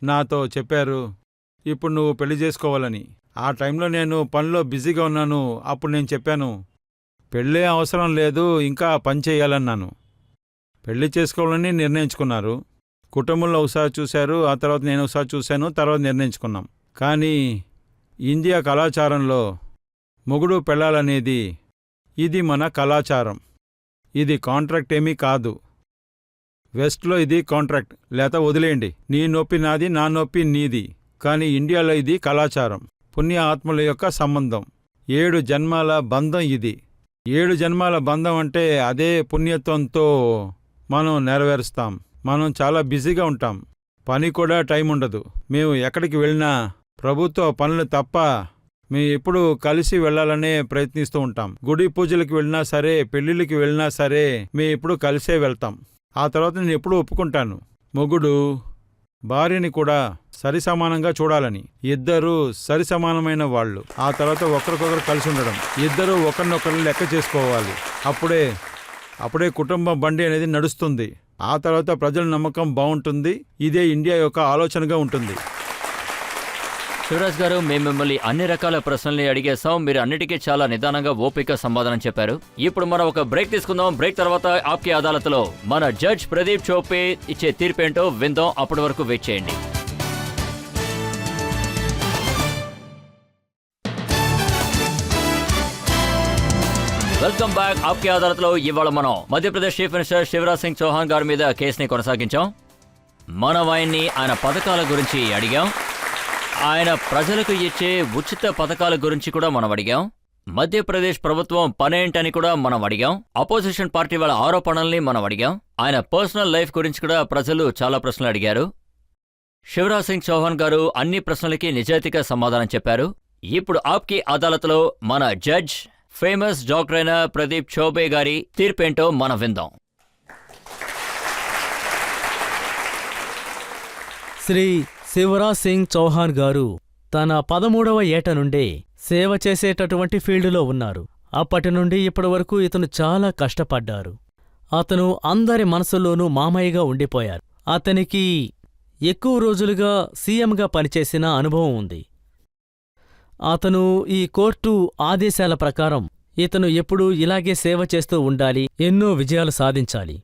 నాతో చెప్పారు, ఇప్పుడు నువ్వు పెళ్లి చేసుకోవాలని. ఆ టైంలో నేను పనిలో బిజీగా ఉన్నాను. అప్పుడు నేను చెప్పాను, పెళ్ళే అవసరం లేదు, ఇంకా పని చేయాలన్నాను. పెళ్లి చేసుకోవాలని నిర్ణయించుకున్నారు. కుటుంబంలో ఒకసారి చూశారు, ఆ తర్వాత నేను ఒకసారి చూశాను, తర్వాత నిర్ణయించుకున్నాం. కానీ ఇండియా కళాచారంలో మొగుడు పెళ్ళాలనేది ఇది మన కళాచారం. ఇది కాంట్రాక్ట్ ఏమీ కాదు. వెస్ట్లో ఇది కాంట్రాక్ట్, లేత వదిలేయండి, నీ నొప్పి నాది, నా నొప్పి నీది. కానీ ఇండియాలో ఇది కళాచారం, పుణ్య ఆత్మల యొక్క సంబంధం, 7 జన్మాల బంధం ఇది. 7 జన్మాల బంధం అంటే అదే పుణ్యత్వంతో మనం నెరవేరుస్తాం. మనం చాలా బిజీగా ఉంటాం, పని కూడా టైం ఉండదు. మేము ఎక్కడికి వెళ్ళినా ప్రభుత్వ పనులు తప్ప మేము ఎప్పుడు కలిసి వెళ్లాలనే ప్రయత్నిస్తూ ఉంటాం. గుడి పూజలకు వెళ్ళినా సరే, పెళ్లిళ్ళకి వెళ్ళినా సరే మేము ఎప్పుడు కలిసే వెళ్తాం. ఆ తర్వాత నేను ఎప్పుడూ ఒప్పుకుంటాను, మొగుడు భార్యని కూడా సరిసమానంగా చూడాలని. ఇద్దరూ సరిసమానమైన వాళ్ళు. ఆ తర్వాత ఒకరికొకరు కలిసి ఉండడం, ఇద్దరూ ఒకరినొకరిని లెక్క చేసుకోవాలి. అప్పుడే కుటుంబం బండి అనేది నడుస్తుంది. ఆ తర్వాత ప్రజల నమ్మకం బాగుంటుంది. ఇదే ఇండియా యొక్క ఆలోచనగా ఉంటుంది. శివరాజ్ గారు, మేము మిమ్మల్ని అన్ని రకాల ప్రశ్నల్ని అడిగేసాం. మీరు అన్నిటికీ చాలా నిదానంగా ఓపిక సమాధానం చెప్పారు. ఇప్పుడు మనం ఒక బ్రేక్ తీసుకుందాం. బ్రేక్ తర్వాత ఆప్కే అదాలత్లో మన జడ్జ్ ప్రదీప్ చోపే ఇచ్చే తీర్పేంటో విందాం. అప్పటి వరకు వెయిట్ చేయండి. Welcome back. ఆప్కే అదాలత్లో ఇవాళ మనం మధ్యప్రదేశ్ చీఫ్ మినిస్టర్ శివరాజ్ సింగ్ చౌహాన్ గారి మీద కేసుని కొనసాగించాం. మనం ఆయన పథకాల గురించి అడిగాం. ఆయన ప్రజలకు ఇచ్చే ఉచిత పథకాల గురించి కూడా మనం అడిగాం. మధ్యప్రదేశ్ ప్రభుత్వం పనేంటని కూడా మనం అడిగాం. అపోజిషన్ పార్టీ వాళ్ళ ఆరోపణల్ని మనం అడిగాం. ఆయన పర్సనల్ లైఫ్ గురించి కూడా ప్రజలు చాలా ప్రశ్నలు అడిగారు. శివరాజ్ సింగ్ చౌహాన్ గారు అన్ని ప్రశ్నలకి నిజాయితీగా సమాధానం చెప్పారు. ఇప్పుడు ఆప్కి అదాలత్లో మన జడ్జ్ ఫేమస్ డాక్టర్ అయిన ప్రదీప్ చౌబే గారి తీర్పేంటో మనం విందాం. శ్రీ శివరాజ్ సింగ్ చౌహాన్ గారు తన 13వ ఏట నుండే సేవ చేసేటటువంటి ఫీల్డులో ఉన్నారు. అప్పటి నుండి ఇప్పటి వరకు ఇతను చాలా కష్టపడ్డారు. అతను అందరి మనసుల్లోనూ మామయ్యగా ఉండిపోయారు. అతనికి ఎక్కువ రోజులుగా సీఎంగా పనిచేసిన అనుభవం ఉంది. అతను ఈ కోర్టు ఆదేశాల ప్రకారం ఇతను ఎప్పుడూ ఇలాగే సేవ చేస్తూ ఉండాలి, ఎన్నో విజయాలు సాధించాలి.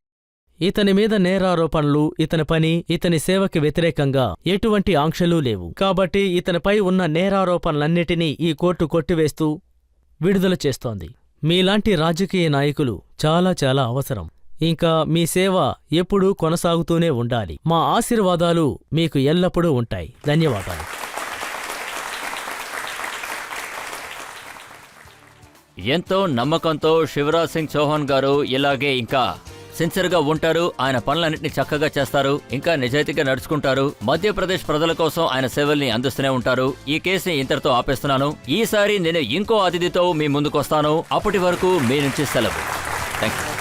ఇతని మీద నేరారోపణలు, ఇతని పని, ఇతని సేవకి వ్యతిరేకంగా ఎటువంటి ఆంక్షలూ లేవు. కాబట్టి ఇతనిపై ఉన్న నేరారోపణలన్నిటినీ ఈ కోర్టు కొట్టివేస్తూ విడుదల చేస్తోంది. మీలాంటి రాజకీయ నాయకులు చాలా చాలా అవసరం. ఇంకా మీ సేవ ఎప్పుడూ కొనసాగుతూనే ఉండాలి. మా ఆశీర్వాదాలు మీకు ఎల్లప్పుడూ ఉంటాయి. ధన్యవాదాలు. ఎంతో నమ్మకంతో శివరాజ్ సింగ్ చౌహాన్ గారు ఇలాగే ఇంకా సిన్సియర్గా ఉంటారు. ఆయన పనులన్నింటినీ చక్కగా చేస్తారు, ఇంకా నిజాయితీగా నడుచుకుంటారు. మధ్యప్రదేశ్ ప్రజల కోసం ఆయన సేవల్ని అందిస్తూనే ఉంటారు. ఈ కేసుని ఇంతటితో ఆపేస్తున్నాను. ఈసారి నేను ఇంకో అతిథితో మీ ముందుకొస్తాను. అప్పటి వరకు మీ నుంచి సెలవు. Thank you.